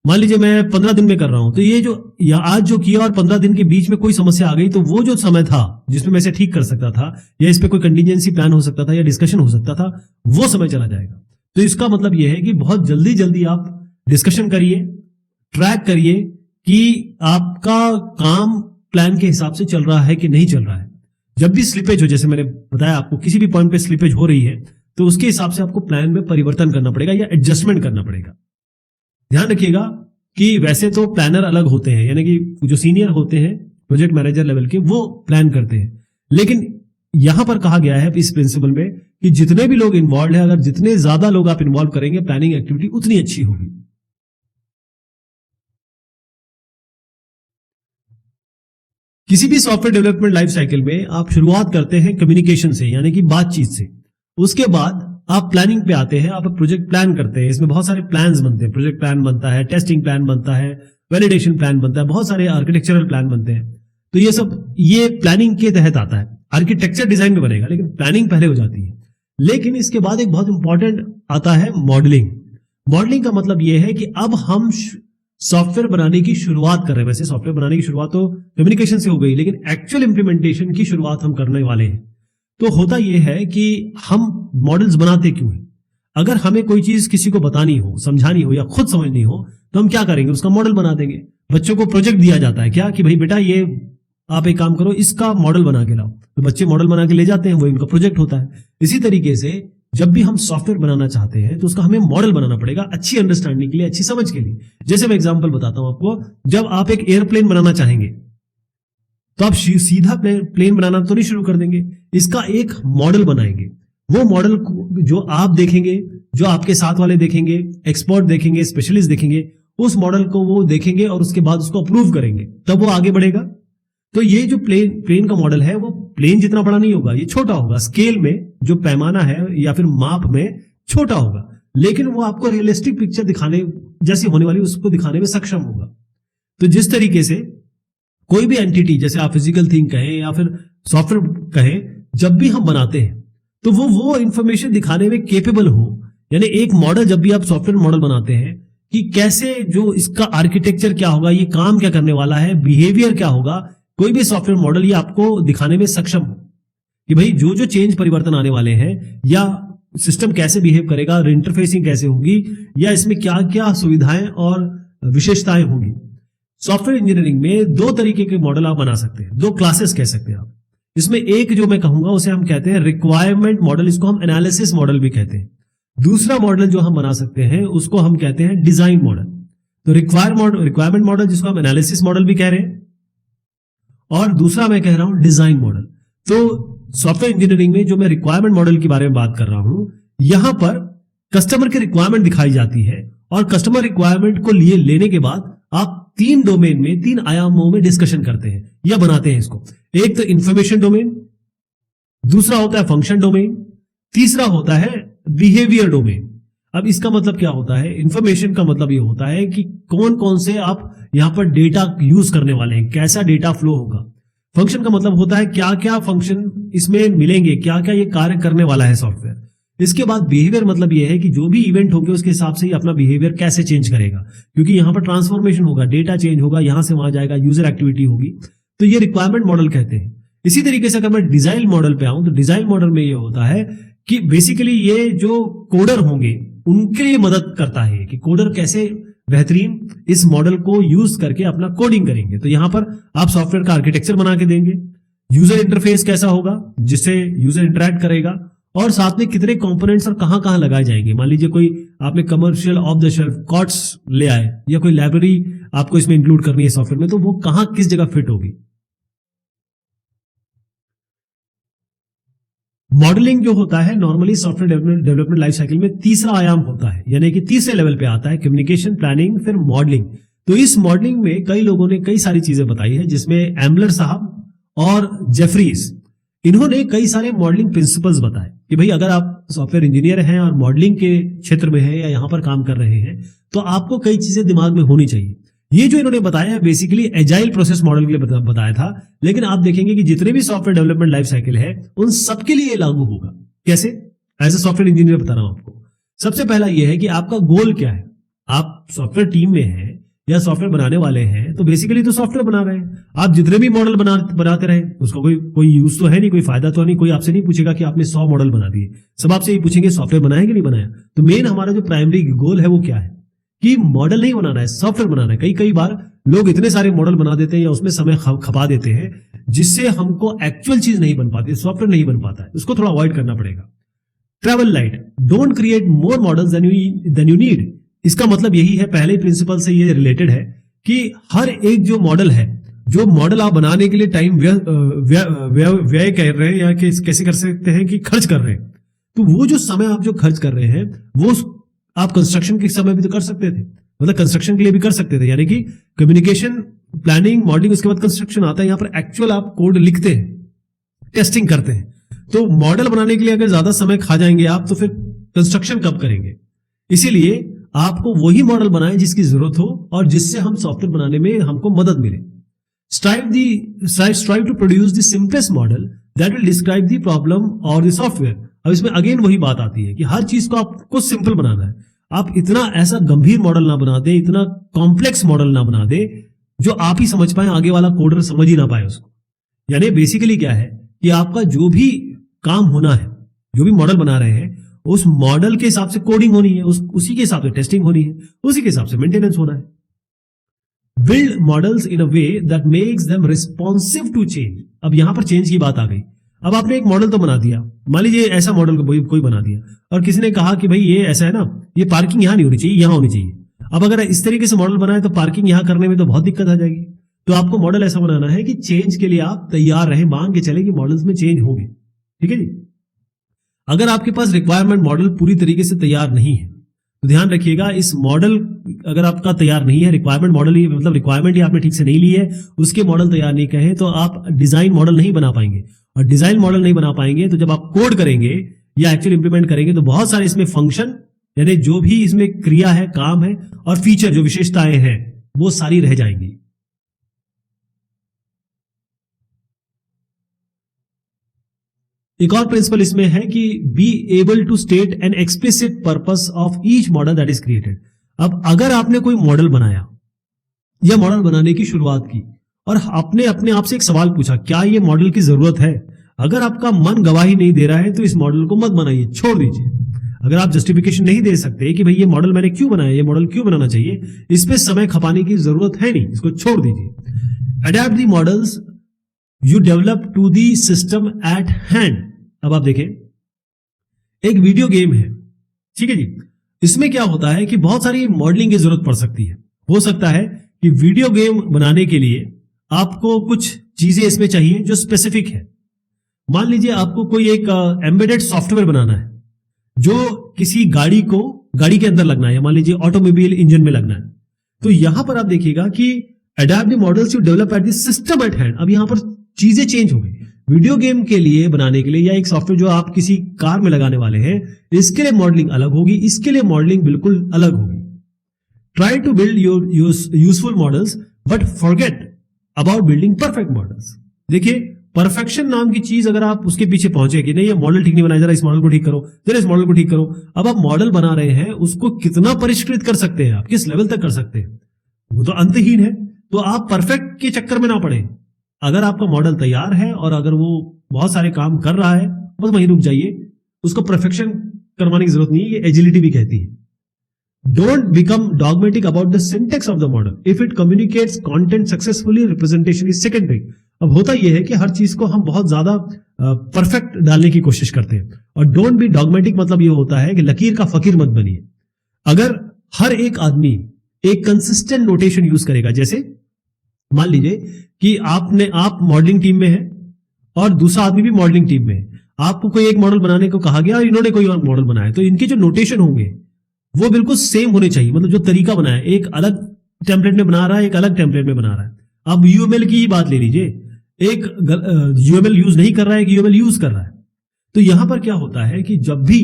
मान लीजिए मैं 15 दिन में कर रहा हूं, तो ये जो आज जो किया और 15 दिन के बीच में कोई समस्या आ गई, तो वो जो समय था जिसमें मैं इसे ठीक कर सकता था, या इस पे कोई कंटीजेंसी प्लान हो सकता था, या डिस्कशन हो सकता था, वो समय चला जाएगा। तो इसका मतलब यह है कि बहुत जल्दी आप डिस्कशन करिए, ट्रैक करिए कि आपका काम प्लान के हिसाब से चल रहा है कि नहीं चल रहा है। जब भी स्लिपेज हो, जैसे मैंने बताया आपको, किसी भी पॉइंट पे स्लिपेज हो रही है, तो उसके हिसाब से आपको प्लान में परिवर्तन करना पड़ेगा या एडजस्टमेंट करना पड़ेगा। ध्यान रखिएगा, कि वैसे तो प्लानर अलग होते हैं, यानी कि जो सीनियर होते हैं प्रोजेक्ट मैनेजर लेवल के, वो प्लान करते हैं, लेकिन यहां पर कहा गया है इस प्रिंसिपल में कि जितने भी लोग इन्वॉल्व हैं, अगर जितने ज्यादा लोग आप इन्वॉल्व करेंगे प्लानिंग एक्टिविटी उतनी अच्छी होगी। किसी भी सॉफ्टवेयर डेवलपमेंट लाइफ साइकिल में आप शुरुआत करते हैं कम्युनिकेशन से, यानी कि बातचीत से। उसके बाद आप प्लानिंग पे आते हैं, आप प्रोजेक्ट प्लान करते हैं। इसमें बहुत सारे प्लान्स बनते हैं, प्रोजेक्ट प्लान बनता है, टेस्टिंग प्लान बनता है, वैलिडेशन प्लान बनता है, बहुत सारे आर्किटेक्चरल प्लान बनते हैं। तो ये सब ये प्लानिंग के तहत आता है। आर्किटेक्चर डिजाइन में बनेगा, लेकिन प्लानिंग पहले हो जाती है। लेकिन इसके बाद एक बहुत इंपॉर्टेंट आता है मॉडलिंग। मॉडलिंग का मतलब यह है कि अब हम सॉफ्टवेयर बनाने की शुरुआत कर रहे हैं। वैसे सॉफ्टवेयर बनाने की शुरुआत तो कम्युनिकेशन से हो गई, लेकिन एक्चुअल इंप्लीमेंटेशन की शुरुआत हम करने वाले हैं। तो होता यह है कि हम मॉडल्स बनाते क्यों हैं? अगर हमें कोई चीज किसी को बतानी हो, समझानी हो या खुद समझनी हो, तो हम क्या करेंगे? उसका मॉडल बना देंगे। बच्चों को प्रोजेक्ट दिया जाता है क्या कि भाई बेटा ये आप एक काम करो, इसका मॉडल बना के लाओ, तो बच्चे मॉडल बना के ले जाते हैं, वो इनका प्रोजेक्ट होता है। इसी तरीके से जब भी हम सॉफ्टवेयर बनाना चाहते हैं तो उसका हमें मॉडल बनाना पड़ेगा, अच्छी अंडरस्टैंडिंग के लिए, अच्छी समझ के लिए। जैसे मैं एग्जांपल बताता हूं आपको, जब आप एक एयरप्लेन बनाना चाहेंगे तो आप सीधा प्लेन बनाना तो नहीं शुरू कर देंगे, इसका एक मॉडल बनाएंगे। वो मॉडल जो आप देखेंगे, जो आपके साथ वाले देखेंगे, एक्सपर्ट देखेंगे, स्पेशलिस्ट देखेंगे, उस मॉडल को वो देखेंगे और उसके बाद उसको अप्रूव करेंगे, तब वो आगे बढ़ेगा। तो ये जो प्लेन का मॉडल है, वो प्लेन जितना बड़ा नहीं होगा, ये छोटा होगा, स्केल में जो पैमाना है या फिर माप में छोटा होगा, लेकिन वो आपको रियलिस्टिक पिक्चर दिखाने जैसी होने वाली उसको दिखाने में सक्षम होगा। तो जिस तरीके से कोई भी एंटिटी, जैसे आप फिजिकल थिंग कहें या फिर सॉफ्टवेयर कहें, जब भी हम बनाते हैं तो वो इंफॉर्मेशन दिखाने में केपेबल हो। यानी एक मॉडल, जब भी आप सॉफ्टवेयर मॉडल बनाते हैं कि कैसे जो इसका आर्किटेक्चर क्या होगा, ये काम क्या करने वाला है, बिहेवियर क्या होगा, कोई भी सॉफ्टवेयर मॉडल ये आपको दिखाने में सक्षम हो कि भाई जो जो चेंज परिवर्तन आने वाले हैं, या सिस्टम कैसे बिहेव करेगा, इंटरफेसिंग कैसे होगी, या इसमें क्या क्या सुविधाएं और विशेषताएं होंगी। सॉफ्टवेयर इंजीनियरिंग में दो तरीके के मॉडल आप बना सकते हैं, दो क्लासेस कह सकते हैं आप। इसमें एक जो मैं कहूंगा उसे हम कहते हैं रिक्वायरमेंट मॉडल, इसको हम एनालिसिस मॉडल भी कहते हैं। दूसरा मॉडल जो हम बना सकते हैं उसको हम कहते हैं डिजाइन मॉडल। तो रिक्वायरमेंट मॉडल जिसको हम एनालिसिस मॉडल भी कह रहे हैं, और दूसरा मैं कह रहा हूं डिजाइन मॉडल। तो सॉफ्टवेयर इंजीनियरिंग में जो मैं रिक्वायरमेंट मॉडल के बारे में बात कर रहा हूं, यहां पर कस्टमर की रिक्वायरमेंट दिखाई जाती है, और कस्टमर रिक्वायरमेंट को लेने के बाद आप तीन डोमेन में, तीन आयामों में डिस्कशन करते हैं या बनाते हैं इसको। एक तो इंफॉर्मेशन डोमेन, दूसरा होता है फंक्शन डोमेन, तीसरा होता है बिहेवियर डोमेन। अब इसका मतलब क्या होता है? इंफॉर्मेशन का मतलब ये होता है कि कौन कौन से आप यहां पर डेटा यूज करने वाले हैं, कैसा डेटा फ्लो होगा। फंक्शन का मतलब होता है क्या क्या फंक्शन इसमें मिलेंगे, क्या क्या ये कार्य करने वाला है सॉफ्टवेयर। इसके बाद बिहेवियर मतलब ये है कि जो भी इवेंट होंगे उसके हिसाब से ही अपना बिहेवियर कैसे चेंज करेगा, क्योंकि यहां पर ट्रांसफॉर्मेशन होगा, डेटा चेंज होगा, यहां से वहां जाएगा, यूजर एक्टिविटी होगी। तो ये रिक्वायरमेंट मॉडल कहते हैं। इसी तरीके से अगर मैं डिजाइन मॉडल पे आऊं, तो डिजाइन मॉडल में ये होता है कि बेसिकली ये जो कोडर होंगे उनके लिए मदद करता है कि कोडर कैसे बेहतरीन इस मॉडल को यूज करके अपना कोडिंग करेंगे। तो यहां पर आप सॉफ्टवेयर का आर्किटेक्चर बना के देंगे, यूजर इंटरफेस कैसा होगा जिससे यूजर इंटरेक्ट करेगा, और साथ में कितने कंपोनेंट्स और कहां कहां लगाए जाएंगे। मान लीजिए कोई आपने commercial off the shelf cords ले आए, या कोई लाइब्रेरी आपको इसमें इंक्लूड करनी है सॉफ्टवेयर में, तो वो कहां किस जगह फिट होगी। मॉडलिंग जो होता है normally software development life cycle में तीसरा आयाम होता है, यानी कि तीसरे लेवल पे आता है कम्युनिकेशन, प्लानिंग, फिर मॉडलिंग। तो इस मॉडलिंग में कई लोगों ने कई सारी चीजें बताई है, जिसमें एम्बलर साहब और जेफरीज, इन्होंने कई सारे मॉडलिंग प्रिंसिपल्स बताए कि भाई अगर आप सॉफ्टवेयर इंजीनियर हैं और मॉडलिंग के क्षेत्र में हैं या यहां पर काम कर रहे हैं, तो आपको कई चीजें दिमाग में होनी चाहिए। ये जो इन्होंने बताया है बेसिकली एजाइल प्रोसेस मॉडल के लिए बताया था, लेकिन आप देखेंगे कि जितने भी सॉफ्टवेयर डेवलपमेंट लाइफ साइकिल है उन सबके लिए लागू होगा। कैसे? एज ए सॉफ्टवेयर इंजीनियर बता रहा हूं आपको। सबसे पहला यह है कि आपका गोल क्या है। आप सॉफ्टवेयर टीम में हैं या सॉफ्टवेयर बनाने वाले हैं, तो बेसिकली तो सॉफ्टवेयर बना रहे हैं। आप जितने भी मॉडल बनाते रहे उसका कोई यूज तो है नहीं, कोई फायदा तो नहीं। कोई आपसे नहीं पूछेगा कि आपने 100 मॉडल बना दिए, सब आपसे ये पूछेंगे सॉफ्टवेयर बनाया कि नहीं बनाया। तो मेन हमारा जो प्राइमरी गोल है वो क्या है कि मॉडल नहीं बनाना है, सॉफ्टवेयर बनाना है। कई बार लोग इतने सारे मॉडल बना देते हैं या उसमें समय खपा देते हैं जिससे हमको एक्चुअल चीज नहीं बन पाती, सॉफ्टवेयर नहीं बन पाता है। उसको थोड़ा अवॉइड करना पड़ेगा। Travel light, don't create more models than you need, इसका मतलब यही है, पहले प्रिंसिपल से ये रिलेटेड है कि हर एक जो मॉडल है, जो मॉडल आप बनाने के लिए टाइम व्यय कर रहे हैं या कैसे कर सकते हैं कि खर्च कर रहे हैं, तो वो जो समय आप जो खर्च कर रहे हैं वो आप कंस्ट्रक्शन के समय भी तो कर सकते थे, मतलब कंस्ट्रक्शन के लिए भी कर सकते थे, यानी कि कम्युनिकेशन, प्लानिंग, मॉडलिंग, उसके बाद कंस्ट्रक्शन आता है। यहाँ पर एक्चुअल आप कोड लिखते हैं, टेस्टिंग करते हैं। तो मॉडल बनाने के लिए अगर ज्यादा समय खा जाएंगे आप, तो फिर कंस्ट्रक्शन कब करेंगे? इसीलिए आपको वही मॉडल बनाएं जिसकी जरूरत हो और जिससे हम सॉफ्टवेयर बनाने में हमको मदद मिले। strive to produce the simplest model that will describe the problem or the software। अब इसमें अगेन वही बात आती है कि हर चीज को आपको सिंपल बनाना है। आप इतना ऐसा गंभीर मॉडल ना बना दे, इतना कॉम्प्लेक्स मॉडल ना बना दे जो आप ही समझ पाए, आगे वाला कोडर समझ ही ना पाए उसको। यानी बेसिकली क्या है कि आपका जो भी काम होना है, जो भी मॉडल बना रहे हैं, उस मॉडल के हिसाब से कोडिंग होनी है, उसी के हिसाब से टेस्टिंग होनी है, उसी के हिसाब से मेंटेनेंस होना है। Build models in a way that makes them responsive to change. अब यहां पर चेंज की बात आ गई। अब आपने एक मॉडल तो बना दिया, मान लीजिए ऐसा मॉडल कोई बना दिया और किसी ने कहा कि भाई ये ऐसा है ना, ये पार्किंग यहां नहीं होनी चाहिए, यहां होनी चाहिए। अब अगर इस तरीके से मॉडल बनाए तो पार्किंग यहां करने में तो बहुत दिक्कत आ जाएगी। तो आपको मॉडल ऐसा बनाना है कि चेंज के लिए आप तैयार रहें, मान के चले कि मॉडल्स में चेंज होंगे। ठीक है जी। अगर आपके पास रिक्वायरमेंट मॉडल पूरी तरीके से तैयार नहीं है तो ध्यान रखिएगा, इस मॉडल अगर आपका तैयार नहीं है, रिक्वायरमेंट मॉडल ही मतलब रिक्वायरमेंट ही आपने ठीक से नहीं ली है, उसके मॉडल तैयार नहीं कहे, तो आप डिजाइन मॉडल नहीं बना पाएंगे। और डिजाइन मॉडल नहीं बना पाएंगे तो जब आप कोड करेंगे या एक्चुअली इंप्लीमेंट करेंगे तो बहुत सारे इसमें फंक्शन, यानी जो भी इसमें क्रिया है, काम है और फीचर, जो विशेषताएं हैं, वो सारी रह जाएंगी। एक और प्रिंसिपल इसमें है कि be able to state an explicit purpose of each model that is created. अब अगर आपने कोई मॉडल बनाया या मॉडल बनाने की शुरुआत की और आपने अपने आप से एक सवाल पूछा, क्या ये मॉडल की जरूरत है? अगर आपका मन गवाही नहीं दे रहा है तो इस मॉडल को मत बनाइए, छोड़ दीजिए। अगर आप जस्टिफिकेशन नहीं दे सकते कि भाई ये मॉडल मैंने क्यों बनाया, ये मॉडल क्यों बनाना चाहिए, इस पे समय खपाने की जरूरत है नहीं, इसको छोड़ दीजिए। Adapt the models you develop to the system at hand. अब आप देखें, एक वीडियो गेम है, ठीक है जी, इसमें क्या होता है कि बहुत सारी मॉडलिंग की जरूरत पड़ सकती है। हो सकता है कि वीडियो गेम बनाने के लिए आपको कुछ चीजें इसमें चाहिए जो स्पेसिफिक है। मान लीजिए आपको कोई एक एम्बेडेड सॉफ्टवेयर बनाना है जो किसी गाड़ी के अंदर लगना है, या मान लीजिए ऑटोमोबाइल इंजन में लगना है। तो यहां पर आप देखिएगा कि adapt the models you develop at the system at hand. अब यहां पर चीजें चेंज हो गई। वीडियो गेम के लिए बनाने के लिए या एक सॉफ्टवेयर जो आप किसी कार में लगाने वाले हैं, इसके लिए मॉडलिंग अलग होगी, इसके लिए मॉडलिंग बिल्कुल अलग होगी। Try to build your useful models but forget about building perfect models. देखिए, परफेक्शन नाम की चीज अगर आप उसके पीछे पहुंचे कि नहीं ये मॉडल ठीक नहीं बनाया, जरा इस मॉडल को ठीक करो, जरा इस मॉडल को ठीक करो। अब आप मॉडल बना रहे हैं, उसको कितना परिष्कृत कर सकते हैं आप, किस लेवल तक कर सकते हैं, वो तो अंतहीन है। तो आप परफेक्ट के चक्कर में ना पड़े। अगर आपका मॉडल तैयार है और अगर वो बहुत सारे काम कर रहा है, बस वहीं रुक जाइए, उसको परफेक्शन करवाने की जरूरत नहीं है। ये एजिलिटी भी कहती है। Don't become dogmatic about the syntax of the model if it communicates content successfully, representation is secondary. अब होता यह है कि हर चीज को हम बहुत ज्यादा परफेक्ट डालने की कोशिश करते हैं। और डोंट बी डॉगमेटिक मतलब यह होता है कि लकीर का फकीर मत बनिए। अगर हर एक आदमी एक कंसिस्टेंट नोटेशन यूज करेगा, जैसे मान लीजिए कि आप मॉडलिंग टीम में है और दूसरा आदमी भी मॉडलिंग टीम में है, आपको कोई एक मॉडल बनाने को कहा गया और इन्होंने कोई और मॉडल बनाया, तो इनके जो नोटेशन होंगे वो बिल्कुल सेम होने चाहिए। मतलब जो तरीका बनाया, एक अलग टेम्पलेट में बना रहा है, एक अलग टेम्पलेट में बना रहा है। अब यूएमएल की ही बात ले लीजिए, एक यूएमएल यूज नहीं कर रहा है, एक यूएमएल यूज कर रहा है। तो यहां पर क्या होता है कि जब भी,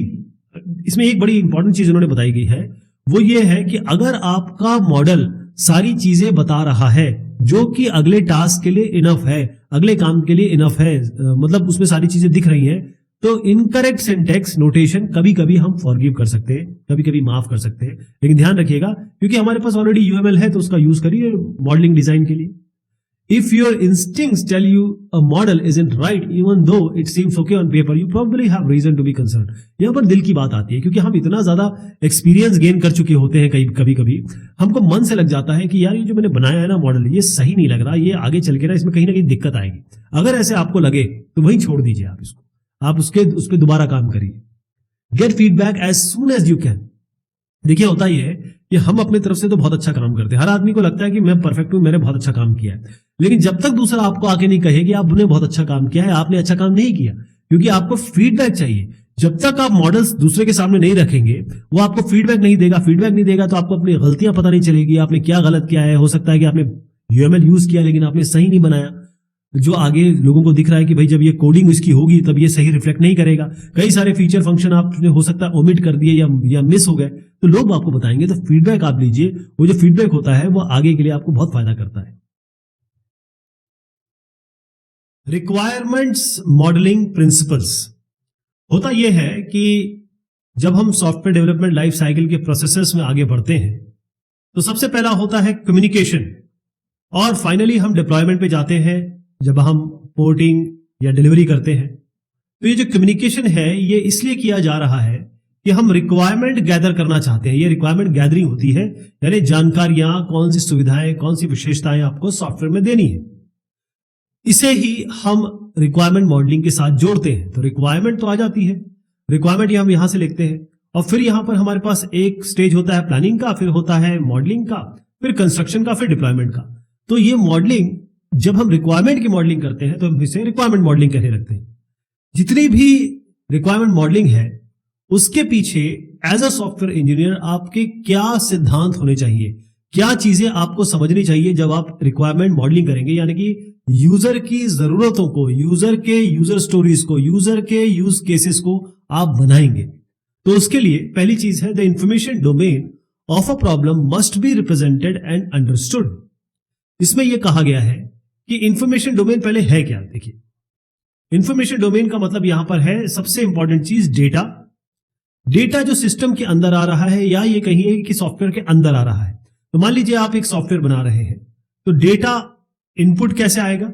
इसमें एक बड़ी इंपॉर्टेंट चीज उन्होंने बताई गई है, वो ये है कि अगर आपका मॉडल सारी चीजें बता रहा है जो कि अगले टास्क के लिए इनफ है, अगले काम के लिए इनफ है, मतलब उसमें सारी चीजें दिख रही हैं, तो इनकरेक्ट सिंटेक्स नोटेशन कभी कभी हम फॉरगिव कर सकते हैं, कभी कभी माफ कर सकते हैं। लेकिन ध्यान रखिएगा, क्योंकि हमारे पास ऑलरेडी यूएमएल है तो उसका यूज करिए मॉडलिंग डिजाइन के लिए। If your instincts tell you a model isn't right, even though it seems okay on paper, you probably have reason to be concerned. यहाँ पर दिल की बात आती है, क्योंकि हम इतना ज्यादा एक्सपीरियंस गेन कर चुके होते हैं, कभी कभी हमको मन से लग जाता है कि यार ये जो मैंने बनाया है ना मॉडल, ये सही नहीं लग रहा, ये आगे चल के ना इसमें कहीं ना कहीं दिक्कत आएगी। अगर ऐसे आपको लगे तो वहीं छोड़ दीजिए आप इसको, आप उस पर दोबारा काम करिए। Get feedback as soon as you can. देखिए, होता यह है कि हम अपने तरफ से तो बहुत अच्छा काम करते हैं, हर आदमी को लगता है कि मैं परफेक्ट हूं, मैंने बहुत अच्छा काम किया है, लेकिन जब तक दूसरा आपको आके नहीं कहे कि आपने बहुत अच्छा काम किया है, आपने अच्छा काम नहीं किया, क्योंकि आपको फीडबैक चाहिए। जब तक आप मॉडल्स दूसरे के सामने नहीं रखेंगे, वो आपको फीडबैक नहीं देगा तो आपको अपनी गलतियां पता नहीं चलेगी, आपने क्या गलत किया है। हो सकता है कि आपने यूएमएल यूज किया लेकिन आपने सही नहीं बनाया, जो आगे लोगों को दिख रहा है कि भाई जब ये कोडिंग इसकी होगी तब ये सही रिफ्लेक्ट नहीं करेगा, कई सारे फीचर फंक्शन आपने हो सकता है ओमिट कर दिए या मिस हो गए, तो लोग आपको बताएंगे। तो फीडबैक आप लीजिए, वो जो फीडबैक होता है वो आगे के लिए आपको बहुत फायदा करता है। रिक्वायरमेंट्स मॉडलिंग प्रिंसिपल्स होता यह है कि जब हम सॉफ्टवेयर डेवलपमेंट लाइफ साइकिल के प्रोसेसेस में आगे बढ़ते हैं तो सबसे पहला होता है कम्युनिकेशन, और फाइनली हम डिप्लॉयमेंट पे जाते हैं जब हम पोर्टिंग या डिलीवरी करते हैं। तो ये जो कम्युनिकेशन है ये इसलिए किया जा रहा है कि हम रिक्वायरमेंट गैदर करना चाहते हैं। ये रिक्वायरमेंट गैदरिंग होती है, यानी जानकारियां, कौन सी सुविधाएं, कौन सी विशेषताएं आपको सॉफ्टवेयर में देनी है, इसे ही हम रिक्वायरमेंट मॉडलिंग के साथ जोड़ते हैं। तो रिक्वायरमेंट तो आ जाती है, रिक्वायरमेंट हम यहां से लिखते हैं, और फिर यहां पर हमारे पास एक स्टेज होता है प्लानिंग का, फिर होता है मॉडलिंग का, फिर कंस्ट्रक्शन का, फिर डिप्लॉयमेंट का। तो ये मॉडलिंग, जब हम रिक्वायरमेंट की मॉडलिंग करते हैं तो हम इसे रिक्वायरमेंट मॉडलिंग कहने लगते हैं। जितनी भी रिक्वायरमेंट मॉडलिंग है उसके पीछे एज अ सॉफ्टवेयर इंजीनियर आपके क्या सिद्धांत होने चाहिए, क्या चीजें आपको समझनी चाहिए जब आप रिक्वायरमेंट मॉडलिंग करेंगे, यानी कि यूजर की जरूरतों को, यूजर के यूजर स्टोरीज को, यूजर के यूज केसेस को आप बनाएंगे। तो उसके लिए पहली चीज है the information domain of a problem must be represented and understood. इसमें यह कहा गया है कि इंफॉर्मेशन डोमेन पहले है क्या। देखिए, इंफॉर्मेशन डोमेन का मतलब यहां पर है सबसे इंपॉर्टेंट चीज डेटा। डेटा जो सिस्टम के अंदर आ रहा है, या ये कहिए कि सॉफ्टवेयर के अंदर आ रहा है। तो मान लीजिए आप एक सॉफ्टवेयर बना रहे हैं, तो डेटा इनपुट कैसे आएगा,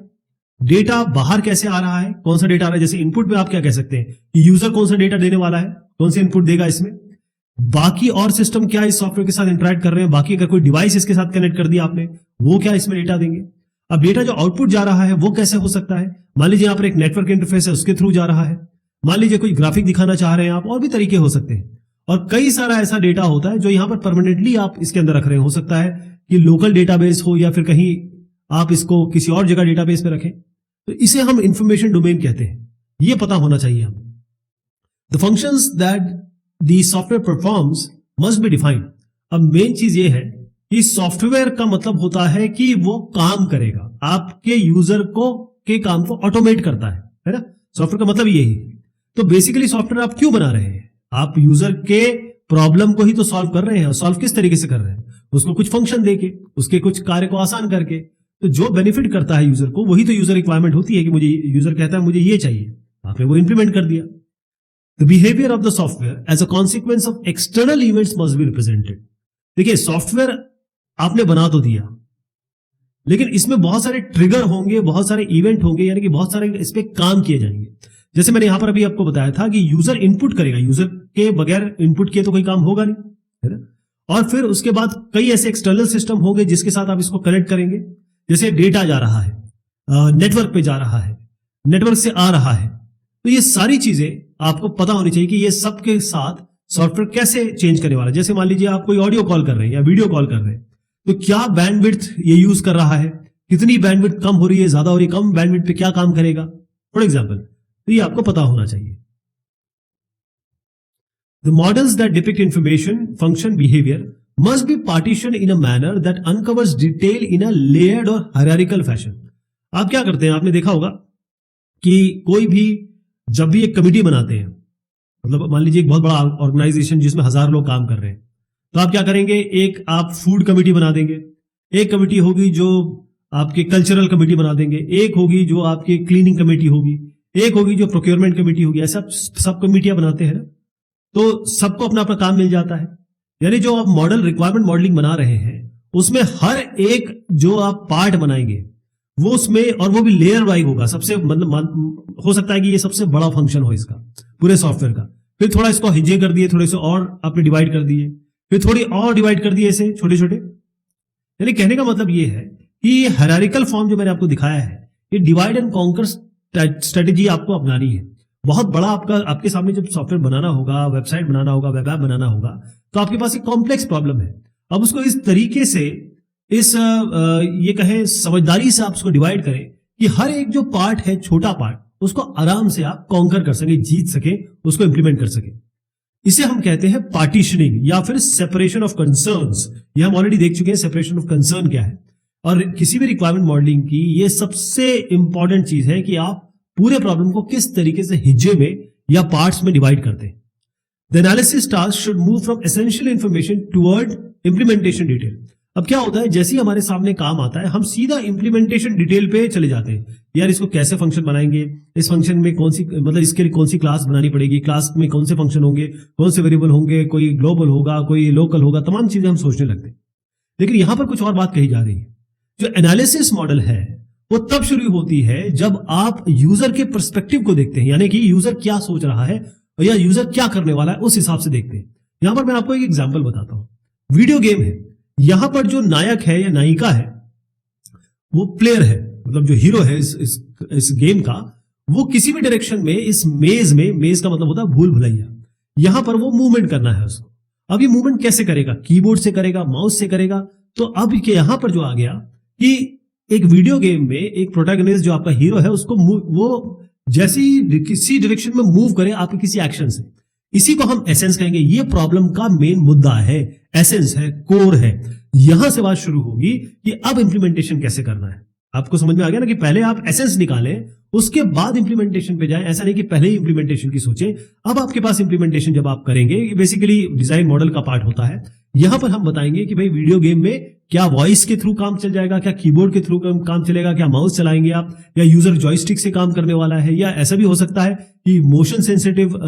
डेटा बाहर कैसे आ रहा है, कौन सा डेटा आ रहा है। जैसे इनपुट में आप क्या कह सकते हैं कि यूजर कौन सा डेटा देने वाला है, कौन सा इनपुट देगा इसमें, बाकी और सिस्टम क्या इस सॉफ्टवेयर के साथ इंटरेक्ट कर रहे हैं, बाकी अगर कोई डिवाइस इसके साथ कनेक्ट कर दिया आपने, वो क्या इसमें डेटा देंगे। अब डेटा जो आउटपुट जा रहा है वो कैसे हो सकता है, मान लीजिए यहाँ पर एक नेटवर्क इंटरफेस है उसके थ्रू जा रहा है, मान लीजिए कोई ग्राफिक दिखाना चाह रहे हैं आप, और भी तरीके हो सकते हैं। और कई सारा ऐसा डेटा होता है जो यहाँ पर परमानेंटली आप इसके अंदर रख रहे हैं। हो सकता है कि लोकल डेटाबेस हो या फिर कहीं आप इसको किसी और जगह डेटाबेस में रखें, तो इसे हम इंफॉर्मेशन डोमेन कहते हैं। ये पता होना चाहिए हमें। The functions that the software performs must be defined. अब मेन चीज ये है कि सॉफ्टवेयर का मतलब होता है कि वो काम करेगा, आपके यूजर को के काम को ऑटोमेट करता है ना। सॉफ्टवेयर का मतलब यही है। तो बेसिकली सॉफ्टवेयर आप क्यों बना रहे हैं, आप यूजर के प्रॉब्लम को ही तो सॉल्व कर रहे हैं। और सॉल्व किस तरीके से कर रहे हैं, उसको कुछ फंक्शन देके, उसके कुछ कार्य को आसान करके। तो जो बेनिफिट करता है यूजर को, वही तो यूजर रिक्वायरमेंट होती है कि मुझे, यूजर कहता है मुझे ये चाहिए, आपने वो इंप्लीमेंट कर दिया। The behaviour of the software as a consequence of external events must be represented. देखिए, सॉफ्टवेयर आपने बना तो दिया, लेकिन इसमें बहुत सारे ट्रिगर होंगे, बहुत सारे इवेंट होंगे, यानी कि बहुत सारे इस पे काम किए जाएंगे। जैसे मैंने यहां पर अभी आपको बताया था कि यूजर इनपुट करेगा, यूजर के बगैर इनपुट किए तो कोई काम होगा नहीं, है ना। और फिर उसके बाद कई ऐसे एक्सटर्नल सिस्टम होंगे जिसके साथ आप इसको कनेक्ट करेंगे। जैसे डेटा जा रहा है, नेटवर्क पे जा रहा है, नेटवर्क से आ रहा है, तो ये सारी चीजें आपको पता होनी चाहिए कि ये सब के साथ सॉफ्टवेयर कैसे चेंज करने वाला है। जैसे मान लीजिए आप कोई ऑडियो कॉल कर रहे हैं या वीडियो कॉल कर रहे हैं, तो क्या बैंडविड्थ ये यूज कर रहा है, कितनी बैंडविड्थ कम हो रही है, ज्यादा हो रही है, कम बैंडविड्थ पे क्या काम करेगा, फॉर एग्जाम्पल। तो ये आपको पता होना चाहिए। The models that depict information function behaviour must be partitioned in a manner that uncovers detail in a layered और hierarchical fashion। आप क्या करते हैं, आपने देखा होगा कि कोई भी जब भी एक कमिटी बनाते हैं, मतलब मान लीजिए एक बहुत बड़ा ऑर्गेनाइजेशन जिसमें 1000 लोग काम कर रहे हैं, तो आप क्या करेंगे, एक आप फूड कमिटी बना देंगे, एक कमिटी होगी जो आपके कल्चरल कमिटी बना देंगे, एक होगी जो आपकी क्लीनिंग कमेटी होगी, एक होगी जो प्रोक्योरमेंट कमेटी होगी। ऐसा सब कमिटियां बनाते हैं ना, तो सबको अपना अपना काम मिल जाता है। यानी जो आप मॉडल रिक्वायरमेंट मॉडलिंग बना रहे हैं उसमें हर एक जो आप पार्ट बनाएंगे वो उसमें, और वो भी लेयर वाइज होगा। सबसे मतलब हो सकता है कि ये सबसे बड़ा फंक्शन हो इसका पूरे सॉफ्टवेयर का, फिर थोड़ा इसको हिजे कर दिए, थोड़े से और आपने डिवाइड कर दिए, फिर थोड़ी और डिवाइड कर दिए ऐसे छोटे छोटे। यानी कहने का मतलब ये है कि ये हायरार्किकल फॉर्म जो मैंने आपको दिखाया है, ये डिवाइड एंड कॉन्कर स्ट्रेटेजी आपको अपनानी है। बहुत बड़ा आपके सामने जब सॉफ्टवेयर बनाना होगा, वेबसाइट बनाना होगा, वेब ऐप बनाना होगा, तो आपके पास एक कॉम्प्लेक्स प्रॉब्लम है। अब उसको इस तरीके से ये कहें समझदारी से आप उसको डिवाइड करें कि हर एक जो पार्ट है, छोटा पार्ट, उसको आराम से आप कॉन्कर कर सके, जीत सके, उसको इंप्लीमेंट कर सके। इसे हम कहते हैं पार्टीशनिंग या फिर सेपरेशन ऑफ कंसर्न्स। ये हम ऑलरेडी देख चुके हैं सेपरेशन ऑफ कंसर्न क्या है। और किसी भी रिक्वायरमेंट मॉडलिंग की ये सबसे इंपॉर्टेंट चीज है कि आप पूरे प्रॉब्लम को किस तरीके से हिज्जे में या पार्ट्स में डिवाइड करते हैं। The analysis task should move from essential information toward implementation detail. अब क्या होता है, जैसे ही हमारे सामने काम आता है हम सीधा इंप्लीमेंटेशन डिटेल पे चले जाते हैं। यार इसको कैसे फंक्शन बनाएंगे, इस फंक्शन में कौन सी, मतलब इसके लिए कौन सी क्लास बनानी पड़ेगी, क्लास में कौन से फंक्शन होंगे, कौन से वेरिएबल होंगे, कोई ग्लोबल होगा, कोई लोकल होगा, तमाम चीजें हम सोचने लगते हैं। लेकिन यहां पर कुछ और बात कही जा रही है। जो एनालिसिस मॉडल है वो तब शुरू होती है जब आप यूजर के पर्सपेक्टिव को देखते हैं, यानी कि यूजर क्या सोच रहा है या यूजर क्या करने वाला है, उस हिसाब से देखते हैं। यहां पर मैं आपको एक एग्जांपल बताता हूं। वीडियो गेम है, यहां पर जो नायक है या नायिका है वो प्लेयर है, मतलब जो हीरो है इस गेम का, वो किसी भी डायरेक्शन में इस मेज का मतलब होता है भूल भुलैया, यहां पर वो मूवमेंट करना है उसको। अब ये मूवमेंट कैसे करेगा, कीबोर्ड से करेगा, माउस से करेगा। तो अब यहां पर जो आ गया कि एक वीडियो गेम में एक प्रोटैगनिस्ट जो आपका हीरो है उसको वो जैसे ही किसी डायरेक्शन में मूव करे आपके किसी एक्शन से, इसी को हम एसेंस कहेंगे। ये प्रॉब्लम का मेन मुद्दा है, एसेंस है, कोर है। यहां से बात शुरू होगी कि अब इंप्लीमेंटेशन कैसे करना है। आपको समझ में आ गया ना कि पहले आप एसेंस निकालें, उसके बाद इंप्लीमेंटेशन पे जाएं। ऐसा नहीं कि पहले ही इंप्लीमेंटेशन की सोचें। अब आपके पास इंप्लीमेंटेशन जब आप करेंगे, बेसिकली डिजाइन मॉडल का पार्ट होता है। यहां पर हम बताएंगे कि भाई वीडियो गेम में क्या वॉइस के थ्रू काम चल जाएगा, क्या कीबोर्ड के थ्रू काम चलेगा, क्या माउस चलाएंगे आप, या यूजर जॉयस्टिक से काम करने वाला है, या ऐसा भी हो सकता है कि मोशन सेंसिटिव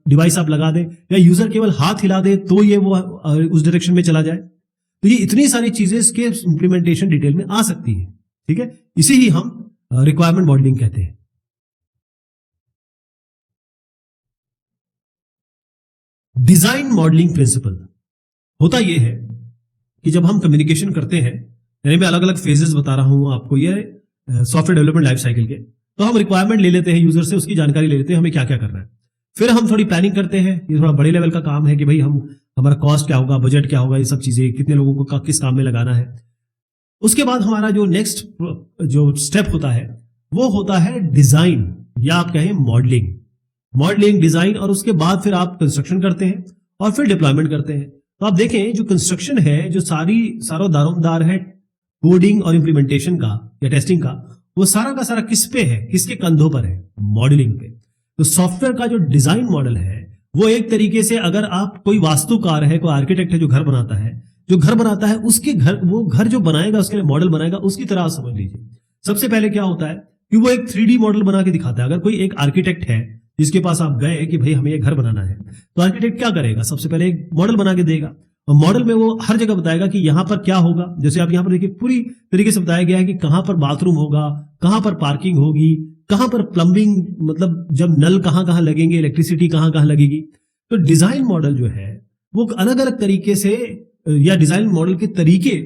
डिवाइस आप लगा दें, या यूजर केवल हाथ हिला दे तो ये वो उस डायरेक्शन में चला जाए। तो ये इतनी सारी चीजें इसके इंप्लीमेंटेशन डिटेल में आ सकती है। ठीक है, इसे ही हम रिक्वायरमेंट मॉडलिंग कहते हैं। डिजाइन मॉडलिंग प्रिंसिपल होता यह है कि जब हम कम्युनिकेशन करते हैं, यानी मैं अलग अलग फेजेस बता रहा हूं आपको ये सॉफ्टवेयर डेवलपमेंट लाइफ साइकिल के, तो हम रिक्वायरमेंट ले लेते हैं यूजर से, उसकी जानकारी ले लेते हैं हमें क्या क्या करना है। फिर हम थोड़ी प्लानिंग करते हैं, ये थोड़ा बड़े लेवल का काम है कि भाई हमारा कॉस्ट क्या होगा, बजट क्या होगा, ये सब चीजें, कितने लोगों को किस काम में लगाना है। उसके बाद हमारा जो नेक्स्ट जो स्टेप होता है वो होता है डिजाइन, या आप कहें मॉडलिंग डिजाइन, और उसके बाद फिर आप कंस्ट्रक्शन करते हैं और फिर डिप्लॉयमेंट करते हैं। तो आप देखें जो कंस्ट्रक्शन है, जो सारा दारोमदार है कोडिंग और इंप्लीमेंटेशन का या टेस्टिंग का, वो सारा का सारा किस पे है, किसके कंधों पर है, मॉडलिंग पे। तो सॉफ्टवेयर का जो डिजाइन मॉडल है वो एक तरीके से, अगर आप कोई वास्तुकार है, कोई आर्किटेक्ट है जो घर बनाता है, उसके वो घर जो बनाएगा, उसके लिए मॉडल बनाएगा, उसकी तरह समझ लीजिए। सबसे पहले क्या होता है कि वो एक 3D मॉडल बना के दिखाता है। अगर कोई एक आर्किटेक्ट है जिसके पास आप गए कि भाई हमें ये घर बनाना है, तो आर्किटेक्ट क्या करेगा, सबसे पहले एक मॉडल बना के देगा, और मॉडल में वो हर जगह बताएगा कि यहां पर क्या होगा। जैसे आप यहां पर देखिए, पूरी तरीके से बताया गया है कि कहां पर बाथरूम होगा, कहां पर पार्किंग होगी, कहां पर प्लम्बिंग, मतलब जब नल कहां कहां लगेंगे, इलेक्ट्रिसिटी कहां कहां लगेगी। तो डिजाइन मॉडल जो है वो अलग अलग तरीके से, या डिजाइन मॉडल के तरीके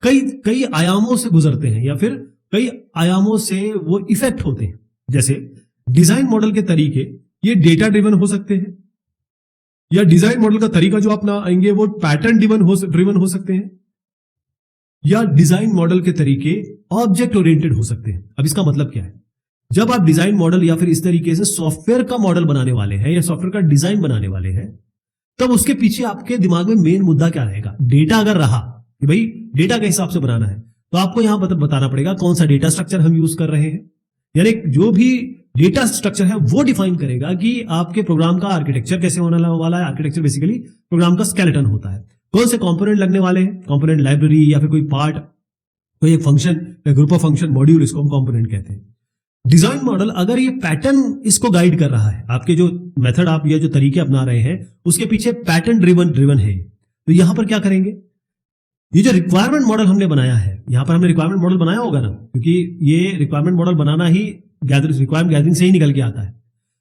कई आयामों से गुजरते हैं, या फिर कई आयामों से वो इफेक्ट होते हैं। जैसे डिजाइन मॉडल के तरीके ये डेटा ड्रिवन हो सकते हैं, या डिजाइन मॉडल का तरीका जो अपनाएंगे वो पैटर्न ड्रिवन हो सकते हैं, या डिजाइन मॉडल के तरीके ऑब्जेक्ट ओरिएंटेड हो सकते हैं। अब इसका मतलब क्या है, जब आप डिजाइन मॉडल या फिर इस तरीके से सॉफ्टवेयर का मॉडल बनाने वाले हैं या सॉफ्टवेयर का डिजाइन बनाने वाले हैं, तब उसके पीछे आपके दिमाग में मेन मुद्दा क्या रहेगा। डेटा अगर रहा कि भाई डेटा के हिसाब से बनाना है, तो आपको यहां बताना पड़ेगा कौन सा डेटा स्ट्रक्चर हम यूज कर रहे हैं, यानी जो भी डेटा स्ट्रक्चर है वो डिफाइन करेगा कि आपके प्रोग्राम का आर्किटेक्चर कैसे होने वाला है। आर्किटेक्चर बेसिकली प्रोग्राम का स्केलेटन होता है, कौन से कंपोनेंट लगने वाले हैं, कंपोनेंट लाइब्रेरी या फिर कोई पार्ट, कोई एक फंक्शन या ग्रुप ऑफ फंक्शन, मॉड्यूल, इसको हम कंपोनेंट कहते हैं। डिजाइन मॉडल अगर ये पैटर्न इसको गाइड कर रहा है, आपके जो मेथड आप या जो तरीके अपना रहे हैं उसके पीछे पैटर्न ड्रिवन है, तो यहां पर क्या करेंगे, ये जो रिक्वायरमेंट मॉडल हमने बनाया है, यहां पर हमने रिक्वायरमेंट मॉडल बनाया होगा ना, क्योंकि ये रिक्वायरमेंट मॉडल बनाना ही रिक्वायरमेंट गैदरिंग से ही निकल के आता है।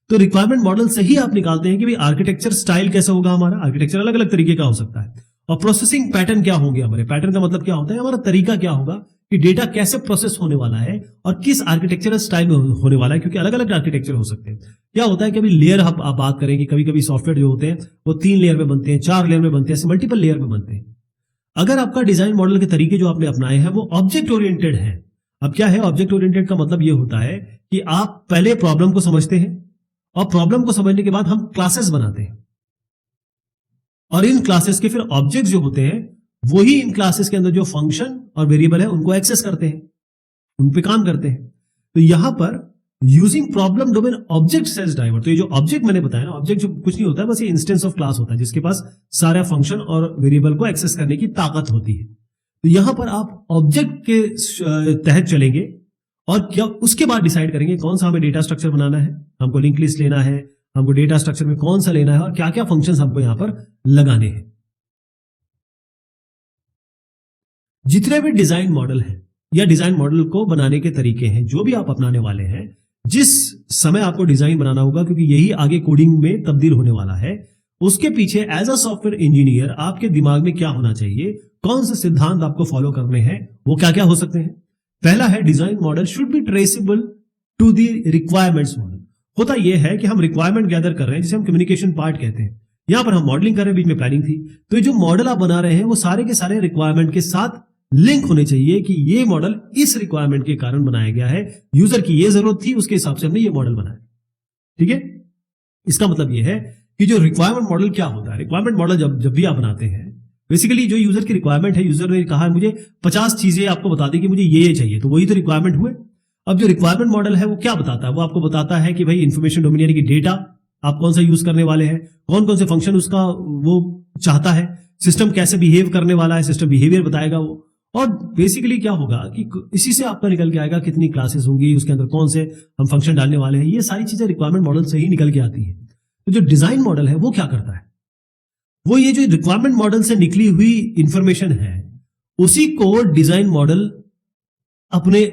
तो रिक्वायरमेंट मॉडल से ही आप निकालते हैं कि भाई आर्किटेक्चर स्टाइल कैसा होगा, हमारा आर्किटेक्चर अलग अलग तरीके का हो सकता है, और प्रोसेसिंग पैटर्न क्या होंगे हमारे। पैटर्न का मतलब क्या होता है, हमारा तरीका क्या होगा कि डेटा कैसे प्रोसेस होने वाला है और किस आर्किटेक्चरल स्टाइल में होने वाला है, क्योंकि अलग अलग आर्किटेक्चर हो सकते हैं। क्या होता है कि अभी लेयर आप बात करें कि कभी कभी सॉफ्टवेयर जो होते हैं वो 3 लेयर में बनते हैं, 4 लेयर में बनते हैं, मल्टीपल लेयर में बनते हैं। अगर आपका डिजाइन मॉडल के तरीके जो आपने अपनाए हैं वो ऑब्जेक्ट ओरिएंटेड है। अब क्या है ऑब्जेक्ट ओरिएंटेड का मतलब ये होता है कि आप पहले प्रॉब्लम को समझते हैं और प्रॉब्लम को समझने के बाद हम क्लासेस बनाते हैं और इन क्लासेस के फिर ऑब्जेक्ट्स जो होते हैं वही इन क्लासेस के अंदर जो फंक्शन और वेरिएबल है उनको एक्सेस करते हैं, उन पे काम करते हैं। तो यहां पर using problem domain object as driver, तो ये जो ऑब्जेक्ट मैंने बताया ना, ऑब्जेक्ट जो कुछ नहीं होता है, बस ये इंस्टेंस ऑफ क्लास होता है जिसके पास सारा फंक्शन और वेरिएबल को एक्सेस करने की ताकत होती है। तो यहां पर आप ऑब्जेक्ट के तहत चलेंगे और क्या उसके बाद डिसाइड करेंगे कौन सा हमें डेटा स्ट्रक्चर बनाना है, हमको लिंक लिस्ट लेना है, हमको डेटा स्ट्रक्चर में कौन सा लेना है और क्या क्या फंक्शंस हमको यहां पर लगाने हैं। जितने भी डिजाइन मॉडल हैं या डिजाइन मॉडल को बनाने के तरीके हैं जो भी आप अपनाने वाले हैं, जिस समय आपको डिजाइन बनाना होगा क्योंकि यही आगे कोडिंग में तब्दील होने वाला है, उसके पीछे एज अ सॉफ्टवेयर इंजीनियर आपके दिमाग में क्या होना चाहिए, कौन से सिद्धांत आपको फॉलो करने हैं, वो क्या क्या हो सकते हैं। पहला है design model should be traceable to the requirements model. होता यह है कि हम रिक्वायरमेंट गैदर कर रहे हैं जिसे हम कम्युनिकेशन पार्ट कहते हैं। यहां पर हम मॉडलिंग कर रहे हैं, बीच में प्लानिंग थी, तो ये जो मॉडल आप बना रहे हैं वो सारे के सारे रिक्वायरमेंट के साथ लिंक होने चाहिए कि ये मॉडल इस रिक्वायरमेंट के कारण बनाया गया है, यूजर की ये जरूरत थी, उसके हिसाब से हमने ये मॉडल बनाया। ठीक है, इसका मतलब ये है कि जो रिक्वायरमेंट मॉडल क्या होता है, रिक्वायरमेंट मॉडल जब भी आप बनाते हैं, बेसिकली जो यूजर की रिक्वायरमेंट है, यूजर ने कहा मुझे 50 चीजें आपको बता दी कि मुझे ये चाहिए, तो वही तो रिक्वायरमेंट हुए। अब जो रिक्वायरमेंट मॉडल है वो क्या बताता है, वो आपको बताता है कि भाई इंफॉर्मेशन डोमेन यानी कि डेटा आप कौन सा यूज करने वाले हैं, कौन कौन से फंक्शन उसका वो चाहता है, सिस्टम कैसे बिहेव करने वाला है, सिस्टम बिहेवियर बताएगा वो, और बेसिकली क्या होगा कि इसी से आपका निकल के आएगा कितनी क्लासेस होंगी, उसके अंदर कौन से हम फंक्शन डालने वाले हैं। ये सारी चीजें रिक्वायरमेंट मॉडल से ही निकल के आती है। तो जो डिजाइन मॉडल है वो क्या करता है, वो ये जो रिक्वायरमेंट मॉडल से निकली हुई इंफॉर्मेशन है उसी को डिजाइन मॉडल अपने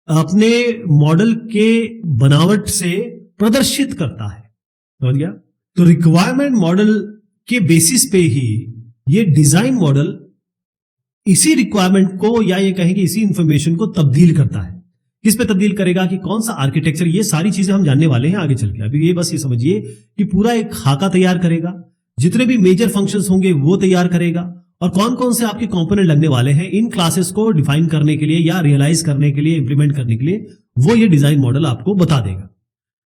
अपने मॉडल के बनावट से प्रदर्शित करता है। समझ गया? तो रिक्वायरमेंट मॉडल के बेसिस पे ही ये डिजाइन मॉडल इसी रिक्वायरमेंट को या ये कहें कि इसी इंफॉर्मेशन को तब्दील करता है। किस पे तब्दील करेगा कि कौन सा आर्किटेक्चर, ये सारी चीजें हम जानने वाले हैं आगे चल के। अभी ये बस ये समझिए कि पूरा एक खाका तैयार करेगा, जितने भी मेजर फंक्शंस होंगे वो तैयार करेगा, और कौन कौन से आपके कंपोनेंट लगने वाले हैं इन क्लासेस को डिफाइन करने के लिए या रियलाइज करने के लिए, इंप्लीमेंट करने के लिए, वो ये डिजाइन मॉडल आपको बता देगा।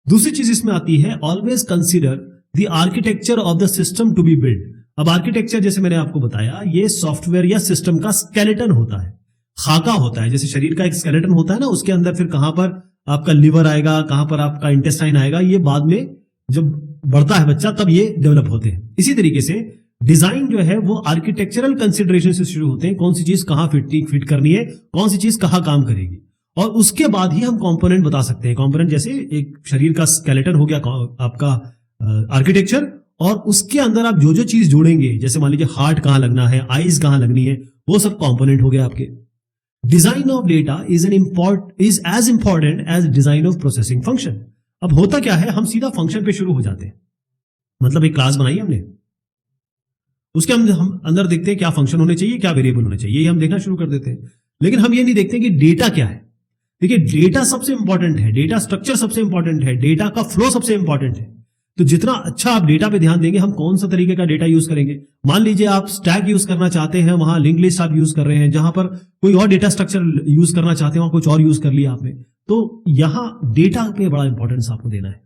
दूसरी चीज इसमें आती है always consider the architecture of the system to be build. अब आर्किटेक्चर जैसे मैंने आपको बताया ये सॉफ्टवेयर या सिस्टम का स्केलेटन होता है, खाका होता है। जैसे शरीर का एक स्केलेटन होता है ना, उसके अंदर फिर कहां पर आपका लिवर आएगा, कहां पर आपका इंटेस्टाइन आएगा, ये बाद में जब बढ़ता है बच्चा तब ये डेवलप होते हैं। इसी तरीके से डिजाइन जो है वो आर्किटेक्चरल कंसिडरेशन से शुरू होते हैं, कौन सी चीज कहां फिट करनी है, कौन सी चीज कहां काम करेगी, और उसके बाद ही हम कंपोनेंट बता सकते हैं। कंपोनेंट जैसे एक शरीर का स्केलेटन हो गया आपका आर्किटेक्चर, और उसके अंदर आप जो जो चीज जोड़ेंगे, जैसे मान लीजिए हार्ट कहां लगना है, आईज कहां लगनी है, वो सब कंपोनेंट हो गए आपके। Design of data is as important as design of processing function. अब होता क्या है, हम सीधा फंक्शन पे शुरू हो जाते हैं। मतलब एक क्लास बनाई हमने, उसके हम अंदर देखते हैं क्या फंक्शन होने चाहिए, क्या वेरिएबल होने चाहिए, ये हम देखना शुरू कर देते हैं। लेकिन हम ये नहीं देखते कि डेटा क्या है। देखिए डेटा सबसे इंपॉर्टेंट है, डेटा स्ट्रक्चर सबसे इंपॉर्टेंट है, डेटा का फ्लो सबसे इंपॉर्टेंट है। तो जितना अच्छा आप डेटा पे ध्यान देंगे, हम कौन सा तरीके का डेटा यूज करेंगे। मान लीजिए आप स्टैक यूज करना चाहते हैं, वहां लिंक लिस्ट आप यूज कर रहे हैं, जहां पर कोई और डेटा स्ट्रक्चर यूज करना चाहते हैं वहां कुछ और यूज कर लिया आपने। तो यहां डेटा पे बड़ा इंपॉर्टेंस आपको देना है।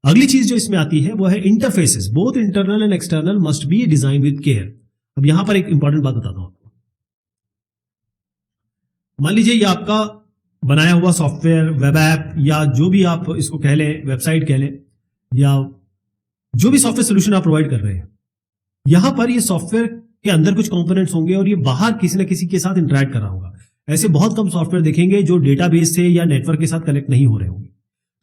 अगली चीज जो इसमें आती है वो है interfaces, both internal and external must be design with care. अब यहां पर एक इंपॉर्टेंट बात बताता हूं आपको। मान लीजिए ये आपका बनाया हुआ सॉफ्टवेयर, वेब ऐप, या जो भी आप इसको कह लें, वेबसाइट कह लें, या जो भी सॉफ्टवेयर सोल्यूशन आप प्रोवाइड कर रहे हैं, यहां पर ये सॉफ्टवेयर के अंदर कुछ कंपोनेंट्स होंगे और ये बाहर किसी ना किसी के साथ इंटरेक्ट कर रहा होगा। ऐसे बहुत कम सॉफ्टवेयर देखेंगे जो डेटाबेस से या नेटवर्क के साथ कनेक्ट नहीं हो रहे होंगे।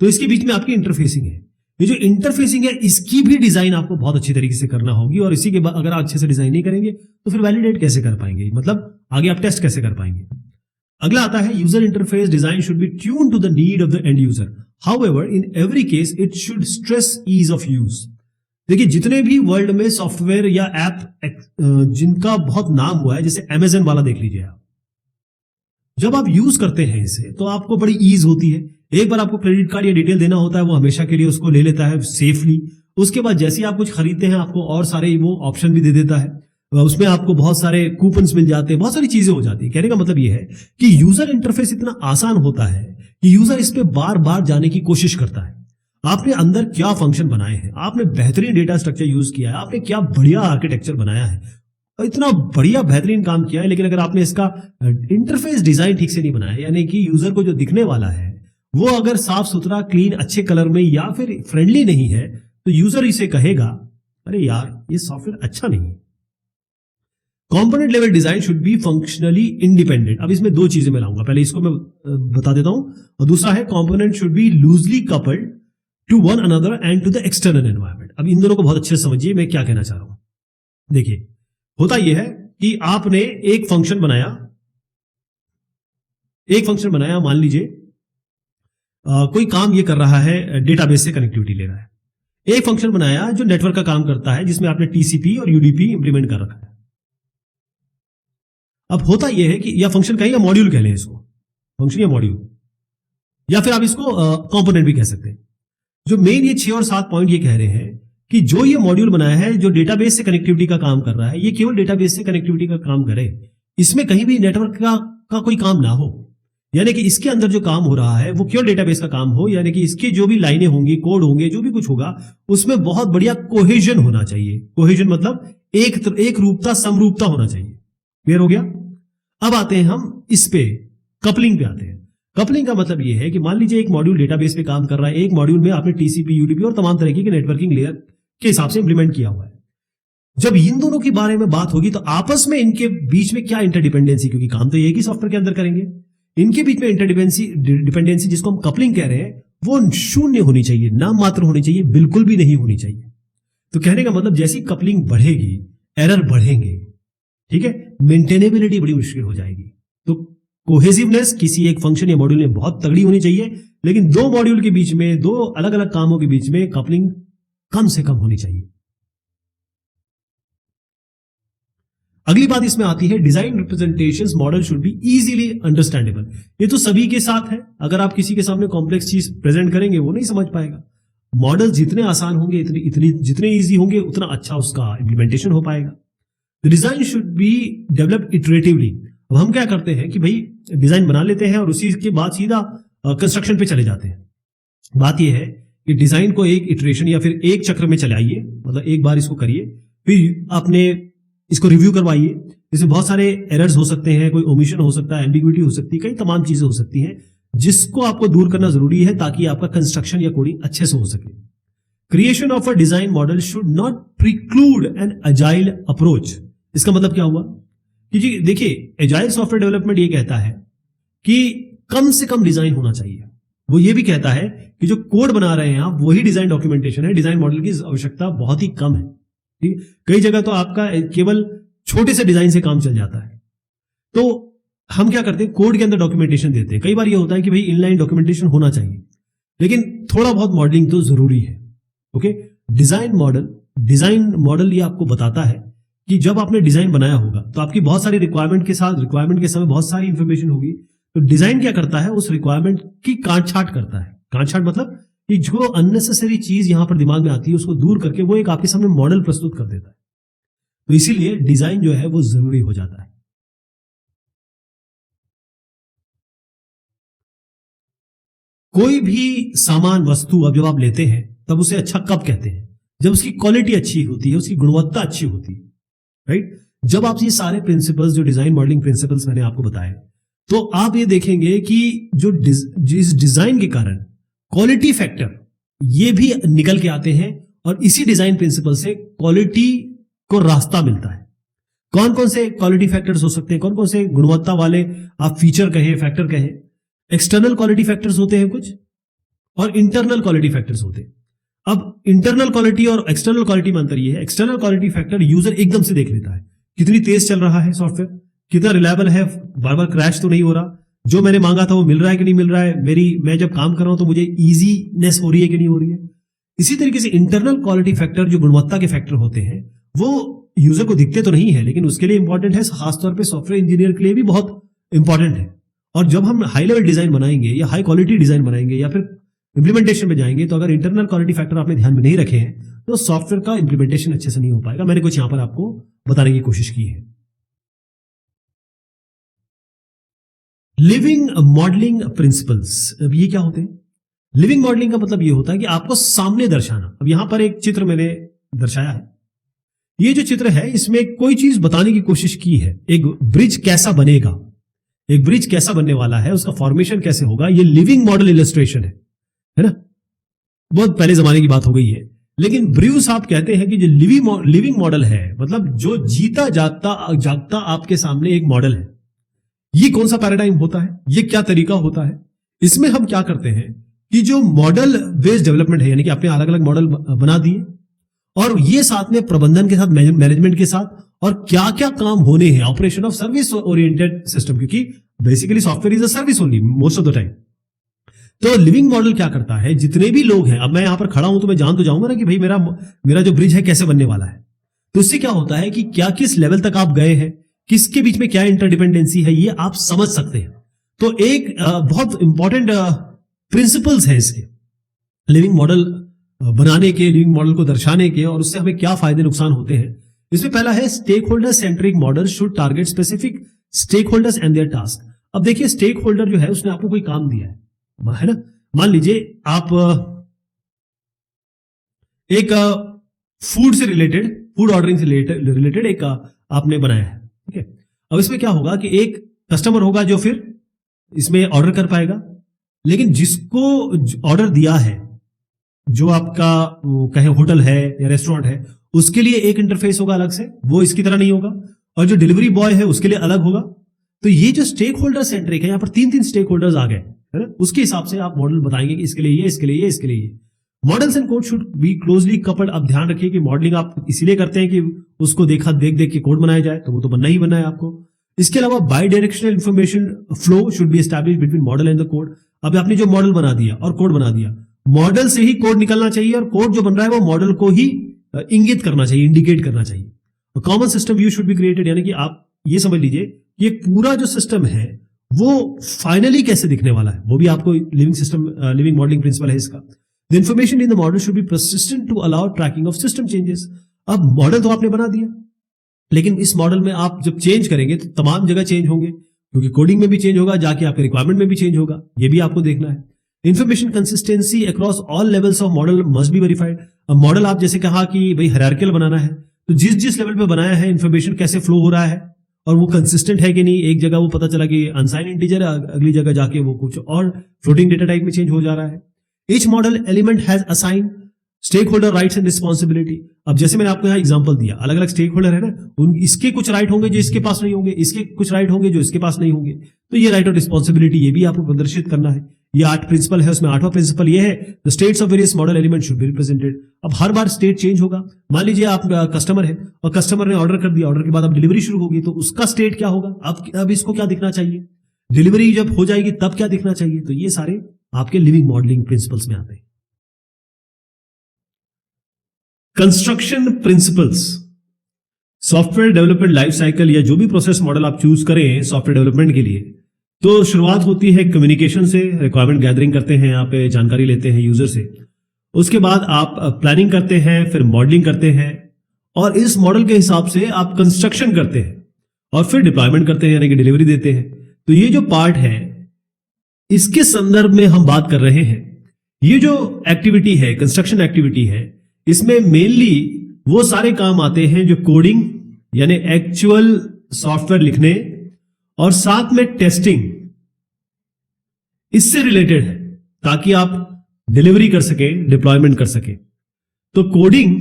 तो इसके बीच में आपकी इंटरफेसिंग है। ये जो इंटरफेसिंग है इसकी भी डिजाइन आपको बहुत अच्छी तरीके से करना होगी, और इसी के बाद अगर आप अच्छे से डिजाइन नहीं करेंगे तो फिर वैलिडेट कैसे कर पाएंगे, मतलब आगे आप टेस्ट कैसे कर पाएंगे। अगला आता है user interface design should be tune to the need of the end user, however in every case it should stress ease of use. देखिए जितने भी वर्ल्ड में सॉफ्टवेयर या ऐप जिनका बहुत नाम हुआ है, जैसे अमेज़न वाला देख लीजिए आप, जब आप यूज करते हैं इसे तो आपको बड़ी ईज होती है। एक बार आपको क्रेडिट कार्ड या डिटेल देना होता है, वो हमेशा के लिए उसको ले लेता है सेफली। उसके बाद जैसे ही आप कुछ खरीदते हैं आपको और सारे वो ऑप्शन भी दे देता है। उसमें आपको बहुत सारे कूपन्स मिल जाते हैं, बहुत सारी चीजें हो जाती है। कहने का मतलब ये है कि यूजर इंटरफेस इतना आसान होता है कि यूजर इस पे बार बार जाने की कोशिश करता है। आपने अंदर क्या फंक्शन बनाए हैं, आपने बेहतरीन डेटा स्ट्रक्चर यूज किया है, आपने क्या बढ़िया आर्किटेक्चर बनाया है, इतना बढ़िया बेहतरीन काम किया है, लेकिन अगर आपने इसका इंटरफेस डिजाइन ठीक से नहीं बनाया, यानी कि यूजर को जो दिखने वाला है वो अगर साफ सुथरा, क्लीन, अच्छे कलर में या फिर फ्रेंडली नहीं है, तो यूजर इसे कहेगा अरे यार ये सॉफ्टवेयर अच्छा नहीं है। Component level design should B functionally independent. अब इसमें दो चीजें मैं लाऊंगा, पहले इसको मैं बता देता हूं, और दूसरा है component should be loosely coupled to one another and to the external environment. अब इन दोनों को बहुत अच्छे से समझिए मैं क्या कहना चाह रहा हूं। देखिए, होता यह है कि आपने एक फंक्शन बनाया, मान लीजिए कोई काम ये कर रहा है, डेटाबेस से कनेक्टिविटी ले रहा है। एक फंक्शन बनाया जो नेटवर्क का काम करता है, जिसमें आपने टीसीपी और यूडीपी इंप्लीमेंट कर रखा है। अब होता यह है कि या फंक्शन कहें या मॉड्यूल कह लें इसको, फंक्शन या मॉड्यूल, या फिर आप इसको कंपोनेंट भी कह सकते हैं। जो मेन ये 6 और 7 पॉइंट ये कह रहे हैं कि जो ये मॉड्यूल बनाया है, जो डेटाबेस से कनेक्टिविटी का काम कर रहा है, ये केवल डेटाबेस से कनेक्टिविटी का काम करे, इसमें कहीं भी नेटवर्क का कोई काम ना हो। यानी कि इसके अंदर जो काम हो रहा है वो केवल डेटाबेस का काम हो, यानी कि इसकी जो भी लाइनें होंगी, कोड होंगे, जो भी कुछ होगा, उसमें बहुत बढ़िया कोहेजन होना चाहिए। कोहेजन मतलब एक रूपता, समरूपता होना चाहिए। क्लियर हो गया? अब आते हैं हम इस पे कपलिंग पे आते हैं। कपलिंग का मतलब यह है कि मान लीजिए एक मॉड्यूल डेटाबेस पे काम कर रहा है, एक मॉड्यूल में आपने टीसीपी, यूडीपी और तमाम तरीके के नेटवर्किंग लेयर के हिसाब से इंप्लीमेंट किया हुआ है। जब इन दोनों के बारे में बात होगी तो आपस में इनके बीच में क्या इंटरडिपेंडेंसी, क्योंकि काम तो एक ही सॉफ्टवेयर के अंदर करेंगे, इनके बीच में इंटरडिपेंडेंसी जिसको हम कपलिंग कह रहे हैं, वो शून्य होनी चाहिए, नाम मात्र होनी चाहिए, बिल्कुल भी नहीं होनी चाहिए। तो कहने का मतलब जैसी कपलिंग बढ़ेगी, एरर बढ़ेंगे, ठीक है, मेंटेनेबिलिटी बड़ी मुश्किल हो जाएगी। तो कोहेसिवनेस किसी एक फंक्शन या मॉड्यूल में बहुत तगड़ी होनी चाहिए, लेकिन दो मॉड्यूल के बीच में, दो अलग अलग कामों के बीच में कपलिंग कम से कम होनी चाहिए। अगली बात इसमें आती है, design representations model should be easily understandable. ये तो सभी के साथ है, अगर आप किसी के सामने कॉम्प्लेक्स चीज प्रेजेंट करेंगे वो नहीं समझ पाएगा। मॉडल जितने आसान होंगे, जितने इजी होंगे, उतना अच्छा उसका इंप्लीमेंटेशन हो पाएगा। Design should be develop iteratively. अब हम क्या करते हैं कि भाई डिजाइन बना लेते हैं और उसी के बाद सीधा कंस्ट्रक्शन पे चले जाते हैं। बात यह है कि डिजाइन को एक इटरेशन या फिर एक चक्र में चलाइए, मतलब एक बार इसको करिए, फिर आपने इसको रिव्यू करवाइए। इसमें बहुत सारे एरर्स हो सकते हैं, कोई ओमिशन हो सकता है, एम्बिग्विटी हो सकती है, कई तमाम चीजें हो सकती हैं जिसको आपको दूर करना जरूरी है ताकि आपका कंस्ट्रक्शन या कोडिंग अच्छे से हो सके। Creation of a design model should not preclude an agile approach. इसका मतलब क्या हुआ कि जी देखिए, एजाइल सॉफ्टवेयर डेवलपमेंट ये कहता है कि कम से कम डिजाइन होना चाहिए। वो ये भी कहता है कि जो कोड बना रहे हैं आप, वही डिजाइन डॉक्यूमेंटेशन है, डिजाइन मॉडल की आवश्यकता बहुत ही कम है। ठीक, कई जगह तो आपका केवल छोटे से डिजाइन से काम चल जाता है। तो हम क्या करते हैं, कोड के अंदर डॉक्यूमेंटेशन देते हैं। कई बार ये होता है कि भाई इनलाइन डॉक्यूमेंटेशन होना चाहिए, लेकिन थोड़ा बहुत मॉडलिंग तो जरूरी है। ओके, डिजाइन मॉडल ये आपको बताता है कि जब आपने डिजाइन बनाया होगा तो आपकी बहुत सारी रिक्वायरमेंट के समय बहुत सारी इंफॉर्मेशन होगी। तो डिजाइन क्या करता है, उस रिक्वायरमेंट की कांट-छांट करता है। कांट-छांट मतलब कि जो अननेसेसरी चीज यहां पर दिमाग में आती है उसको दूर करके वो एक आपके सामने मॉडल प्रस्तुत कर देता है। तो इसीलिए डिजाइन जो है वो जरूरी हो जाता है। कोई भी सामान, वस्तु अब जब आप लेते हैं तब उसे अच्छा कब कहते हैं, जब उसकी क्वालिटी अच्छी होती है, उसकी गुणवत्ता अच्छी होती है, राइट। जब आप ये सारे प्रिंसिपल्स, जो डिजाइन मॉडलिंग प्रिंसिपल्स मैंने आपको बताए, तो आप ये देखेंगे कि जो इस डिजाइन के कारण क्वालिटी फैक्टर ये भी निकल के आते हैं, और इसी डिजाइन प्रिंसिपल से क्वालिटी को रास्ता मिलता है। कौन कौन से क्वालिटी फैक्टर्स हो सकते हैं, कौन कौन से गुणवत्ता वाले आप फीचर कहें, फैक्टर कहें। एक्सटर्नल क्वालिटी फैक्टर्स होते हैं कुछ, और इंटरनल क्वालिटी फैक्टर्स होते हैं। अब इंटरनल क्वालिटी और एक्सटर्नल क्वालिटी में अंतर ये है, एक्सटर्नल क्वालिटी फैक्टर यूजर एकदम से देख लेता है, कितनी तेज चल रहा है सॉफ्टवेयर, कितना रिलायबल है, बार बार क्रैश तो नहीं हो रहा, जो मैंने मांगा था वो मिल रहा है कि नहीं मिल रहा है, मैं जब काम कर रहा हूं तो मुझे इजीनेस हो रही है कि नहीं हो रही है। इसी तरीके से इंटरनल क्वालिटी फैक्टर, जो गुणवत्ता के फैक्टर होते हैं, वो यूजर को दिखते तो नहीं है, लेकिन उसके लिए इंपॉर्टेंट है, खासतौर पे सॉफ्टवेयर इंजीनियर के लिए भी बहुत इंपॉर्टेंट है। और जब हम हाई लेवल डिजाइन बनाएंगे या हाई क्वालिटी डिजाइन बनाएंगे या फिर इंप्लीमेंटेशन में जाएंगे, तो अगर इंटरनल क्वालिटी फैक्टर आपने ध्यान में नहीं रखे हैं तो सॉफ्टवेयर का इंप्लीमेंटेशन अच्छे से नहीं हो पाएगा। मैंने कुछ यहां पर आपको बताने की कोशिश की है। लिविंग मॉडलिंग प्रिंसिपल्स, अब ये क्या होते हैं? लिविंग मॉडलिंग का मतलब ये होता है कि आपको सामने दर्शाना। अब यहां पर एक चित्र मैंने दर्शाया है। ये जो चित्र है इसमें कोई चीज बताने की कोशिश की है। एक ब्रिज कैसा बनेगा, एक ब्रिज कैसा बनने वाला है, उसका फॉर्मेशन कैसे होगा, ये लिविंग मॉडल इलस्ट्रेशन है ना। बहुत पहले जमाने की बात हो गई है, लेकिन ब्रूस आप कहते हैं कि जो लिविंग मॉडल है, मतलब जो जीता जागता आपके सामने एक मॉडल है। ये कौन सा पैराडाइम होता है, ये क्या तरीका होता है? इसमें हम क्या करते हैं कि जो मॉडल बेस्ड डेवलपमेंट है, यानी कि आपने अलग अलग मॉडल बना दिए और ये साथ में प्रबंधन के साथ, मैनेजमेंट के साथ, और क्या क्या काम होने हैं, operation of service oriented system, क्योंकि basically software is a service only most of the time. तो लिविंग मॉडल क्या करता है, जितने भी लोग हैं, अब मैं यहां पर खड़ा हूं तो मैं जान तो जाऊंगा ना कि भाई मेरा जो ब्रिज है कैसे बनने वाला है। तो इससे क्या होता है कि क्या किस लेवल तक आप गए हैं, किसके बीच में क्या इंटरडिपेंडेंसी है, ये आप समझ सकते हैं। तो एक बहुत इंपॉर्टेंट प्रिंसिपल्स है इसके, लिविंग मॉडल बनाने के, लिविंग मॉडल को दर्शाने के, और उससे हमें क्या फायदे नुकसान होते हैं। इसमें पहला है stakeholder centric model should target specific stakeholders and their task. अब देखिए, स्टेक होल्डर जो है उसने आपको कोई काम दिया है ना। मान लीजिए आप एक फूड से रिलेटेड, फूड ऑर्डरिंग से रिलेटेड एक आपने बनाया है, ठीक है। अब इसमें क्या होगा कि एक कस्टमर होगा जो फिर इसमें ऑर्डर कर पाएगा, लेकिन जिसको ऑर्डर दिया है, जो आपका कहे होटल है या रेस्टोरेंट है, उसके लिए एक इंटरफेस होगा अलग से, वो इसकी तरह नहीं होगा, और जो डिलीवरी बॉय है उसके लिए अलग होगा। तो ये जो स्टेक होल्डर सेंट्रिक है, यहां पर तीन स्टेक होल्डर्स आ गए, है ना। उसके हिसाब से आप मॉडल बताएंगे कि इसके लिए ये, इसके लिए ये, इसके लिए ये। Models and code should be closely coupled. अब ध्यान रखिए कि मॉडलिंग आप इसीलिए करते हैं कि उसको देख देख के कोड बनाया जाए, तो वो तो बनना ही बनना है आपको। इसके अलावा by directional information flow should be establish between model and the code. अब आपने जो मॉडल बना दिया और कोड बना दिया, मॉडल से ही कोड निकलना चाहिए, और कोड जो बन रहा है वो मॉडल को ही इंगित करना चाहिए, इंडिकेट करना चाहिए। Common system view should be created, यानी कि आप ये समझ लीजिए कि एक पूरा जो सिस्टम है वो फाइनली कैसे दिखने वाला है, वो भी आपको लिविंग मॉडलिंग प्रिंसिपल है इसका। The information in the model should be persistent to allow tracking of system changes. अब मॉडल तो आपने बना दिया, लेकिन इस मॉडल में आप जब चेंज करेंगे तो तमाम जगह चेंज होंगे, क्योंकि कोडिंग में भी चेंज होगा, जाके आपके रिक्वायरमेंट में भी चेंज होगा, ये भी आपको देखना है। Information consistency across all levels of model must be verified. अब मॉडल आप जैसे कहा कि भाई हायरार्किकल बनाना है, तो जिस लेवल पे बनाया है इंफॉर्मेशन कैसे फ्लो हो रहा है, और वो कंसिस्टेंट है कि नहीं। एक जगह वो पता चला कि अनसाइन इंटीजर है, अगली जगह जाके वो कुछ और फ्लोटिंग डेटा टाइप में चेंज हो जा रहा है। Each model element has assign stakeholder rights and responsibility. अब जैसे मैंने आपको यहाँ एग्जांपल दिया, अलग अलग स्टेक होल्डर है ना, इसके कुछ राइट होंगे जो इसके पास नहीं होंगे, इसके कुछ राइट होंगे जो इसके पास नहीं होंगे। तो ये राइट और रिस्पॉन्सिबिलिटी ये भी आपको प्रदर्शित करना है। ये 8 प्रिंसिपल है, उसमें 8वां प्रिंसिपल ये है, the states of various model element should be represented. अब हर बार स्टेट चेंज होगा। मान लीजिए आप कस्टमर है और कस्टमर ने ऑर्डर कर दिया, ऑर्डर के बाद अब डिलीवरी शुरू होगी, तो उसका स्टेट क्या होगा, अब इसको क्या दिखना चाहिए, डिलीवरी जब हो जाएगी तब क्या दिखना चाहिए। तो ये सारे आपके लिविंग मॉडलिंग प्रिंसिपल्स में आते हैं। Construction principles, software development life cycle या जो भी प्रोसेस मॉडल आप चूज करें सॉफ्टवेयर डेवलपमेंट के लिए, तो शुरुआत होती है कम्युनिकेशन से। रिक्वायरमेंट गैदरिंग करते हैं, यहाँ पे जानकारी लेते हैं यूजर से। उसके बाद आप प्लानिंग करते हैं, फिर मॉडलिंग करते हैं, और इस मॉडल के हिसाब से आप कंस्ट्रक्शन करते हैं, और फिर डिप्लॉयमेंट करते हैं, यानी कि डिलीवरी देते हैं। तो ये जो पार्ट है, इसके संदर्भ में हम बात कर रहे हैं। ये जो एक्टिविटी है, कंस्ट्रक्शन एक्टिविटी है, इसमें मेनली वो सारे काम आते हैं जो कोडिंग यानी एक्चुअल सॉफ्टवेयर लिखने, और साथ में टेस्टिंग इससे रिलेटेड है, ताकि आप डिलीवरी कर सके, डिप्लॉयमेंट कर सके। तो कोडिंग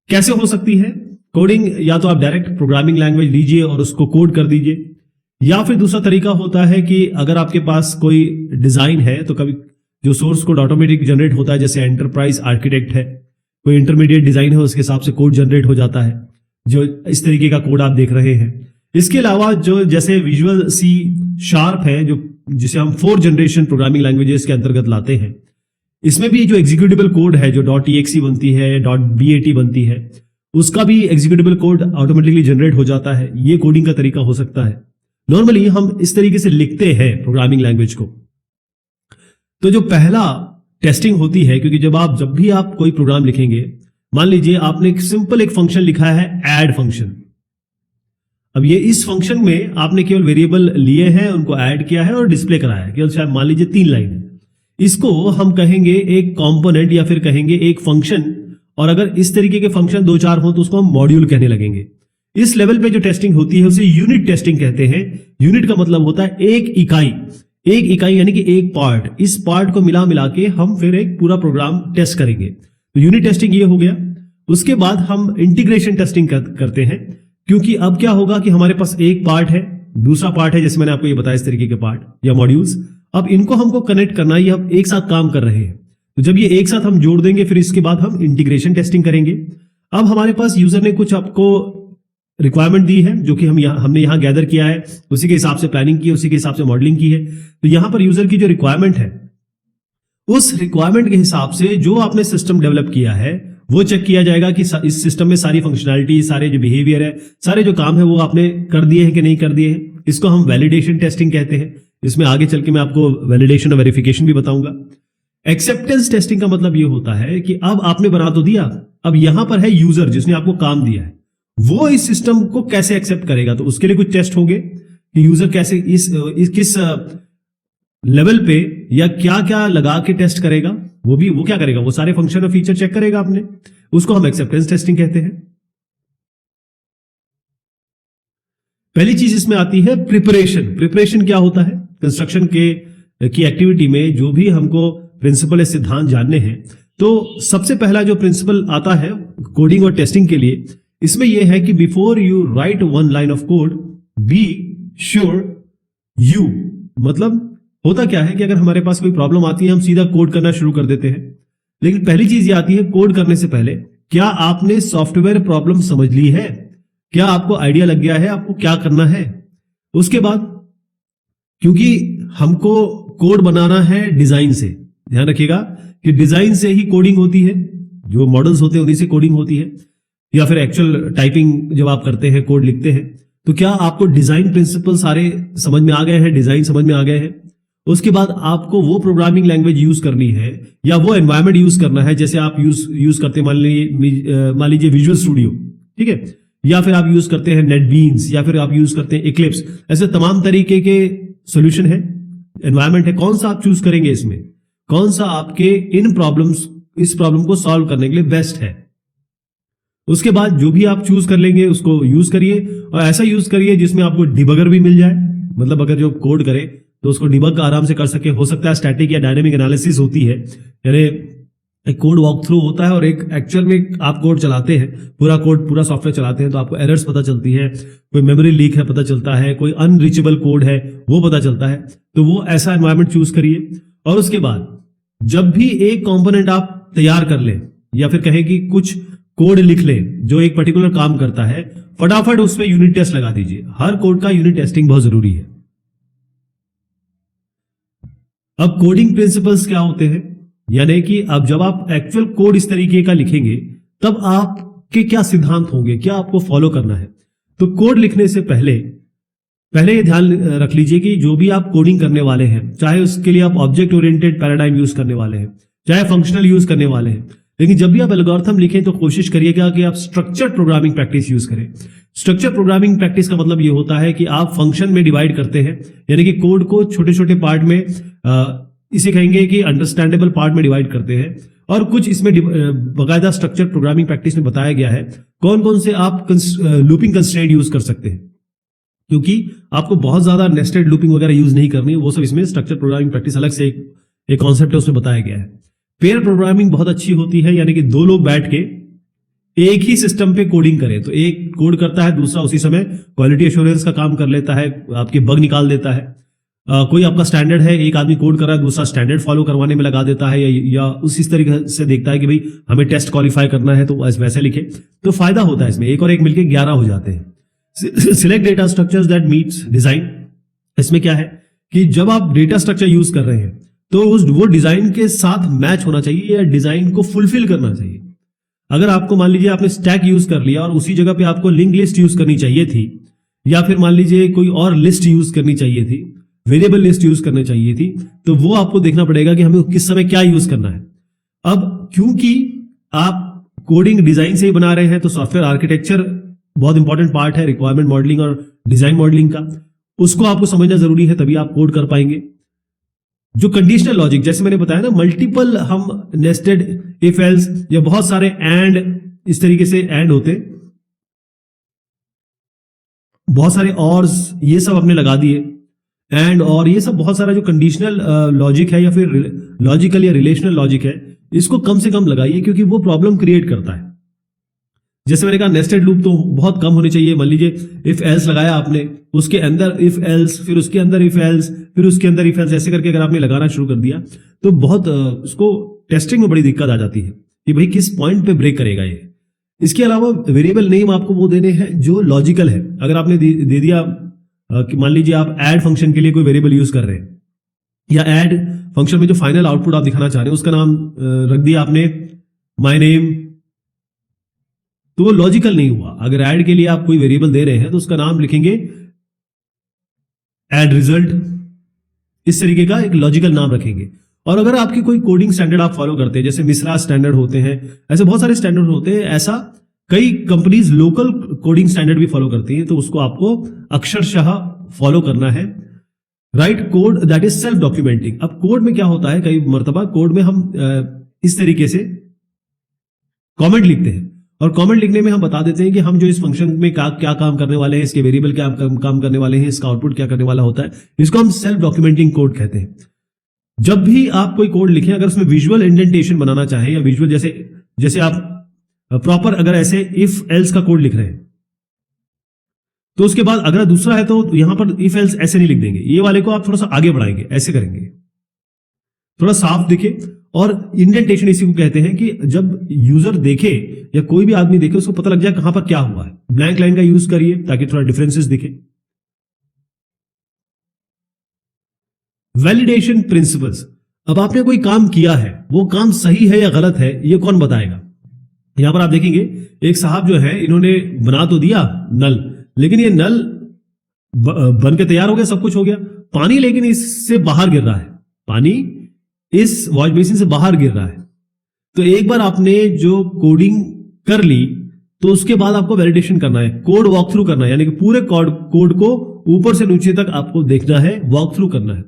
कैसे हो सकती है? कोडिंग या तो आप डायरेक्ट प्रोग्रामिंग लैंग्वेज लीजिए और उसको कोड कर दीजिए, या फिर दूसरा तरीका होता है कि अगर आपके पास कोई डिजाइन है तो कभी जो सोर्स कोड ऑटोमेटिक जनरेट होता है, जैसे एंटरप्राइज आर्किटेक्ट है, कोई इंटरमीडिएट डिजाइन है, उसके हिसाब से कोड जनरेट हो जाता है, जो इस तरीके का कोड आप देख रहे हैं। इसके अलावा जो जैसे विजुअल सी शार्प है, जो जिसे हम 4th जनरेशन प्रोग्रामिंग लैंग्वेजेस के अंतर्गत लाते हैं, इसमें भी जो एग्जीक्यूटेबल कोड है, जो .exe बनती है, .bat बनती है, उसका भी एग्जीक्यूटेबल कोड ऑटोमेटिकली जनरेट हो जाता है। ये कोडिंग का तरीका हो सकता है। नॉर्मली हम इस तरीके से लिखते हैं प्रोग्रामिंग लैंग्वेज को। तो जो पहला टेस्टिंग होती है, क्योंकि जब भी आप कोई प्रोग्राम लिखेंगे, मान लीजिए आपने सिंपल एक फंक्शन लिखा है, ऐड फंक्शन, अब ये इस फंक्शन में आपने केवल वेरिएबल लिए हैं, उनको ऐड किया है और डिस्प्ले कराया है, केवल शायद मान लीजिए 3 लाइन है। इसको हम कहेंगे एक कंपोनेंट या फिर कहेंगे एक फंक्शन, और अगर इस तरीके के फंक्शन 2-4 हो तो उसको हम मॉड्यूल कहने लगेंगे। इस लेवल पे जो टेस्टिंग होती है उसे यूनिट टेस्टिंग कहते हैं। यूनिट का मतलब होता है एक इकाई यानी कि एक पार्ट। इस पार्ट को मिला के हम फिर एक पूरा प्रोग्राम टेस्ट करेंगे। तो यूनिट टेस्टिंग ये हो गया। उसके बाद हम इंटीग्रेशन टेस्टिंग करते हैं, क्योंकि अब क्या होगा कि हमारे पास एक पार्ट है, दूसरा पार्ट है, जैसे मैंने आपको ये बताया इस तरीके के पार्ट या मॉड्यूल्स। अब इनको हमको कनेक्ट करना है, ये अब एक साथ काम कर रहे हैं। तो जब ये एक साथ हम जोड़ देंगे फिर इसके बाद हम इंटीग्रेशन टेस्टिंग करेंगे। अब हमारे पास यूजर ने कुछ आपको रिक्वायरमेंट दी है जो कि हमने यहाँ गैदर किया है, उसी के हिसाब से प्लानिंग की है, उसी के हिसाब से मॉडलिंग की है। तो यहां पर यूजर की जो रिक्वायरमेंट है उस रिक्वायरमेंट के हिसाब से जो आपने सिस्टम डेवलप किया है वो चेक किया जाएगा कि इस सिस्टम में सारी फंक्शनैलिटी, सारे जो बिहेवियर है, सारे जो काम है वो आपने कर दिए हैं कि नहीं कर दिए हैं। इसको हम वैलिडेशन टेस्टिंग कहते हैं। इसमें आगे चल के मैं आपको वैलिडेशन और वेरिफिकेशन भी बताऊंगा। एक्सेप्टेंस टेस्टिंग का मतलब ये होता है कि अब आपने बना तो दिया, अब यहां पर है यूजर जिसने आपको काम दिया है, वो इस सिस्टम को कैसे एक्सेप्ट करेगा। तो उसके लिए कुछ टेस्ट होंगे कि यूजर कैसे किस लेवल पे या क्या क्या लगा के टेस्ट करेगा। वो क्या करेगा, वो सारे फंक्शन और फीचर चेक करेगा आपने, उसको हम एक्सेप्टेंस टेस्टिंग कहते हैं। पहली चीज इसमें आती है प्रिपरेशन। प्रिपरेशन क्या होता है, कंस्ट्रक्शन की एक्टिविटी में जो भी हमको प्रिंसिपल या सिद्धांत जानने हैं, तो सबसे पहला जो प्रिंसिपल आता है कोडिंग और टेस्टिंग के लिए, इसमें यह है कि before you right one line of code be sure you. मतलब होता क्या है कि अगर हमारे पास कोई प्रॉब्लम आती है हम सीधा कोड करना शुरू कर देते हैं, लेकिन पहली चीज ये आती है कोड करने से पहले क्या आपने सॉफ्टवेयर प्रॉब्लम समझ ली है, क्या आपको आइडिया लग गया है आपको क्या करना है। उसके बाद क्योंकि हमको कोड बनाना है डिजाइन से, ध्यान रखिएगा कि डिजाइन से ही कोडिंग होती है, जो मॉडल्स होते हैं उन्हीं से कोडिंग होती है, या फिर एक्चुअल टाइपिंग जब आप करते हैं कोड लिखते हैं तो क्या आपको डिजाइन प्रिंसिपल सारे समझ में आ गए हैं, डिजाइन समझ में आ गए हैं। उसके बाद आपको वो प्रोग्रामिंग लैंग्वेज यूज करनी है या वो एनवायरनमेंट यूज करना है, जैसे आप यूज करते मान लीजिए विजुअल स्टूडियो, ठीक है, या फिर आप यूज करते हैं नेटबीन्स, या फिर आप यूज करते हैं इक्लिप्स। ऐसे तमाम तरीके के सॉल्यूशन है, एनवायरनमेंट है, कौन सा आप चूज करेंगे, इसमें कौन सा आपके इस प्रॉब्लम को सॉल्व करने के लिए बेस्ट है। उसके बाद जो भी आप चूज कर लेंगे उसको यूज करिए, और ऐसा यूज करिए जिसमें आपको डिबगर भी मिल जाए। मतलब अगर जो कोड करे तो उसको डिबग आराम से कर सके। हो सकता है स्टैटिक या डायनेमिक एनालिसिस होती है, यानी एक कोड वॉक थ्रू होता है और एक एक्चुअल में आप कोड चलाते हैं, पूरा सॉफ्टवेयर चलाते हैं तो आपको एरर्स पता चलती है, कोई मेमोरी लीक है पता चलता है, कोई अनरीचेबल कोड है वो पता चलता है। तो वो ऐसा एनवायरनमेंट चूज करिए। और उसके बाद जब भी एक कंपोनेंट आप तैयार कर लें या फिर कहें कि कुछ कोड लिख लें जो एक पर्टिकुलर काम करता है, फटाफट उसमें यूनिट टेस्ट लगा दीजिए। हर कोड का यूनिट टेस्टिंग बहुत जरूरी है। अब कोडिंग प्रिंसिपल्स क्या होते हैं, यानी कि अब जब आप एक्चुअल कोड इस तरीके का लिखेंगे तब आपके क्या सिद्धांत होंगे, क्या आपको फॉलो करना है। तो कोड लिखने से पहले ये ध्यान रख लीजिए कि जो भी आप कोडिंग करने वाले हैं, चाहे उसके लिए आप ऑब्जेक्ट ओरिएंटेड पैराडाइम यूज करने वाले हैं, चाहे फंक्शनल यूज करने वाले हैं, लेकिन जब भी आप एल्गोरिथम लिखें तो कोशिश करिएगा कि आप स्ट्रक्चर्ड प्रोग्रामिंग प्रैक्टिस यूज करें। स्ट्रक्चर प्रोग्रामिंग प्रैक्टिस का मतलब ये होता है कि आप फंक्शन में डिवाइड करते हैं, यानी कि कोड को छोटे छोटे पार्ट में, इसे कहेंगे कि अंडरस्टैंडेबल पार्ट में डिवाइड करते हैं। और कुछ इसमें बाकायदा स्ट्रक्चर प्रोग्रामिंग प्रैक्टिस में बताया गया है कौन कौन से आप लूपिंग कंस्ट्रेंट यूज कर सकते हैं, क्योंकि आपको बहुत ज्यादा नेस्टेड लूपिंग वगैरह यूज नहीं करनी, वो सब इसमें स्ट्रक्चर प्रोग्रामिंग प्रैक्टिस अलग से एक कॉन्सेप्ट है उसमें बताया गया है। पेयर प्रोग्रामिंग बहुत अच्छी होती है, यानी कि दो लोग बैठ के एक ही सिस्टम पे कोडिंग करें, तो एक कोड करता है, दूसरा उसी समय क्वालिटी एश्योरेंस का काम कर लेता है, आपके बग निकाल देता है। कोई आपका स्टैंडर्ड है, एक आदमी कोड कर रहा है, दूसरा स्टैंडर्ड फॉलो करवाने में लगा देता है, या उस तरीके से देखता है कि भाई हमें टेस्ट क्वालिफाई करना है तो वैसे लिखे, तो फायदा होता है इसमें। एक और एक मिलकर 11 हो जाते हैं। Select data structures that meets design. इसमें क्या है कि जब आप डेटा स्ट्रक्चर यूज कर रहे हैं तो वो डिजाइन के साथ मैच होना चाहिए या डिजाइन को फुलफिल करना चाहिए। अगर आपको मान लीजिए आपने स्टैक यूज कर लिया और उसी जगह पे आपको लिंक लिस्ट यूज करनी चाहिए थी, या फिर मान लीजिए कोई और लिस्ट यूज करनी चाहिए थी, वेरिएबल लिस्ट यूज करनी चाहिए थी, तो वो आपको देखना पड़ेगा कि हमें किस समय क्या यूज करना है। अब क्योंकि आप कोडिंग डिजाइन से ही बना रहे हैं तो सॉफ्टवेयर आर्किटेक्चर बहुत इंपॉर्टेंट पार्ट है रिक्वायरमेंट मॉडलिंग और डिजाइन मॉडलिंग का, उसको आपको समझना जरूरी है, तभी आप कोड कर पाएंगे। जो कंडीशनल लॉजिक, जैसे मैंने बताया ना, मल्टीपल हम नेस्टेड इफ एल्स या बहुत सारे एंड, इस तरीके से एंड होते, बहुत सारे ऑर्स, ये सब आपने लगा दिए, एंड और ये सब बहुत सारा जो कंडीशनल लॉजिक है या फिर लॉजिकल या रिलेशनल लॉजिक है, इसको कम से कम लगाइए, क्योंकि वो प्रॉब्लम क्रिएट करता है। जैसे मैंने कहा नेस्टेड लूप तो बहुत कम होने चाहिए। मान लीजिए इफ एल्स लगाया आपने, उसके अंदर इफ एल्स, फिर उसके अंदर इफ एल्स, फिर उसके अंदर इफ एल्स, ऐसे करके अगर आपने लगाना शुरू कर दिया तो बहुत उसको टेस्टिंग में बड़ी दिक्कत आ जाती है कि भाई किस पॉइंट पे ब्रेक करेगा ये। इसके अलावा वेरिएबल नेम आपको वो देने हैं जो लॉजिकल है। अगर आपने दे दिया कि मान लीजिए आप ऐड फंक्शन के लिए कोई वेरिएबल यूज कर रहे हैं, या ऐड फंक्शन में जो फाइनल आउटपुट आप दिखाना चाह रहे हैं उसका नाम रख दिया आपने माय नेम, तो वो लॉजिकल नहीं हुआ। अगर ऐड के लिए आप कोई वेरिएबल दे रहे हैं तो उसका नाम लिखेंगे ऐड रिजल्ट, इस तरीके का एक लॉजिकल नाम रखेंगे। और अगर आपकी कोई कोडिंग स्टैंडर्ड आप फॉलो करते हैं, जैसे मिश्रा स्टैंडर्ड होते हैं, ऐसे बहुत सारे स्टैंडर्ड होते हैं, ऐसा कई कंपनीज लोकल कोडिंग स्टैंडर्ड भी फॉलो करती है, तो उसको आपको अक्षरशः फॉलो करना है। Right code that is self documenting. अब कोड में क्या होता है, कई मर्तबा कोड में हम इस तरीके से कमेंट लिखते हैं, और कमेंट लिखने में हम बता देते हैं कि हम जो इस फंक्शन में क्या काम करने वाले हैं, इसके वेरिएबल क्या काम करने वाले हैं, इसका आउटपुट क्या करने वाला होता है, इसको हम सेल्फ डॉक्यूमेंटिंग कोड कहते हैं। जब भी आप कोई कोड लिखें, अगर उसमें विजुअल इंडेंटेशन बनाना चाहें या विजुअल, जैसे आप प्रॉपर अगर ऐसे इफ एल्स का कोड लिख रहे हैं, तो उसके बाद अगर दूसरा है तो यहां पर इफ एल्स ऐसे नहीं लिख देंगे, ये वाले को आप थोड़ा सा आगे बढ़ाएंगे, ऐसे करेंगे, थोड़ा साफ दिखे। और इंडेंटेशन इसी को कहते हैं कि जब यूजर देखे या कोई भी आदमी देखे, उसको पता लग जाए कहां पर क्या हुआ है। ब्लैंक लाइन का यूज करिए ताकि थोड़ा डिफरेंसेस दिखे। Validation principles. अब आपने कोई काम किया है, वो काम सही है या गलत है, ये कौन बताएगा। यहां पर आप देखेंगे एक साहब जो है, इन्होंने बना तो दिया नल, लेकिन ये नल बन के तैयार हो गया, सब कुछ हो गया, पानी लेकिन इससे बाहर गिर रहा है, पानी इस वॉश बेसिन से बाहर गिर रहा है। तो एक बार आपने जो कोडिंग कर ली, तो उसके बाद आपको वैलिडेशन करना है, कोड वॉक थ्रू करना है, यानी कि पूरे कोड को ऊपर से नीचे तक आपको देखना है, वॉक थ्रू करना है।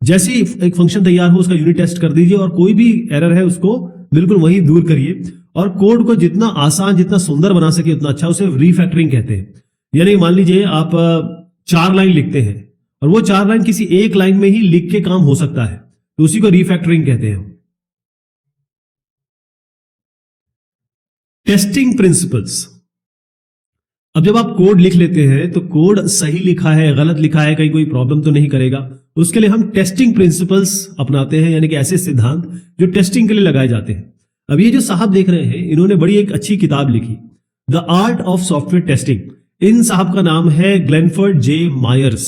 जैसे ही एक फंक्शन तैयार हो, उसका यूनिट टेस्ट कर दीजिए, और कोई भी एरर है उसको बिल्कुल वहीं दूर करिए। और कोड को जितना आसान, जितना सुंदर बना सके उतना अच्छा, उसे रीफैक्टरिंग कहते हैं। यानी मान लीजिए आप 4 लाइन लिखते हैं, और वो 4 लाइन किसी एक लाइन में ही लिख के काम हो सकता है, तो उसी को रीफैक्टरिंग कहते हैं। Testing principles. अब जब आप कोड लिख लेते हैं तो कोड सही लिखा है, गलत लिखा है, कहीं कोई प्रॉब्लम तो नहीं करेगा, उसके लिए हम टेस्टिंग प्रिंसिपल्स अपनाते हैं, यानी कि ऐसे सिद्धांत जो टेस्टिंग के लिए लगाए जाते हैं। अब ये जो साहब देख रहे हैं, इन्होंने बड़ी एक अच्छी किताब लिखी, the art of software testing. इन साहब का नाम है ग्लेनफोर्ड जे मायर्स।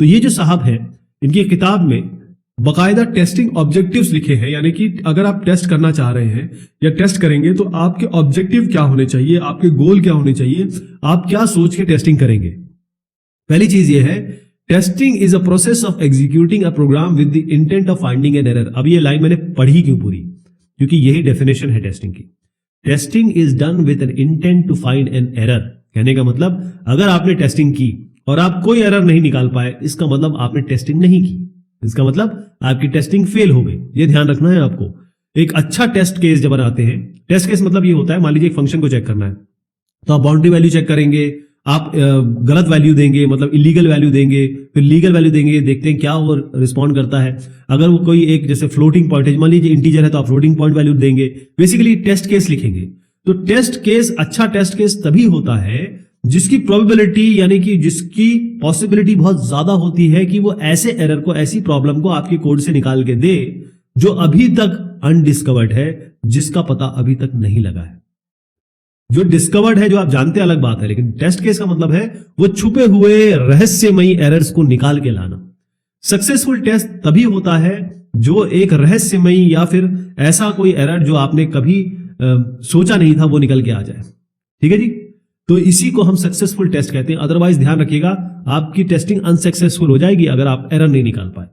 तो ये जो साहब है, इनकी किताब में बकायदा टेस्टिंग ऑब्जेक्टिव्स लिखे हैं, यानी कि अगर आप टेस्ट करना चाह रहे हैं या टेस्ट करेंगे तो आपके ऑब्जेक्टिव क्या होने चाहिए, आपके गोल क्या होने चाहिए, आप क्या सोच के टेस्टिंग करेंगे। पहली चीज ये है, testing is a process of executing a program with the intent of finding an error. अब ये लाइन मैंने पढ़ी क्यों पूरी, क्योंकि यही डेफिनेशन है टेस्टिंग की। Testing is done with an intent to find an error. कहने का मतलब, अगर आपने टेस्टिंग की और आप कोई एरर नहीं निकाल पाए, इसका मतलब आपने टेस्टिंग नहीं की, इसका मतलब आपकी टेस्टिंग फेल हो गई। ये ध्यान रखना है आपको। एक अच्छा टेस्ट केस जब बनाते हैं, टेस्ट केस मतलब ये होता है, मान लीजिए एक फंक्शन को चेक करना है, तो आप बाउंड्री वैल्यू चेक करेंगे, आप गलत वैल्यू देंगे, मतलब इलीगल वैल्यू देंगे, फिर लीगल वैल्यू देंगे, देखते हैं क्या वो रिस्पॉन्ड करता है। अगर वो कोई एक जैसे फ्लोटिंग पॉइंट है, मान लीजिए इंटीजर है, तो आप फ्लोटिंग पॉइंट वैल्यू देंगे। बेसिकली टेस्ट केस लिखेंगे। तो टेस्ट केस, अच्छा टेस्ट केस तभी होता है जिसकी प्रोबेबिलिटी, यानी कि जिसकी पॉसिबिलिटी बहुत ज्यादा होती है कि वो ऐसे एरर को, ऐसी प्रॉब्लम को आपके कोड से निकाल के दे जो अभी तक अनडिस्कवर्ड है, जिसका पता अभी तक नहीं लगा है। जो डिस्कवर्ड है, जो आप जानते हैं, अलग बात है, लेकिन टेस्ट केस का मतलब है वो छुपे हुए रहस्यमयी एरर्स को निकाल के लाना। सक्सेसफुल टेस्ट तभी होता है जो एक रहस्यमयी या फिर ऐसा कोई एरर जो आपने कभी सोचा नहीं था, वो निकल के आ जाए। ठीक है जी, तो इसी को हम सक्सेसफुल टेस्ट कहते हैं। अदरवाइज ध्यान रखिएगा, आपकी टेस्टिंग अनसक्सेसफुल हो जाएगी अगर आप एरर नहीं निकाल पाए।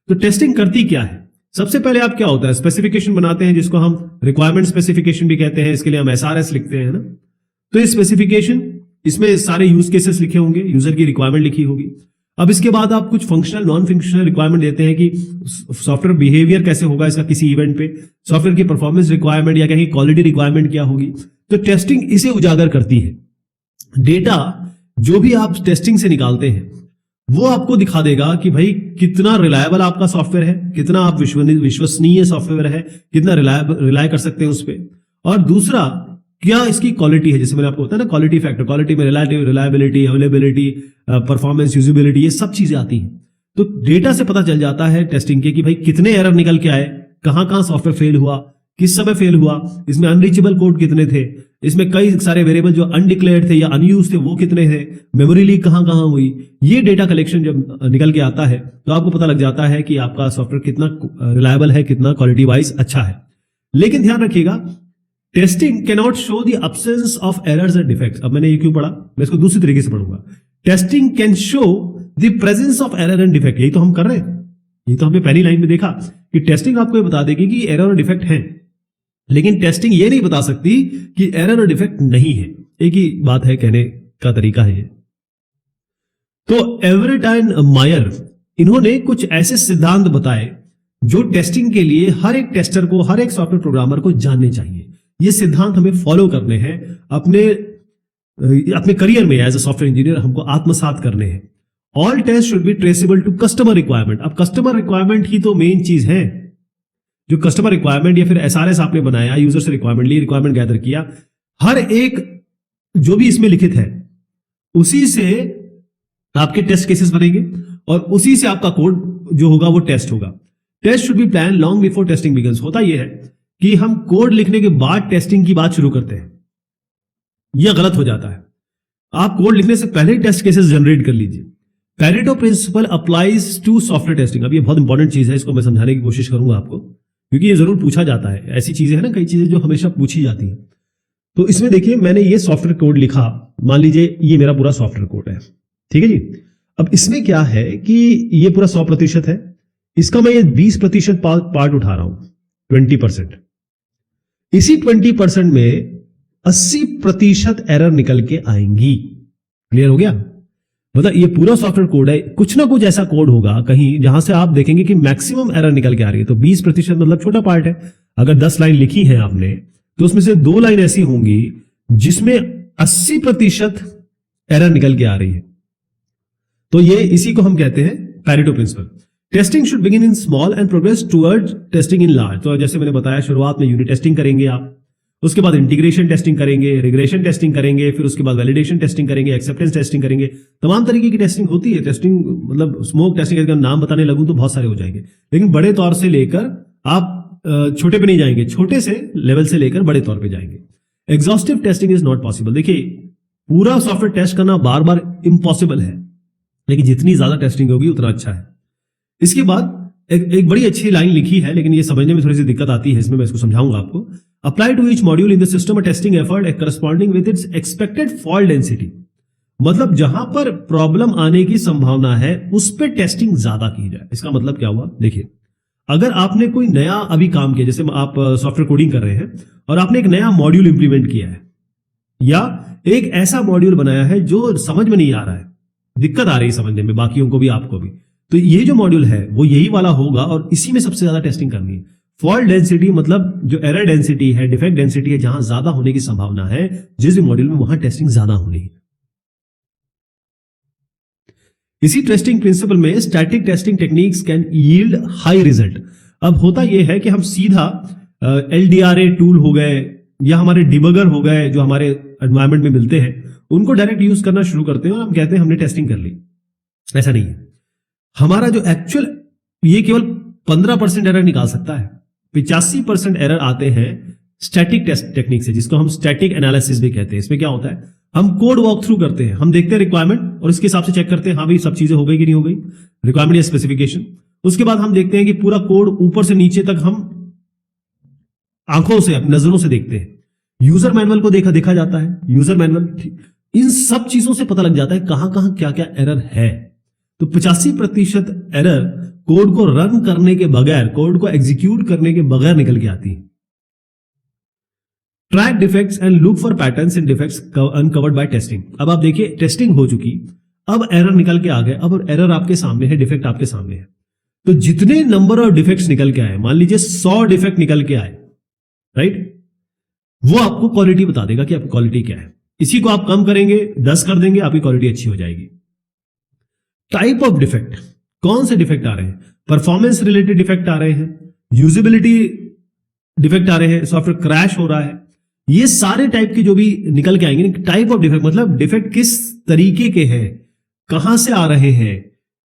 तो टेस्टिंग करती क्या है? सबसे पहले आप क्या होता है, स्पेसिफिकेशन बनाते हैं, जिसको हम रिक्वायरमेंट स्पेसिफिकेशन भी कहते हैं। इसके लिए हम SRS लिखते हैं ना। तो ये स्पेसिफिकेशन इसमें सारे यूज केसेस लिखे होंगे, यूजर की रिक्वायरमेंट लिखी होगी। अब इसके बाद आप कुछ फंक्शनल नॉन फंक्शनल रिक्वायरमेंट देते हैं कि सॉफ्टवेयर बिहेवियर कैसे होगा इसका किसी इवेंट पे, सॉफ्टवेयर की परफॉर्मेंस रिक्वायरमेंट या कहीं क्वालिटी रिक्वायरमेंट क्या होगी। तो टेस्टिंग इसे उजागर करती है। डेटा जो भी आप टेस्टिंग से निकालते हैं वो आपको दिखा देगा कि भाई कितना रिलायबल आपका सॉफ्टवेयर है, कितना आप विश्वसनीय सॉफ्टवेयर है, कितना रिलाय कर सकते हैं उस पर। और दूसरा, क्या इसकी क्वालिटी है, जैसे मैंने आपको बताया ना क्वालिटी फैक्टर, क्वालिटी में रिलायबिलिटी, अवेलेबिलिटी, परफॉर्मेंस, यूजिबिलिटी, ये सब चीजें आती हैं। तो डेटा से पता चल जाता है टेस्टिंग के कि भाई कितने एरर निकल के आए, कहां कहां सॉफ्टवेयर फेल हुआ, किस समय फेल हुआ, इसमें अनरीचेबल कोड कितने थे, इसमें कई सारे वेरिएबल जो अनडिक्लेयर्ड थे या अनयूज थे वो कितने थे, मेमोरी लीक कहां कहां हुई। ये डेटा कलेक्शन जब निकल के आता है तो आपको पता लग जाता है कि आपका सॉफ्टवेयर कितना रिलायबल है, कितना क्वालिटी वाइज अच्छा है। लेकिन ध्यान रखिएगा, testing can not show the absence of errors and defects. अब मैंने ये क्यों पढ़ा, मैं इसको दूसरी तरीके से पढ़ूंगा। Testing can show the presence of error and defect. यही तो हम कर रहे हैं, ये तो हमने पहली लाइन में देखा कि टेस्टिंग आपको ये बता देगी कि एरर और डिफेक्ट है, लेकिन टेस्टिंग ये नहीं बता सकती कि एरर और डिफेक्ट नहीं है। एक ही बात है, कहने का तरीका है ये। तो एवरेट एंड मायर, इन्होंने कुछ ऐसे सिद्धांत बताए जो टेस्टिंग के लिए हर एक टेस्टर को, हर एक सॉफ्टवेयर प्रोग्रामर को जानने चाहिए। ये सिद्धांत हमें फॉलो करने हैं, अपने करियर में एज ए सॉफ्टवेयर इंजीनियर हमको आत्मसात करने हैं। All test should be traceable to customer requirement. अब कस्टमर रिक्वायरमेंट ही तो मेन चीज है। जो कस्टमर रिक्वायरमेंट या फिर एसआरएस आपने बनाया, यूजर से रिक्वायरमेंट ली, रिक्वायरमेंट गैदर किया, हर एक जो भी इसमें लिखित है उसी से आपके टेस्ट केसेस बनेंगे और उसी से आपका कोड जो होगा वो टेस्ट होगा। Test should be plan long before testing begins. होता यह है कि हम कोड लिखने के बाद टेस्टिंग की बात शुरू करते हैं, यह गलत हो जाता है। आप कोड लिखने से पहले टेस्ट केसेस जनरेट कर लीजिए। Pareto principle applies to software testing. अब ये बहुत इंपॉर्टेंट चीज है, इसको मैं समझाने की कोशिश करूंगा आपको, क्योंकि ये जरूर पूछा जाता है। ऐसी चीजें हैं ना, कई चीजें जो हमेशा पूछी जाती हैं। तो इसमें देखिए, मैंने ये सॉफ्टवेयर कोड लिखा, मान लीजिए ये मेरा पूरा सॉफ्टवेयर कोड है, ठीक है जी। अब इसमें क्या है कि ये पूरा 100% है, इसका मैं ये 20% पार्ट उठा रहा हूं, 20%। इसी 20% में 80% एरर निकल के आएंगी। क्लियर हो गया? मतलब ये पूरा सॉफ्टवेयर कोड है, कुछ ना कुछ ऐसा कोड होगा कहीं जहां से आप देखेंगे कि मैक्सिमम एरर निकल के आ रही है। तो 20% मतलब छोटा पार्ट है। अगर 10 लाइन लिखी है आपने तो उसमें से 2 लाइन ऐसी होंगी जिसमें 80% एरर निकल के आ रही है। तो ये इसी को हम कहते हैं Pareto principle. Testing should begin in small and progress toward testing in large. तो जैसे मैंने बताया, शुरुआत में यूनिट टेस्टिंग करेंगे आप, उसके बाद इंटीग्रेशन टेस्टिंग करेंगे, रिग्रेशन टेस्टिंग करेंगे, फिर उसके बाद वैलिडेशन टेस्टिंग करेंगे, एक्सेप्टेंस टेस्टिंग करेंगे। तमाम तरीके की टेस्टिंग होती है। टेस्टिंग मतलब स्मोक टेस्टिंग, अगर नाम बताने लगूं तो बहुत सारे हो जाएंगे, लेकिन बड़े तौर से लेकर आप छोटे पे नहीं जाएंगे, छोटे से लेवल से लेकर बड़े तौर पे जाएंगे। Exhaustive testing is not possible. देखिए, पूरा सॉफ्टवेयर टेस्ट करना बार बार इम्पॉसिबल है, लेकिन जितनी ज्यादा टेस्टिंग होगी उतना अच्छा है। इसके बाद एक बड़ी अच्छी लाइन लिखी है, लेकिन ये समझने में थोड़ी सी दिक्कत आती है, इसमें मैं इसको समझाऊंगा आपको। Apply to each module in the system a testing effort a corresponding with its expected fault density. मतलब जहां पर प्रॉब्लम आने की संभावना है उस पर टेस्टिंग ज्यादा की जाए। इसका मतलब क्या हुआ? देखिए, अगर आपने कोई नया अभी काम किया, जैसे आप सॉफ्टवेयर कोडिंग कर रहे हैं और आपने एक नया मॉड्यूल इंप्लीमेंट किया है या एक ऐसा मॉड्यूल बनाया है जो समझ में नहीं आ रहा है, दिक्कत आ रही है समझने में, बाकियों को भी आपको भी, तो ये जो मॉड्यूल है वो यही वाला होगा और इसी में सबसे ज्यादा टेस्टिंग करनी है। फॉल्ट डेंसिटी मतलब जो एरर डेंसिटी है, डिफेक्ट डेंसिटी है, जहां ज्यादा होने की संभावना है जिस भी मॉड्यूल में, वहां टेस्टिंग ज्यादा होनी है। इसी टेस्टिंग प्रिंसिपल में static testing techniques can yield high result. अब होता यह है कि हम सीधा LDRA टूल हो गए या हमारे डिबगर हो गए जो हमारे एनवायरमेंट में मिलते हैं, उनको डायरेक्ट यूज करना शुरू करते हैं और हम कहते हैं हमने टेस्टिंग कर ली। ऐसा नहीं है। हमारा जो एक्चुअल, ये केवल 15% एरर निकाल सकता है, 85% एरर आते हैं स्टैटिक टेस्ट टेक्निक से, जिसको हम स्टैटिक एनालिसिस भी कहते हैं। इसमें क्या होता है, हम कोड वॉक थ्रू करते हैं, हम देखते हैं रिक्वायरमेंट और इसके हिसाब से चेक करते हैं, हाँ भाई सब चीजें हो गई कि नहीं हो गई, रिक्वायरमेंट या स्पेसिफिकेशन। उसके बाद हम देखते हैं कि पूरा कोड ऊपर से नीचे तक हम आंखों से, अपनी नजरों से देखते हैं। यूजर मैनुअल को देखा जाता है, यूजर मैनुअल, इन सब चीजों से पता लग जाता है कहां कहां क्या क्या एरर है। तो 85% एरर कोड को रन करने के बगैर, कोड को एग्जीक्यूट करने के बगैर निकल के आती है। Track defects and look for patterns in defects uncovered by testing. अब आप देखिए टेस्टिंग हो चुकी, अब एरर निकल के आ गए, अब एरर आपके सामने है, डिफेक्ट आपके सामने है। तो जितने नंबर ऑफ डिफेक्ट्स निकल के आए, मान लीजिए 100 डिफेक्ट निकल के आए, राइट, वो आपको क्वालिटी बता देगा कि आपकी क्वालिटी क्या है। इसी को आप कम करेंगे, 10 कर देंगे, आपकी क्वालिटी अच्छी हो जाएगी। टाइप ऑफ डिफेक्ट, कौन से डिफेक्ट आ रहे हैं, परफॉर्मेंस रिलेटेड डिफेक्ट आ रहे हैं, यूजेबिलिटी डिफेक्ट आ रहे हैं, सॉफ्टवेयर क्रैश हो रहा है, ये सारे टाइप के जो भी निकल के आएंगे। टाइप ऑफ डिफेक्ट मतलब डिफेक्ट किस तरीके के हैं, कहां से आ रहे हैं,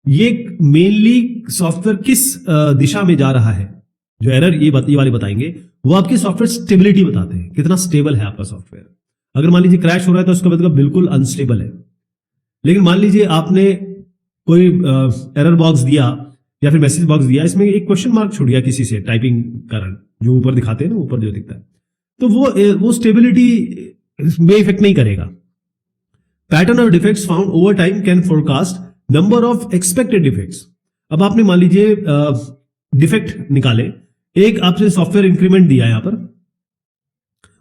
ये मेनली सॉफ्टवेयर किस दिशा में जा रहा है। जो एरर ये वाले बताएंगे, वो आपकी सॉफ्टवेयर स्टेबिलिटी बताते हैं, कितना स्टेबल है आपका सॉफ्टवेयर। अगर मान लीजिए क्रैश हो रहा है तो उसका मतलब बिल्कुल अनस्टेबल है। लेकिन मान लीजिए आपने कोई एरर बॉक्स दिया या फिर मैसेज बॉक्स दिया, इसमें एक क्वेश्चन मार्क छूट गया किसी से टाइपिंग कारण, जो ऊपर दिखाते हैं ना, ऊपर जो दिखता है, तो वो स्टेबिलिटी में इफेक्ट नहीं करेगा। Pattern of defects found over time can forecast number of expected defects. अब आपने मान लीजिए डिफेक्ट निकाले, एक आपने सॉफ्टवेयर इंक्रीमेंट दिया यहां पर,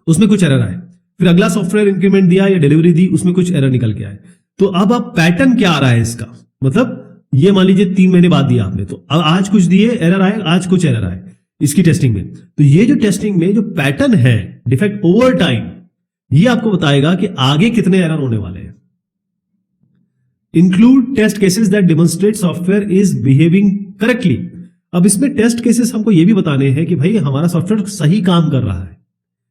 उसमें कुछ एरर आए, फिर अगला सॉफ्टवेयर इंक्रीमेंट दिया या डिलीवरी दी, उसमें कुछ एरर निकल के आए। तो अब आप पैटर्न क्या आ रहा है इसका, मतलब ये मान लीजिए 3 महीने बाद दिया आपने, तो अब आज कुछ दिए एरर आए, आज कुछ एरर आए इसकी टेस्टिंग में। तो ये जो टेस्टिंग में जो पैटर्न है डिफेक्ट ओवर टाइम, ये आपको बताएगा कि आगे कितने एरर होने वाले हैं। Include test cases that demonstrate software is behaving correctly. अब इसमें टेस्ट केसेस हमको ये भी बताने हैं कि भाई हमारा सॉफ्टवेयर सही काम कर रहा है,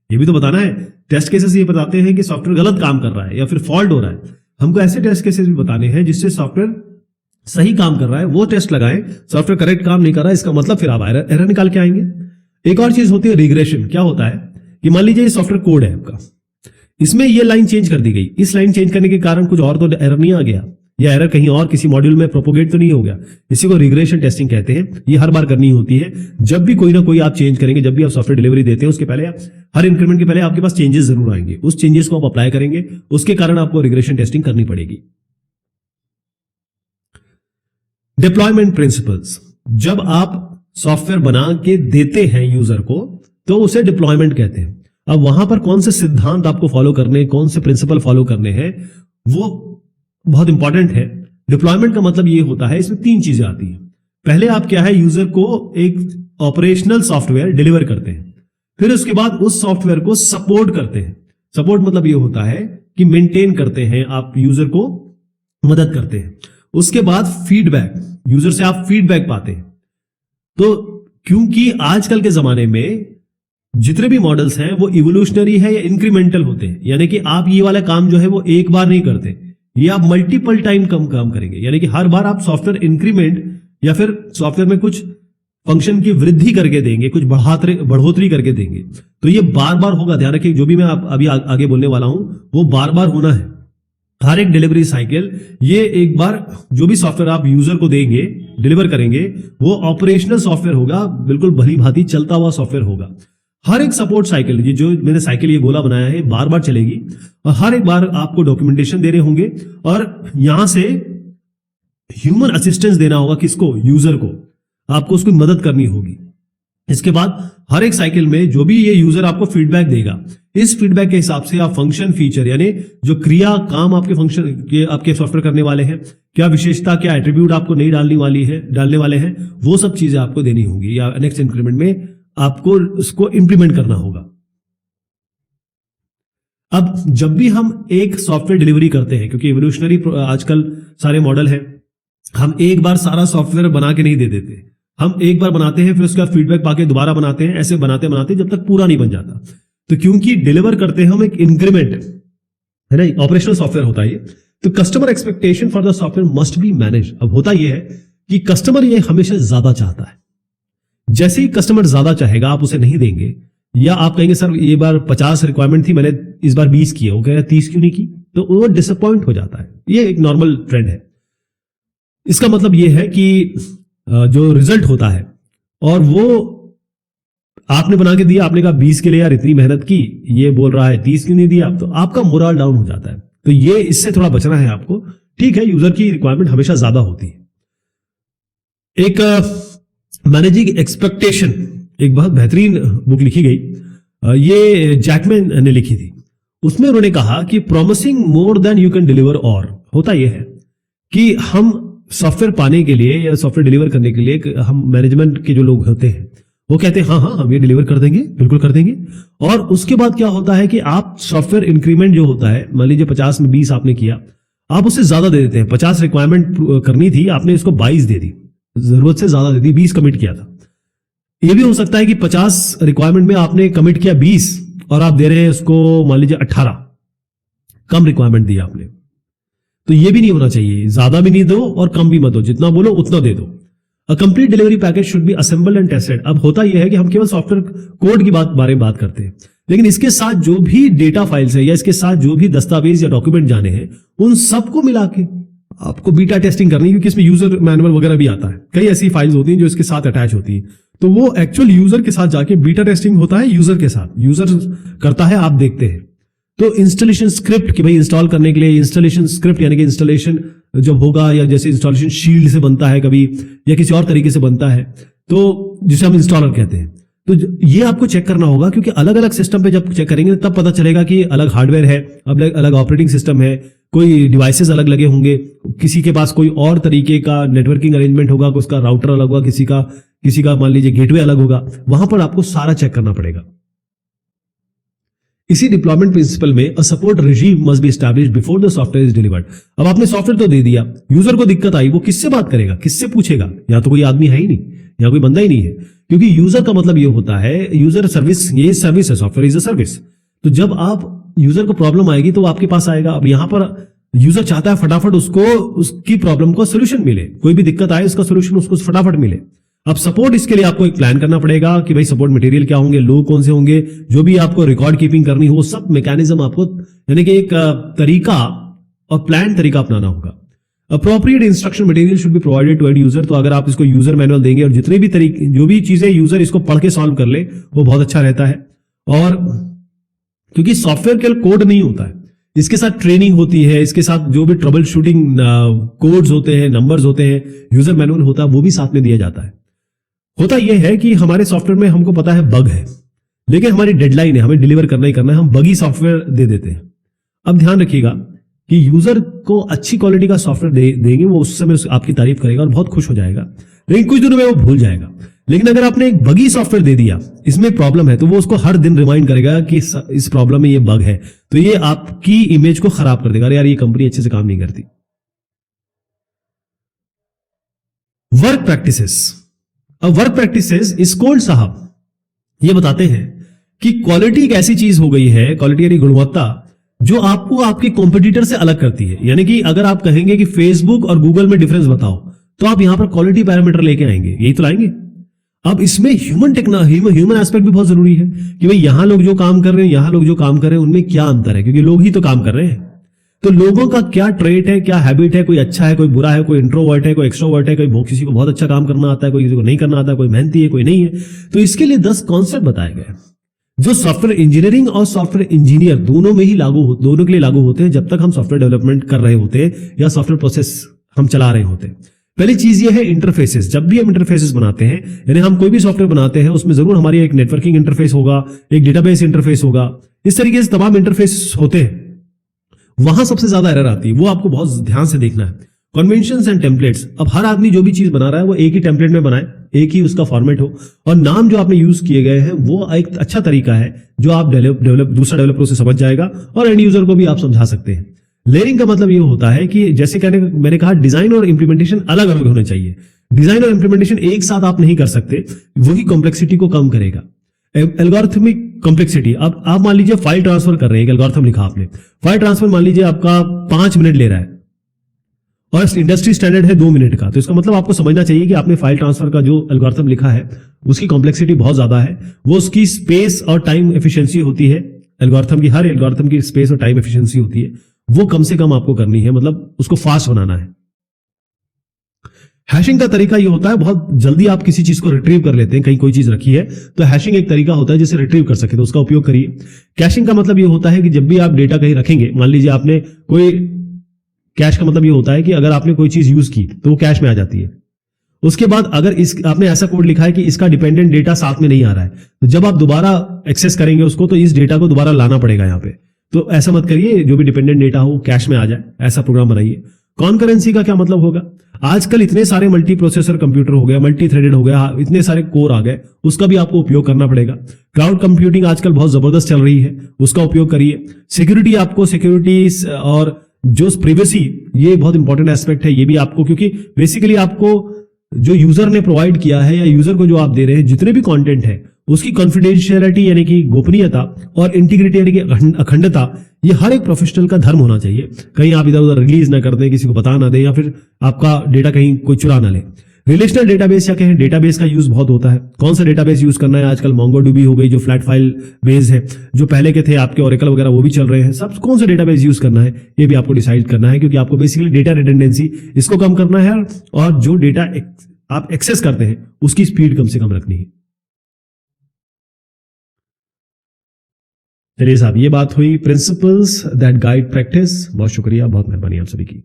ये भी तो बताना है। टेस्ट केसेस ये बताते हैं कि सॉफ्टवेयर गलत काम कर रहा है या फिर फॉल्ट हो रहा है। हमको ऐसे टेस्ट केसेस भी बताने हैं जिससे सॉफ्टवेयर सही काम कर रहा है, वो टेस्ट लगाएं। सॉफ्टवेयर करेक्ट काम नहीं कर रहा है, इसका मतलब फिर आप एरर निकाल के आएंगे। एक और चीज होती है रिग्रेशन। क्या होता है कि मान लीजिए ये सॉफ्टवेयर कोड है आपका, इसमें ये लाइन चेंज कर दी गई, इस लाइन चेंज करने के कारण कुछ और तो एरर नहीं आ गया, या एरर कहीं और किसी मॉड्यूल में प्रोपोगेट तो नहीं हो गया। इसी को रिग्रेशन टेस्टिंग कहते हैं। ये हर बार करनी होती है। जब भी कोई ना कोई आप चेंज करेंगे, जब भी आप सॉफ्टवेयर डिलीवरी देते हैं, उसके पहले हर इंक्रीमेंट के पहले आपके पास चेंजेस जरूर आएंगे, उस चेंजेस को आप अप्लाई करेंगे, उसके कारण आपको रिग्रेशन टेस्टिंग करनी पड़ेगी। डिप्लॉयमेंट प्रिंसिपल्स, जब आप सॉफ्टवेयर बना के देते हैं यूजर को तो उसे डिप्लॉयमेंट कहते हैं। अब वहां पर कौन से सिद्धांत आपको फॉलो करने, कौन से प्रिंसिपल फॉलो करने हैं, वो बहुत इंपॉर्टेंट है। डिप्लॉयमेंट का मतलब ये होता है, इसमें 3 चीजें आती हैं। पहले आप क्या है, यूजर को एक ऑपरेशनल सॉफ्टवेयर डिलीवर करते हैं, फिर उसके बाद उस सॉफ्टवेयर को सपोर्ट करते हैं। सपोर्ट मतलब ये होता है कि मेंटेन करते हैं, आप यूजर को मदद करते हैं। उसके बाद फीडबैक, यूजर से आप फीडबैक पाते हैं। तो क्योंकि आजकल के जमाने में जितने भी मॉडल्स हैं वो इवोल्यूशनरी है या इंक्रीमेंटल होते हैं, यानी कि आप ये वाला काम जो है वो एक बार नहीं करते, ये आप मल्टीपल टाइम काम करेंगे। यानी कि हर बार आप सॉफ्टवेयर इंक्रीमेंट या फिर सॉफ्टवेयर में कुछ फंक्शन की वृद्धि करके देंगे, कुछ बढ़ोतरी करके देंगे। तो ये बार बार होगा, ध्यान रखिए। जो भी मैं अभी आगे बोलने वाला हूं वो बार बार होना है। हर एक डिलीवरी साइकिल, ये एक बार जो भी सॉफ्टवेयर आप यूजर को देंगे, डिलीवर करेंगे, वो ऑपरेशनल सॉफ्टवेयर होगा, बिल्कुल भली भांति चलता हुआ सॉफ्टवेयर होगा। हर एक सपोर्ट साइकिल, ये जो मैंने साइकिल ये गोला बनाया है, बार बार चलेगी और हर एक बार आपको डॉक्यूमेंटेशन देने होंगे और यहां से ह्यूमन असिस्टेंस देना होगा। किसको? यूजर को। आपको उसकी मदद करनी होगी। इसके बाद हर एक साइकिल में जो भी ये यूजर आपको फीडबैक देगा, इस फीडबैक के हिसाब से आप फंक्शन फीचर, यानी जो क्रिया काम आपके फंक्शन के आपके सॉफ्टवेयर करने वाले हैं, क्या विशेषता, क्या एट्रीब्यूट आपको नहीं डालने वाले हैं, वो सब चीजें आपको देनी होंगी या नेक्स्ट इंक्रीमेंट में आपको उसको इंप्लीमेंट करना होगा। अब जब भी हम एक सॉफ्टवेयर डिलीवरी करते हैं, क्योंकि इवोल्यूशनरी आजकल सारे मॉडल हैं, हम एक बार सारा सॉफ्टवेयर बना के नहीं दे देते। हम एक बार बनाते हैं, फिर उसका फीडबैक पाके दोबारा बनाते हैं, ऐसे बनाते बनाते जब तक पूरा नहीं बन जाता। तो क्योंकि डिलीवर करते हैं हम एक इंक्रीमेंट, है ना, ऑपरेशनल सॉफ्टवेयर होता है ये, तो customer expectation for the software must be manage. अब होता यह है कि कस्टमर ये हमेशा ज्यादा चाहता है। जैसे ही कस्टमर ज्यादा चाहेगा, आप उसे नहीं देंगे, या आप कहेंगे सर ये बार 50 रिक्वायरमेंट थी, मैंने इस बार 20 की है, वो कह रहा 30 क्यों नहीं की, तो वो डिसअपॉइंट हो जाता है। ये एक नॉर्मल ट्रेंड है। इसका मतलब ये है कि जो रिजल्ट होता है और वो आपने बना के दिया, आपने कहा 20 के लिए यार इतनी मेहनत की, ये बोल रहा है 30 क्यों नहीं दिया, तो आपका मोरल डाउन हो जाता है। तो ये इससे थोड़ा बचना है आपको। ठीक है, यूजर की रिक्वायरमेंट हमेशा ज्यादा होती है। एक मैनेजिंग एक्सपेक्टेशन, एक बहुत बेहतरीन बुक लिखी गई ये जैकमैन ने लिखी थी। उसमें उन्होंने कहा कि promising more than you can deliver, और होता यह है कि हम सॉफ्टवेयर पाने के लिए या सॉफ्टवेयर डिलीवर करने के लिए हम मैनेजमेंट के जो लोग होते हैं वो कहते हैं हाँ हाँ हम ये डिलीवर कर देंगे, बिल्कुल कर देंगे। और उसके बाद क्या होता है कि आप सॉफ्टवेयर इंक्रीमेंट जो होता है, मान लीजिए 50 में 20 आपने किया, आप उससे ज्यादा दे देते हैं। 50 रिक्वायरमेंट करनी थी, आपने इसको 22 दे दी, जरूरत से ज्यादा दे दी, 20 कमिट किया था। ये भी हो सकता है कि 50 रिक्वायरमेंट में आपने कमिट किया 20 और आप दे रहे हैं उसको मान लीजिए 18, कम रिक्वायरमेंट दी आपने। तो ये भी नहीं होना चाहिए, ज्यादा भी नहीं दो और कम भी मत दो, जितना बोलो उतना दे दो। A complete delivery package should be assembled and tested. अब होता यह है कि हम केवल सॉफ्टवेयर कोड की बारे में बात करते हैं, लेकिन इसके साथ जो भी डेटा फाइल्स है या इसके साथ जो भी दस्तावेज या डॉक्यूमेंट जाने हैं उन सबको मिला के आपको बीटा टेस्टिंग करनी है, क्योंकि इसमें यूजर मैनुअल वगैरह भी आता है। कई ऐसी फाइल्स होती हैं जो इसके साथ अटैच होती है, तो वो एक्चुअल यूजर के साथ जाके बीटा टेस्टिंग होता है यूजर के साथ, यूजर करता है, आप देखते हैं। तो इंस्टॉलेशन स्क्रिप्ट कि भाई इंस्टॉल करने के लिए इंस्टॉलेशन स्क्रिप्ट यानी कि इंस्टॉलेशन जब होगा, या जैसे इंस्टॉलेशन शील्ड से बनता है कभी या किसी और तरीके से बनता है, तो जिसे हम इंस्टॉलर कहते हैं। तो ये आपको चेक करना होगा, क्योंकि अलग अलग सिस्टम पे जब चेक करेंगे तब पता चलेगा कि अलग हार्डवेयर है, अलग अलग ऑपरेटिंग सिस्टम है, कोई डिवाइसेस अलग लगे होंगे, किसी के पास कोई और तरीके का नेटवर्किंग अरेंजमेंट होगा, उसका राउटर अलग होगा, किसी का मान लीजिए गेटवे अलग होगा, वहां पर आपको सारा चेक करना पड़ेगा। इसी डिप्लॉयमेंट प्रिंसिपल में a support regime must be established before the software is delivered. अब आपने सॉफ्टवेयर तो दे दिया, यूजर को दिक्कत आई, वो किससे बात करेगा, किससे पूछेगा? या तो कोई आदमी है ही नहीं, या कोई बंदा ही नहीं है, क्योंकि यूजर का मतलब ये होता है, यूजर सर्विस, ये सर्विस है, सॉफ्टवेयर इज अ सर्विस। तो जब आप यूजर को प्रॉब्लम आएगी तो वो आपके पास आएगा। अब यहां पर यूजर चाहता है फटाफट उसको उसकी प्रॉब्लम को सोल्यूशन मिले, कोई भी दिक्कत आए उसका सोल्यूशन उसको फटाफट मिले। अब सपोर्ट, इसके लिए आपको एक प्लान करना पड़ेगा कि भाई सपोर्ट मटेरियल क्या होंगे, लोग कौन से होंगे, जो भी आपको रिकॉर्ड कीपिंग करनी हो, सब मैकेनिज्म आपको यानी कि एक तरीका और प्लान तरीका अपनाना होगा। Appropriate instruction material should be provided to end user. तो अगर आप इसको यूजर मैनुअल देंगे और जितने भी तरीके, जो भी चीजें यूजर इसको पढ़ के सॉल्व कर ले, वो बहुत अच्छा रहता है। और क्योंकि सॉफ्टवेयर केवल कोड नहीं होता है, इसके साथ ट्रेनिंग होती है, इसके साथ जो भी ट्रबल शूटिंग कोड्स होते हैं, नंबर्स होते हैं, यूजर मैनुअल होता है, वो भी साथ में दिया जाता है। होता यह है कि हमारे सॉफ्टवेयर में हमको पता है बग है, लेकिन हमारी डेडलाइन है, हमें डिलीवर करना ही करना है, हम बगी सॉफ्टवेयर दे देते हैं। अब ध्यान रखिएगा कि यूजर को अच्छी क्वालिटी का सॉफ्टवेयर देंगे, वो उस समय आपकी तारीफ करेगा और बहुत खुश हो जाएगा, लेकिन कुछ दिनों में वो भूल जाएगा। लेकिन अगर आपने एक बगी सॉफ्टवेयर दे दिया, इसमें प्रॉब्लम है, तो वो उसको हर दिन रिमाइंड करेगा कि इस प्रॉब्लम में ये बग है, तो ये आपकी इमेज को खराब कर देगा, अरे यार ये कंपनी अच्छे से काम नहीं करती। Work practices. अब वर्क प्रैक्टिसेस इस्कोल्ड साहब ये बताते हैं कि क्वालिटी एक ऐसी चीज हो गई है, क्वालिटी यानी गुणवत्ता, जो आपको आपके कॉम्पिटिटर से अलग करती है। यानी कि अगर आप कहेंगे कि फेसबुक और गूगल में डिफरेंस बताओ, तो आप यहां पर क्वालिटी पैरामीटर लेके आएंगे, यही तो लाएंगे। अब इसमें ह्यूमन एस्पेक्ट भी बहुत जरूरी है कि भाई यहां लोग जो काम कर रहे हैं, यहां लोग जो काम कर रहे हैं, उनमें क्या अंतर है, क्योंकि लोग ही तो काम कर रहे हैं। तो लोगों का क्या ट्रेट है, क्या हैबिट है, कोई अच्छा है, कोई बुरा है, कोई इंट्रोवर्ट है, कोई एक्सट्रोवर्ट है, कोई किसी को बहुत अच्छा काम करना आता है, कोई किसी को नहीं करना आता, कोई मेहनती है, कोई नहीं है। तो इसके लिए 10 कॉन्सेप्ट बताए गए जो सॉफ्टवेयर इंजीनियरिंग और सॉफ्टवेयर इंजीनियर दोनों में ही दोनों के लिए लागू होते हैं, जब तक हम सॉफ्टवेयर डेवलपमेंट कर रहे होते हैं या सॉफ्टवेयर प्रोसेस हम चला रहे होते हैं। पहली चीज ये है इंटरफेसेस। जब भी हम इंटरफेसेस बनाते हैं, यानी हम कोई भी सॉफ्टवेयर बनाते हैं, उसमें जरूर हमारी एक नेटवर्किंग इंटरफेस होगा, एक डेटाबेस इंटरफेस होगा, इस तरीके से तमाम इंटरफेस होते हैं। वहां सबसे ज्यादा एरर आती है, वो आपको बहुत ध्यान से देखना है। Conventions and templates. अब हर आदमी जो भी चीज बना रहा है वो एक ही टेम्पलेट में बनाए, एक ही उसका फॉर्मेट हो, और नाम जो आपने यूज किए गए हैं वो एक अच्छा तरीका है जो आप दूसरा डेवलपर से समझ जाएगा और एंड यूजर को भी आप समझा सकते हैं। लेयरिंग का मतलब ये होता है कि जैसे मैंने कहा, डिजाइन और इंप्लीमेंटेशन अलग अलग होने चाहिए। डिजाइन और इंप्लीमेंटेशन एक साथ आप नहीं कर सकते, वही कॉम्प्लेक्सिटी को कम करेगा। Algorithmic complexity. अब आप मान लीजिए फाइल ट्रांसफर कर रहे हैं, एक एल्गोरिथम लिखा आपने, फाइल ट्रांसफर मान लीजिए आपका 5 मिनट ले रहा है और इंडस्ट्री स्टैंडर्ड है 2 मिनट का, तो इसका मतलब आपको समझना चाहिए कि आपने फाइल ट्रांसफर का जो एल्गोरिथम लिखा है उसकी कॉम्प्लेक्सिटी बहुत ज्यादा है। वो उसकी स्पेस और टाइम एफिशिएंसी होती है, एल्गोरिथम की, हर एल्गोरिथम की स्पेस और टाइम एफिशिएंसी होती है, वो कम से कम आपको करनी है, मतलब उसको फास्ट बनाना है। हैशिंग का तरीका ये होता है, बहुत जल्दी आप किसी चीज को रिट्रीव कर लेते हैं, कहीं कोई चीज रखी है तो हैशिंग एक तरीका होता है जिसे रिट्रीव कर सके, तो उसका उपयोग करिए। कैशिंग का मतलब ये होता है कि जब भी आप डेटा कहीं रखेंगे, मान लीजिए आपने कोई, कैश का मतलब ये होता है कि अगर आपने कोई चीज यूज की तो वो कैश में आ जाती है, उसके बाद अगर इस आपने ऐसा कोड लिखा है कि इसका डिपेंडेंट डेटा साथ में नहीं आ रहा है, तो जब आप दोबारा एक्सेस करेंगे उसको तो इस डेटा को दोबारा लाना पड़ेगा यहाँ पे। तो ऐसा मत करिए, जो भी डिपेंडेंट डेटा हो कैश में आ जाए, ऐसा प्रोग्राम बनाइए। कॉन्करेंसी का क्या मतलब होगा? आजकल इतने सारे मल्टी प्रोसेसर कंप्यूटर हो गए, मल्टी थ्रेडेड हो गया, इतने सारे कोर आ गए, उसका भी आपको उपयोग करना पड़ेगा। क्लाउड कंप्यूटिंग आजकल बहुत जबरदस्त चल रही है, उसका उपयोग करिए। सिक्योरिटी, आपको सिक्योरिटीज और जो प्रिवेसी, ये बहुत इंपॉर्टेंट एस्पेक्ट है, ये भी आपको, क्योंकि बेसिकली आपको जो यूजर ने प्रोवाइड किया है या यूजर को जो आप दे रहे हैं जितने भी कंटेंट है, उसकी कॉन्फिडेंशियलिटी यानी कि गोपनीयता और इंटीग्रिटी यानी कि अखंडता, ये हर एक प्रोफेशनल का धर्म होना चाहिए। कहीं आप इधर उधर रिलीज ना कर दें, किसी को बता ना दें, या फिर आपका डेटा कहीं कोई चुरा ना ले। रिलेशनल डेटाबेस या कहें डेटाबेस का यूज बहुत होता है। कौन सा डेटाबेस यूज करना है? आजकल मोंगोडीबी हो गई जो फ्लैट फाइल बेस है, जो पहले के थे आपके ओरेकल वगैरह वो भी चल रहे हैं। सब कौन सा डेटाबेस यूज करना है ये भी आपको डिसाइड करना है, क्योंकि आपको बेसिकली डेटा रिडंडेंसी इसको कम करना है और जो डेटा आप एक्सेस करते हैं उसकी स्पीड कम से कम रखनी है। चलिए साहब, ये बात हुई प्रिंसिपल्स दैट गाइड प्रैक्टिस। बहुत शुक्रिया, बहुत मेहरबानी आप सभी की।